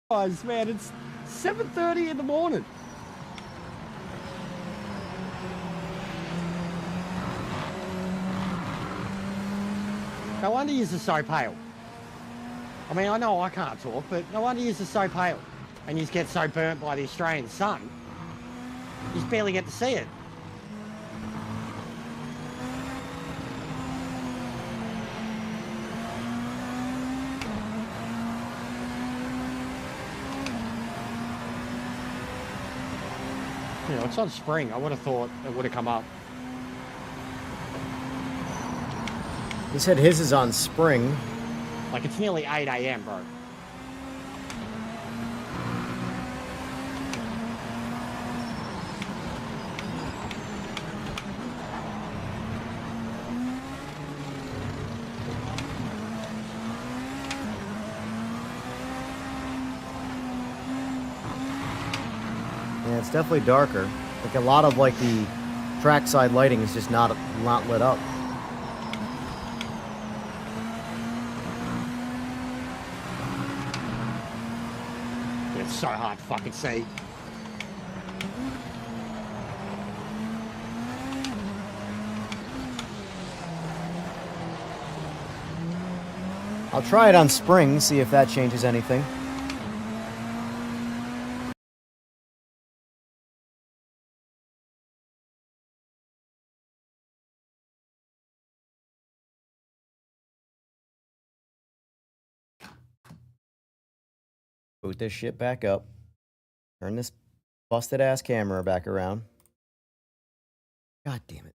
Guys, man, it's 7:30 in the morning. No wonder you're so pale. I mean, I know I can't talk, but no wonder you're so pale. And you get so burnt by the Australian sun, you just barely get to see it. You know, it's on spring. I would have thought it would have come up. He said his is on spring. Like, it's nearly 8 a.m., bro. Yeah, it's definitely darker. Like a lot of like the trackside lighting is just not lit up. It's so hard to fucking see. I'll try it on spring, see if that changes anything. Boot this shit back up. Turn this busted ass camera back around. God damn it.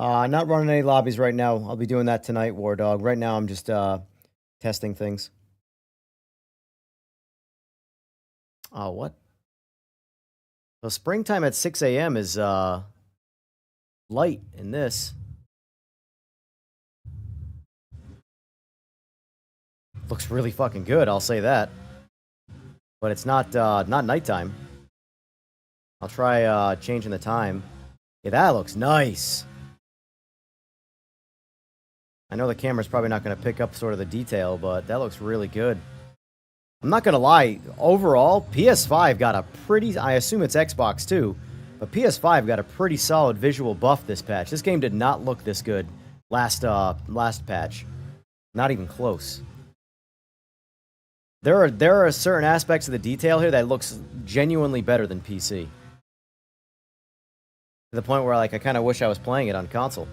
Not running any lobbies right now. I'll be doing that tonight, War Dog. Right now, I'm just testing things. Oh, what? So springtime at 6 a.m. is light in this. Looks really fucking good, I'll say that. But it's not nighttime. I'll try changing the time. Yeah, that looks nice. I know the camera's probably not going to pick up sort of the detail, but that looks really good. I'm not going to lie. Overall, PS5 got a pretty... I assume it's Xbox too, but PS5 got a pretty solid visual buff this patch. This game did not look this good last patch. Not even close. There are certain aspects of the detail here that looks genuinely better than PC. To the point where like I kind of wish I was playing it on console.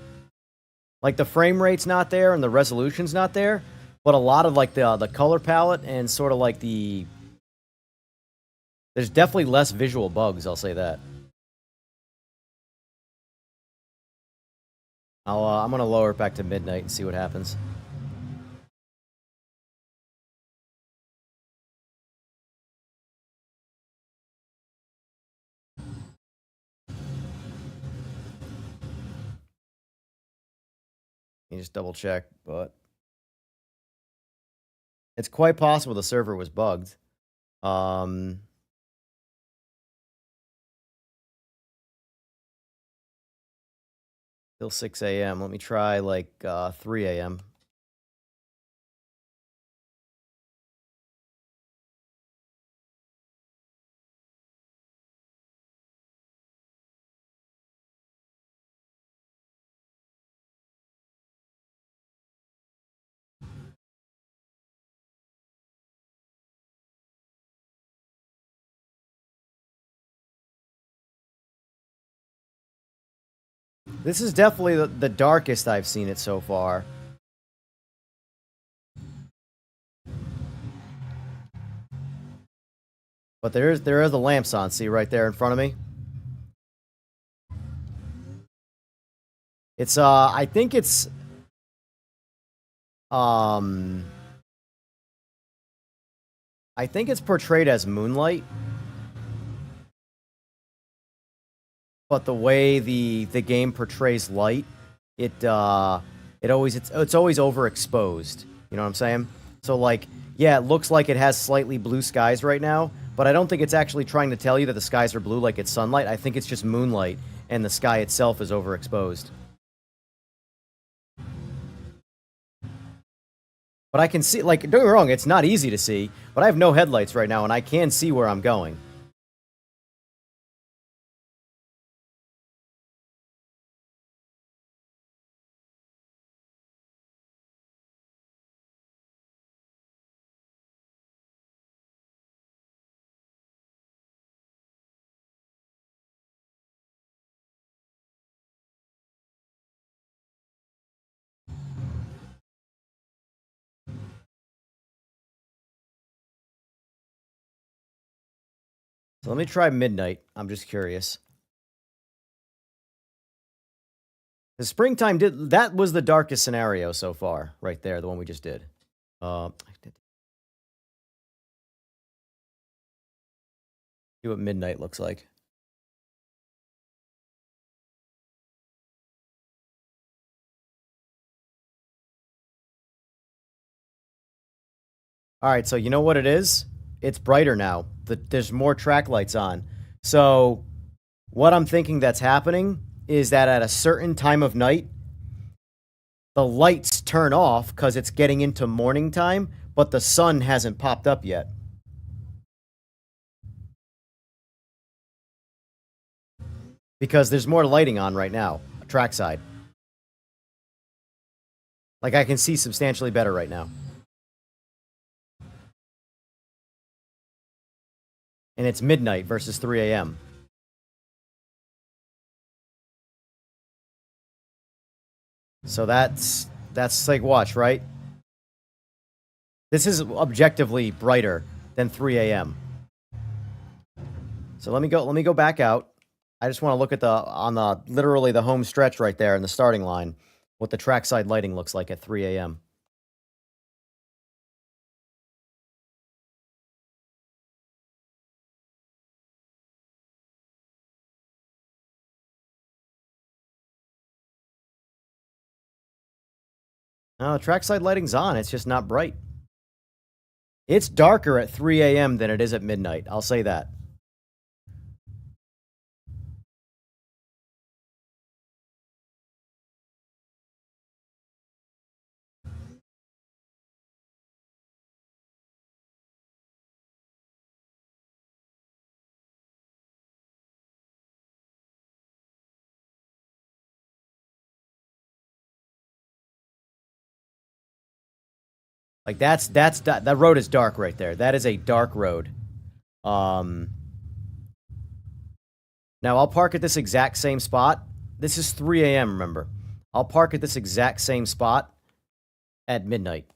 Like the frame rate's not there and the resolution's not there, but a lot of like the color palette and sort of like there's definitely less visual bugs, I'll say that. I'm gonna lower it back to midnight and see what happens. You just double check, but it's quite possible the server was bugged. Till 6 a.m. Let me try like 3 a.m. This is definitely the darkest I've seen it so far. But there are the lamps on, see right there in front of me? It's I think it's I think it's portrayed as moonlight. But the way the game portrays light, it's always overexposed. You know what I'm saying? So like, yeah, it looks like it has slightly blue skies right now, but I don't think it's actually trying to tell you that the skies are blue like it's sunlight. I think it's just moonlight and the sky itself is overexposed. But I can see, like, don't get me wrong, it's not easy to see, but I have no headlights right now and I can see where I'm going. So let me try midnight. I'm just curious. The springtime that was the darkest scenario so far, right there, the one we just did. See what midnight looks like. All right, so you know what it is? It's brighter now. There's more track lights on. So what I'm thinking that's happening is that at a certain time of night, the lights turn off because it's getting into morning time, but the sun hasn't popped up yet. Because there's more lighting on right now, trackside. Like I can see substantially better right now. And it's midnight versus 3 a.m. So that's like, watch, right? This is objectively brighter than 3 a.m. So let me go back out. I just want to look at literally the home stretch right there in the starting line, what the trackside lighting looks like at 3 a.m. No, trackside lighting's on. It's just not bright. It's darker at 3 a.m. than it is at midnight. I'll say that. Like that road is dark right there. That is a dark road. Now I'll park at this exact same spot. This is 3 a.m., remember. I'll park at this exact same spot at midnight.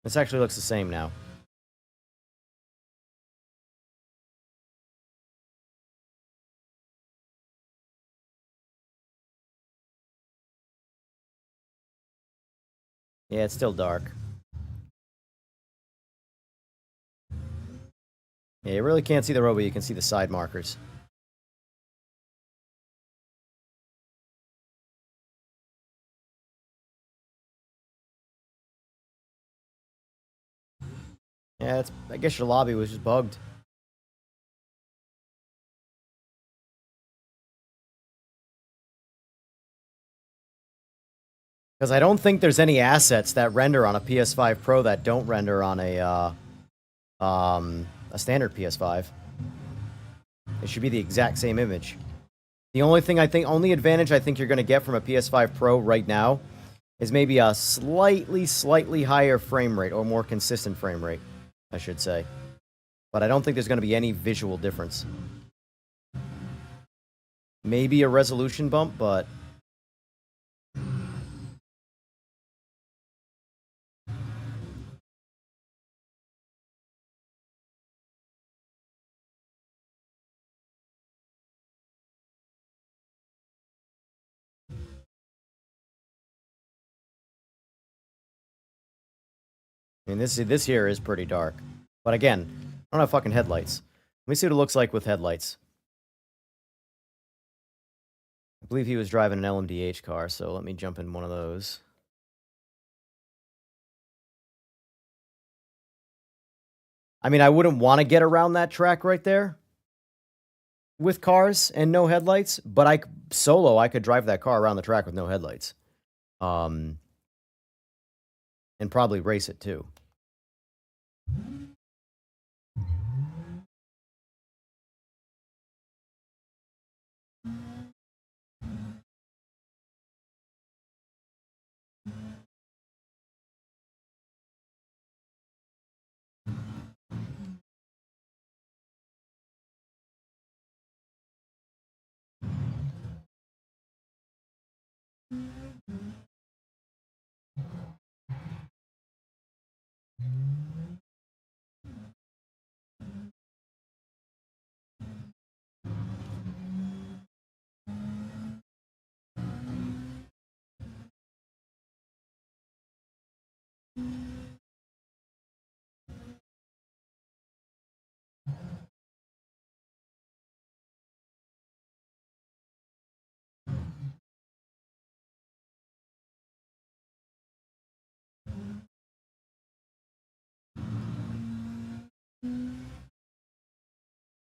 This actually looks the same now. Yeah, it's still dark. Yeah, you really can't see the road, but you can see the side markers. Yeah, I guess your lobby was just bugged. Because I don't think there's any assets that render on a PS5 Pro that don't render on a standard PS5. It should be the exact same image. The only advantage I think you're going to get from a PS5 Pro right now is maybe a slightly higher frame rate, or more consistent frame rate, I should say. But I don't think there's going to be any visual difference. Maybe a resolution bump, but... I mean, this here is pretty dark. But again, I don't have fucking headlights. Let me see what it looks like with headlights. I believe he was driving an LMDH car, so let me jump in one of those. I mean, I wouldn't want to get around that track right there with cars and no headlights, but I could drive that car around the track with no headlights. And probably race it too.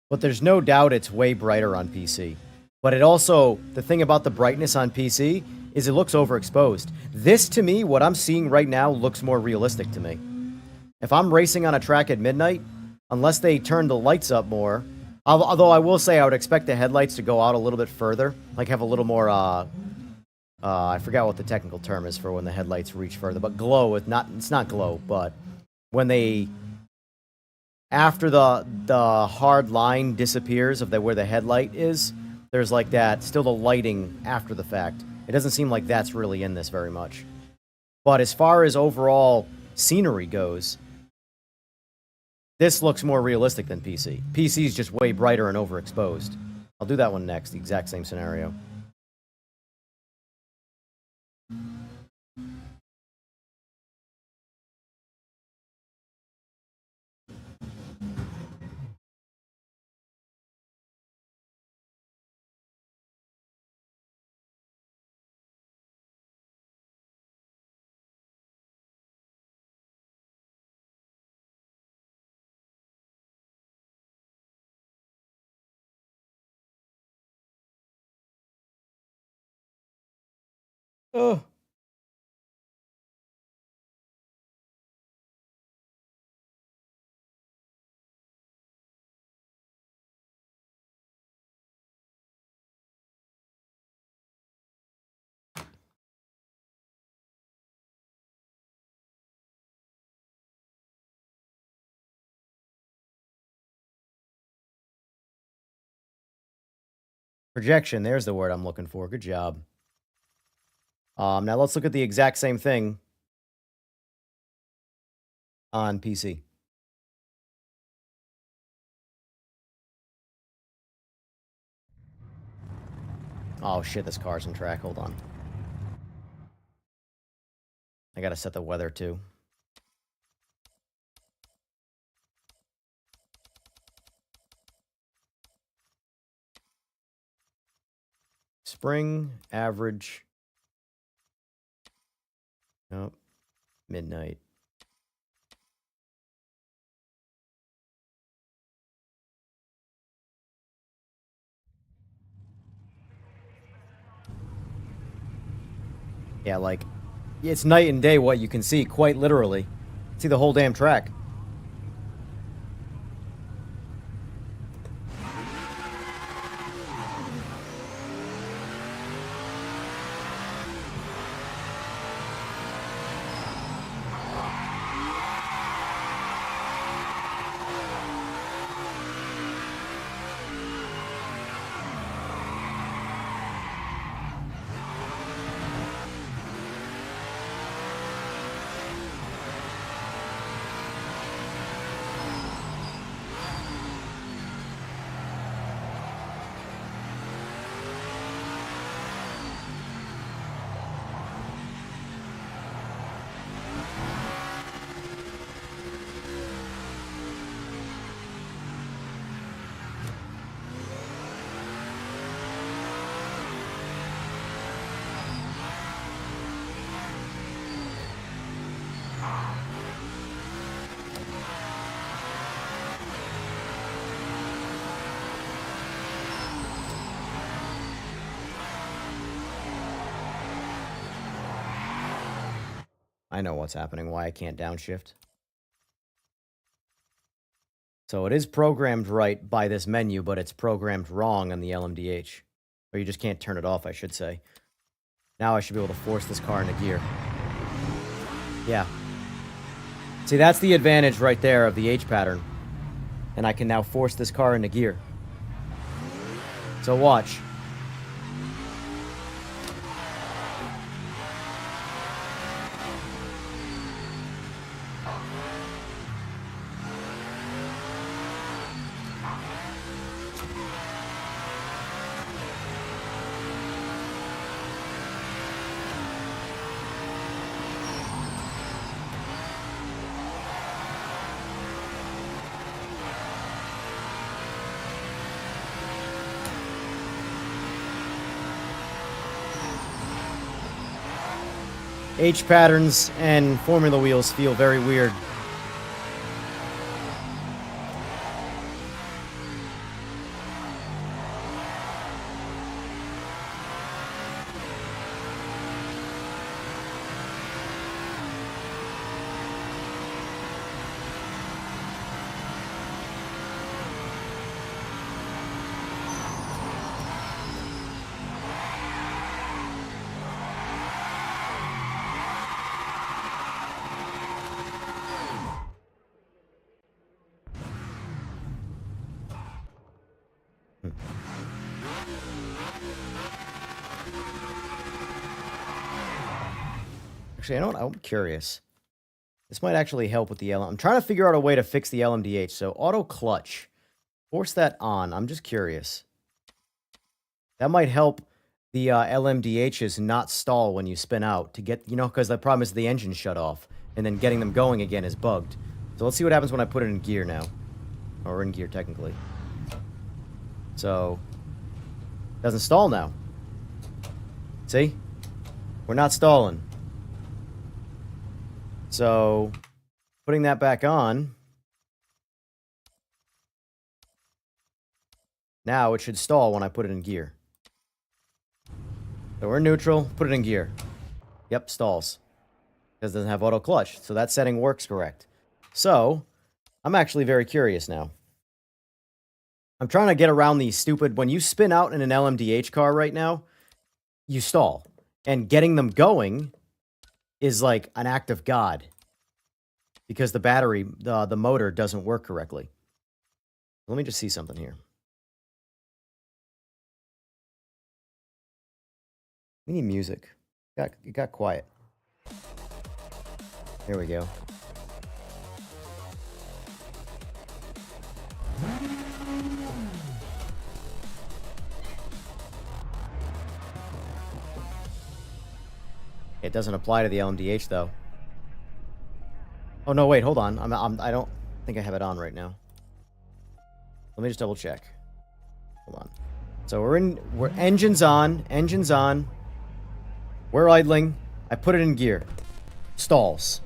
But there's no doubt it's way brighter on PC. But it also, the thing about the brightness on PC is it looks overexposed. This, to me, what I'm seeing right now looks more realistic to me. If I'm racing on a track at midnight, unless they turn the lights up more, although I will say I would expect the headlights to go out a little bit further, like have a little more, I forgot what the technical term is for when the headlights reach further, but glow, it's not glow, but when they... After the hard line disappears of where the headlight is, there's like that, still the lighting after the fact. It doesn't seem like that's really in this very much. But as far as overall scenery goes, this looks more realistic than PC. PC is just way brighter and overexposed. I'll do that one next, the exact same scenario. Oh. Projection, there's the word I'm looking for. Good job. Now let's look at the exact same thing on PC. Oh shit, this car's in track. Hold on. I gotta set the weather too. Spring, average. Nope. Midnight. Yeah, like, it's night and day what you can see, quite literally. See the whole damn track. I know what's happening, why I can't downshift. So it is programmed right by this menu, but it's programmed wrong on the LMDH. Or you just can't turn it off, I should say. Now I should be able to force this car into gear. Yeah. See, that's the advantage right there of the H pattern. And I can now force this car into gear. So watch. H patterns and formula wheels feel very weird. Actually, I know what, I'm curious. This might actually help with the I'm trying to figure out a way to fix the LMDH. So auto clutch. Force that on. I'm just curious. That might help the LMDHs not stall when you spin out to get, you know, because the problem is the engine shut off. And then getting them going again is bugged. So let's see what happens when I put it in gear now. Or in gear, technically. So, doesn't stall now. See? We're not stalling. So, putting that back on, now it should stall when I put it in gear. So we're in neutral, put it in gear. Yep, stalls. Because it doesn't have auto clutch, so that setting works correct. So, I'm actually very curious now. I'm trying to get around these stupid, when you spin out in an LMDH car right now, you stall. And getting them going is like an act of God. Because the battery, the motor doesn't work correctly. Let me just see something here. We need music. It got quiet. There we go. It doesn't apply to the LMDH though. Oh no, wait, hold on. I don't think I have it on right now. Let me just double check. Hold on. So we're engines on, We're idling. I put it in gear. Stalls.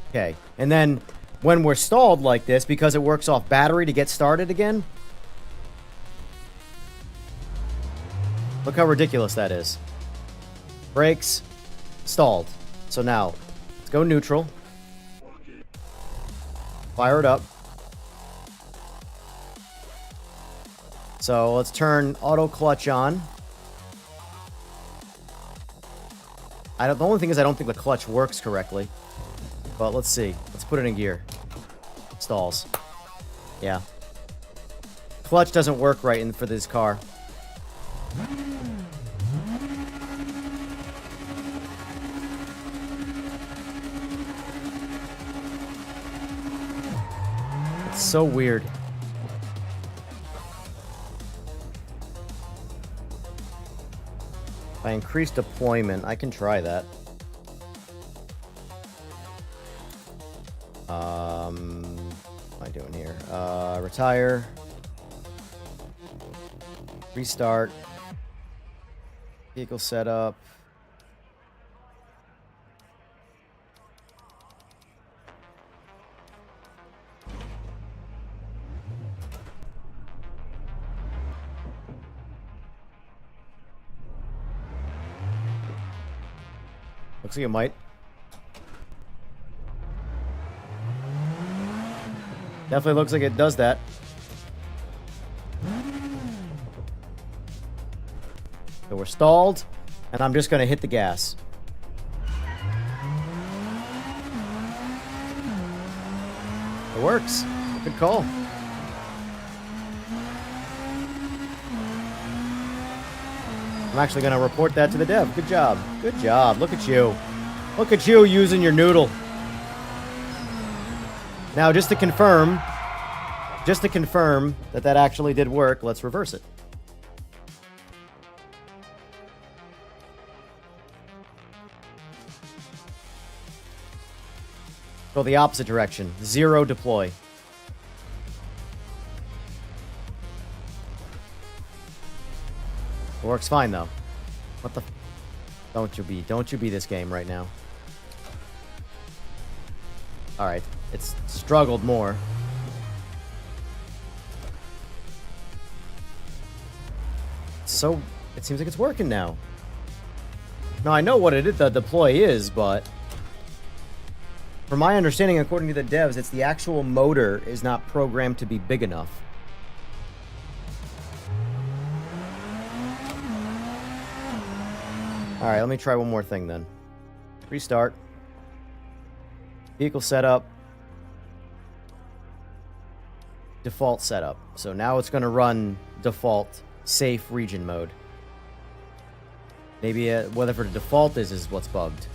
Okay. And then when we're stalled like this, because it works off battery to get started again, look how ridiculous that is. Brakes, stalled. So now, let's go neutral. Fire it up. So let's turn auto clutch on. The only thing is I don't think the clutch works correctly. But let's see. Let's put it in gear. Stalls. Yeah. Clutch doesn't work right for this car. It's so weird. If I increase deployment, I can try that. What am I doing here? Retire. Restart. Vehicle setup. Looks like it might. Definitely looks like it does that. So we're stalled, and I'm just going to hit the gas. It works. Good call. I'm actually going to report that to the dev. Good job. Good job. Look at you. Look at you using your noodle. Now, just to confirm that that actually did work, let's reverse it. Go the opposite direction. 0 deploy. It works fine though. What the? Don't you be this game right now. All right, it's struggled more. So it seems like it's working now. Now I know what the deploy is, but from my understanding, according to the devs, it's the actual motor is not programmed to be big enough. Alright, let me try one more thing then. Restart. Vehicle setup. Default setup. So now it's going to run default safe region mode. Maybe whatever the default is what's bugged.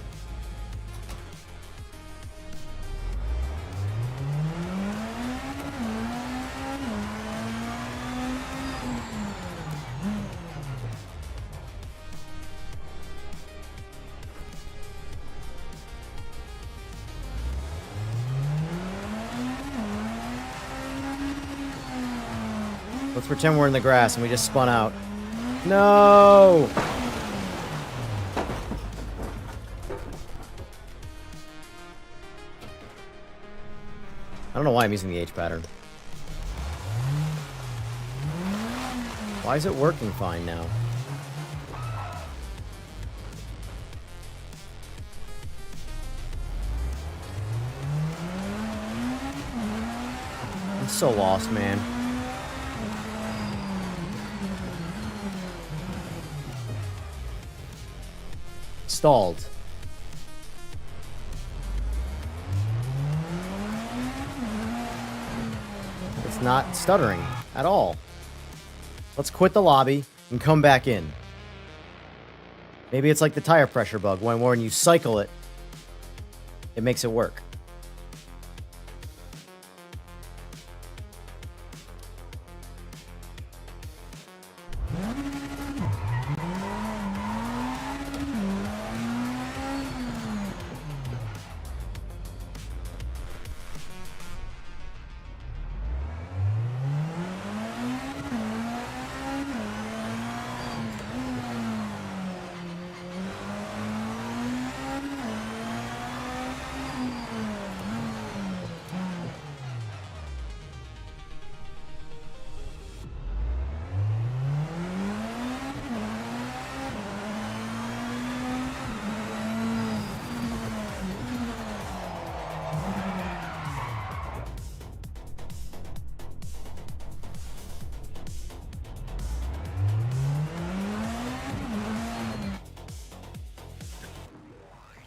Let's pretend we're in the grass and we just spun out. No! I don't know why I'm using the H pattern. Why is it working fine now? I'm so lost, man. Stalled. It's not stuttering at all. Let's quit the lobby and come back in. Maybe it's like the tire pressure bug, when you cycle it, it makes it work.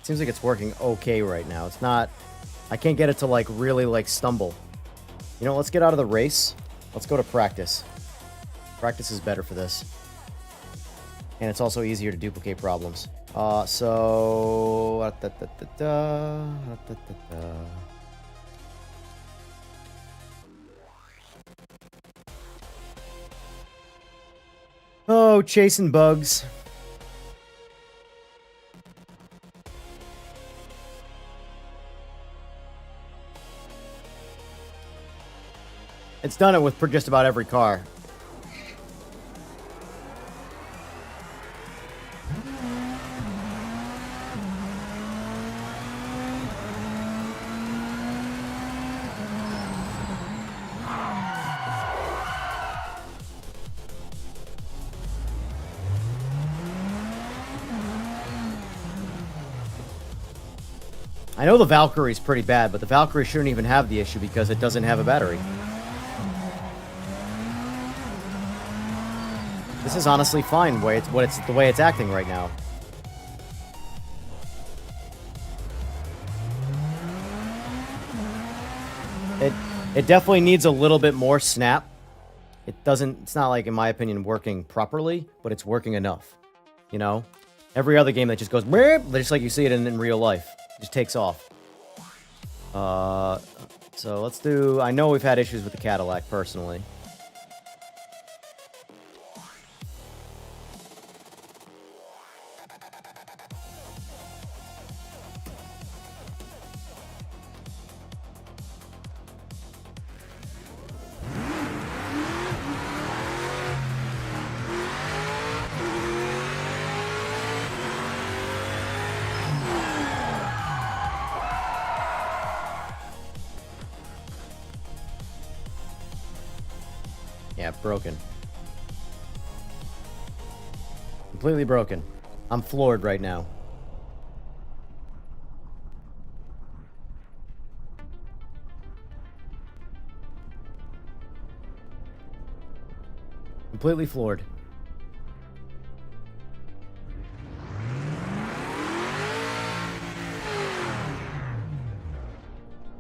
seems like it's working okay right now. It's not... I can't get it to, like, really, like, stumble. You know, let's get out of the race. Let's go to practice. Practice is better for this. And it's also easier to duplicate problems. So... Oh, chasing bugs. It's done it with just about every car. I know the Valkyrie's pretty bad, but the Valkyrie shouldn't even have the issue because it doesn't have a battery. This is honestly fine the way it's acting right now. It definitely needs a little bit more snap. It's not like, in my opinion, working properly, but it's working enough. You know? Every other game that just goes, just like you see it in real life. It just takes off. So let's do... I know we've had issues with the Cadillac, personally. Yeah, broken. Completely broken. I'm floored right now. Completely floored.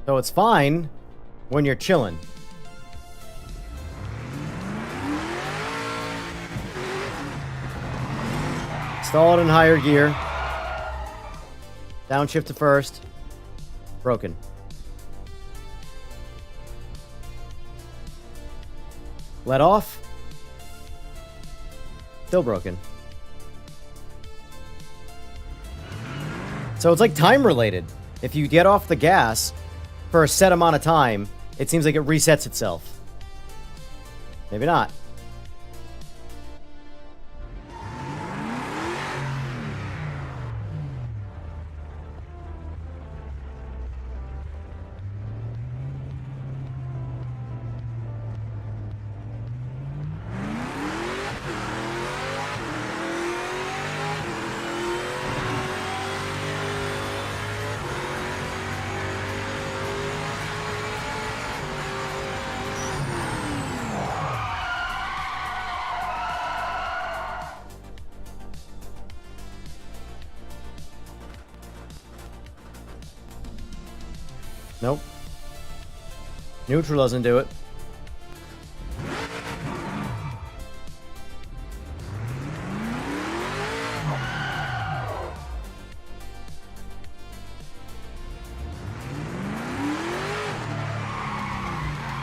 So it's fine when you're chilling. Stall it in higher gear. Downshift to first. Broken. Let off. Still broken. So it's like time related. If you get off the gas for a set amount of time, it seems like it resets itself. Maybe not. Nope. Neutral doesn't do it.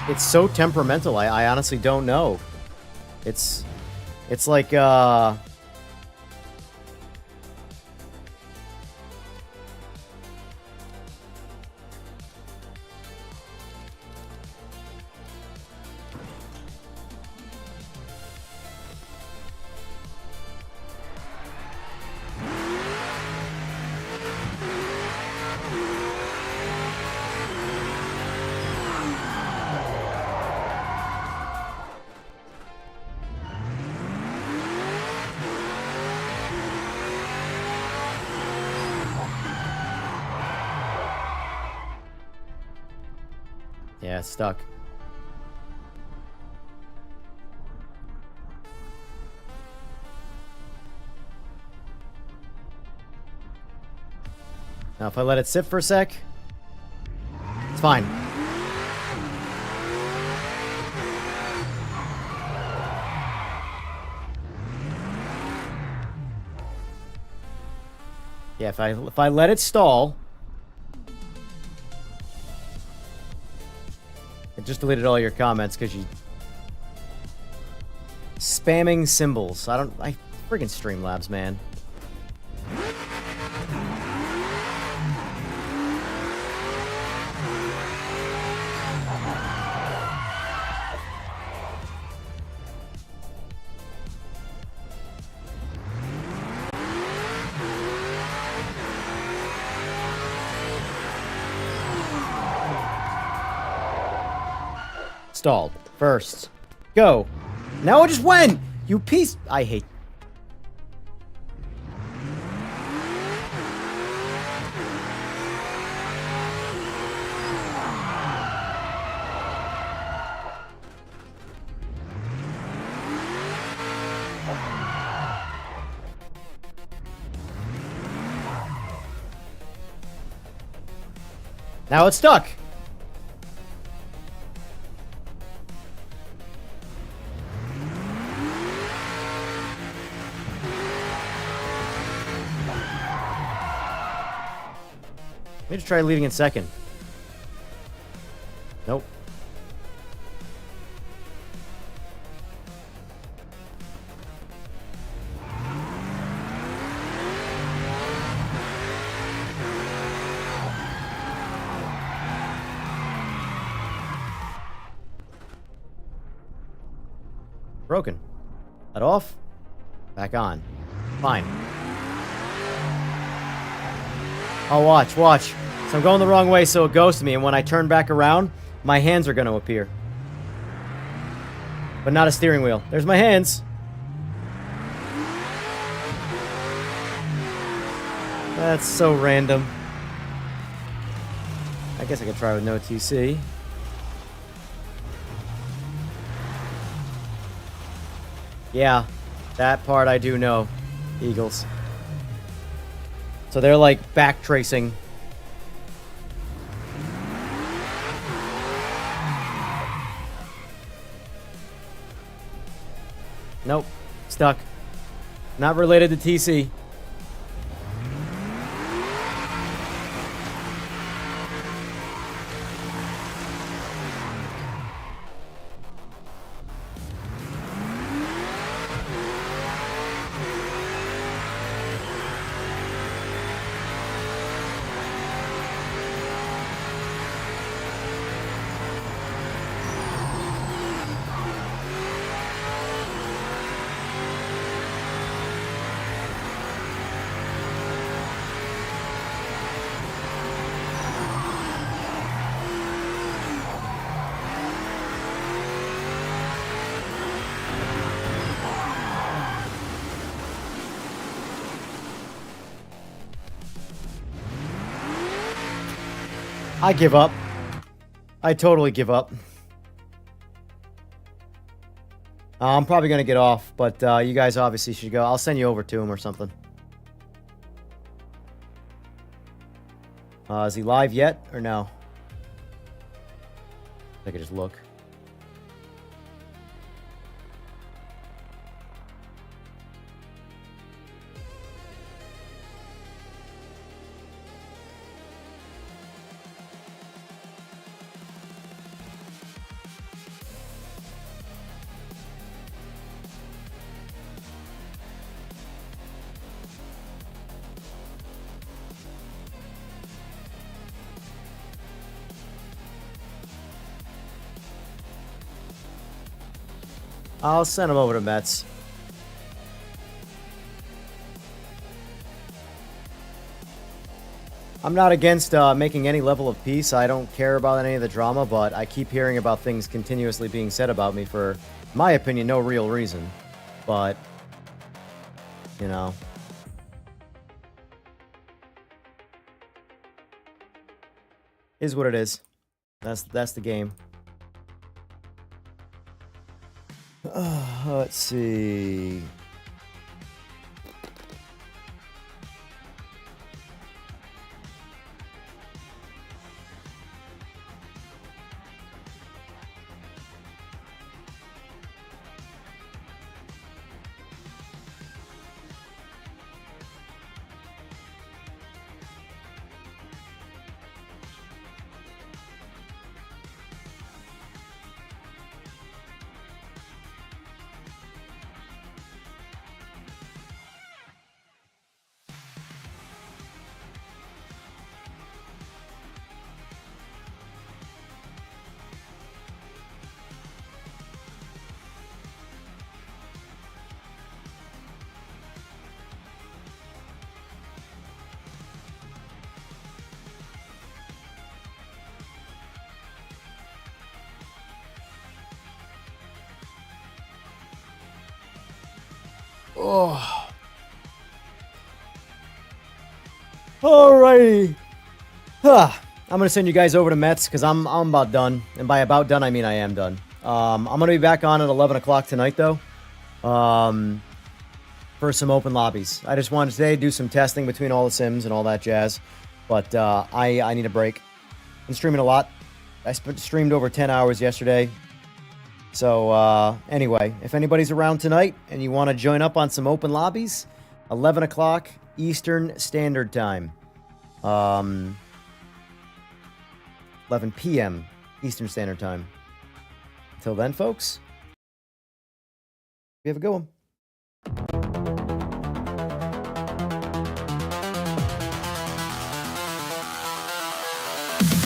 It's so temperamental. I honestly don't know. It's like yeah, it's stuck. Now, if I let it sit for a sec, it's fine. Yeah, if I let it stall, I just deleted all your comments because you spamming symbols. I friggin' Streamlabs, man. Stalled. First. Go. Now it just went! You piece... I hate... Now it's stuck. Maybe try leaving in second. Nope. Broken. Let off. Back on. Fine. Oh, watch. So I'm going the wrong way, so it goes to me, and when I turn back around, my hands are going to appear. But not a steering wheel. There's my hands. That's so random. I guess I could try with no TC. Yeah, that part I do know. Eagles. So they're like back tracing. Nope. Stuck. Not related to TC. I give up. I totally give up. I'm probably going to get off, but you guys obviously should go. I'll send you over to him or something. Is he live yet or no? I could just look. I'll send him over to Mets. I'm not against making any level of peace. I don't care about any of the drama, but I keep hearing about things continuously being said about me for, in my opinion, no real reason. But, you know. Is what it is. That's the game. Let's see. Oh. Alrighty. I'm gonna send you guys over to Mets because I'm about done, and by about done I mean I am done. I'm gonna be back on at 11 o'clock tonight though, for some open lobbies. I just wanted today to do some testing between all the sims and all that jazz, but I need a break. I'm streaming a lot. I streamed over 10 hours yesterday. So anyway, if anybody's around tonight and you want to join up on some open lobbies, 11 o'clock Eastern Standard Time. 11 p.m. Eastern Standard Time. Until then, folks, we have a good one.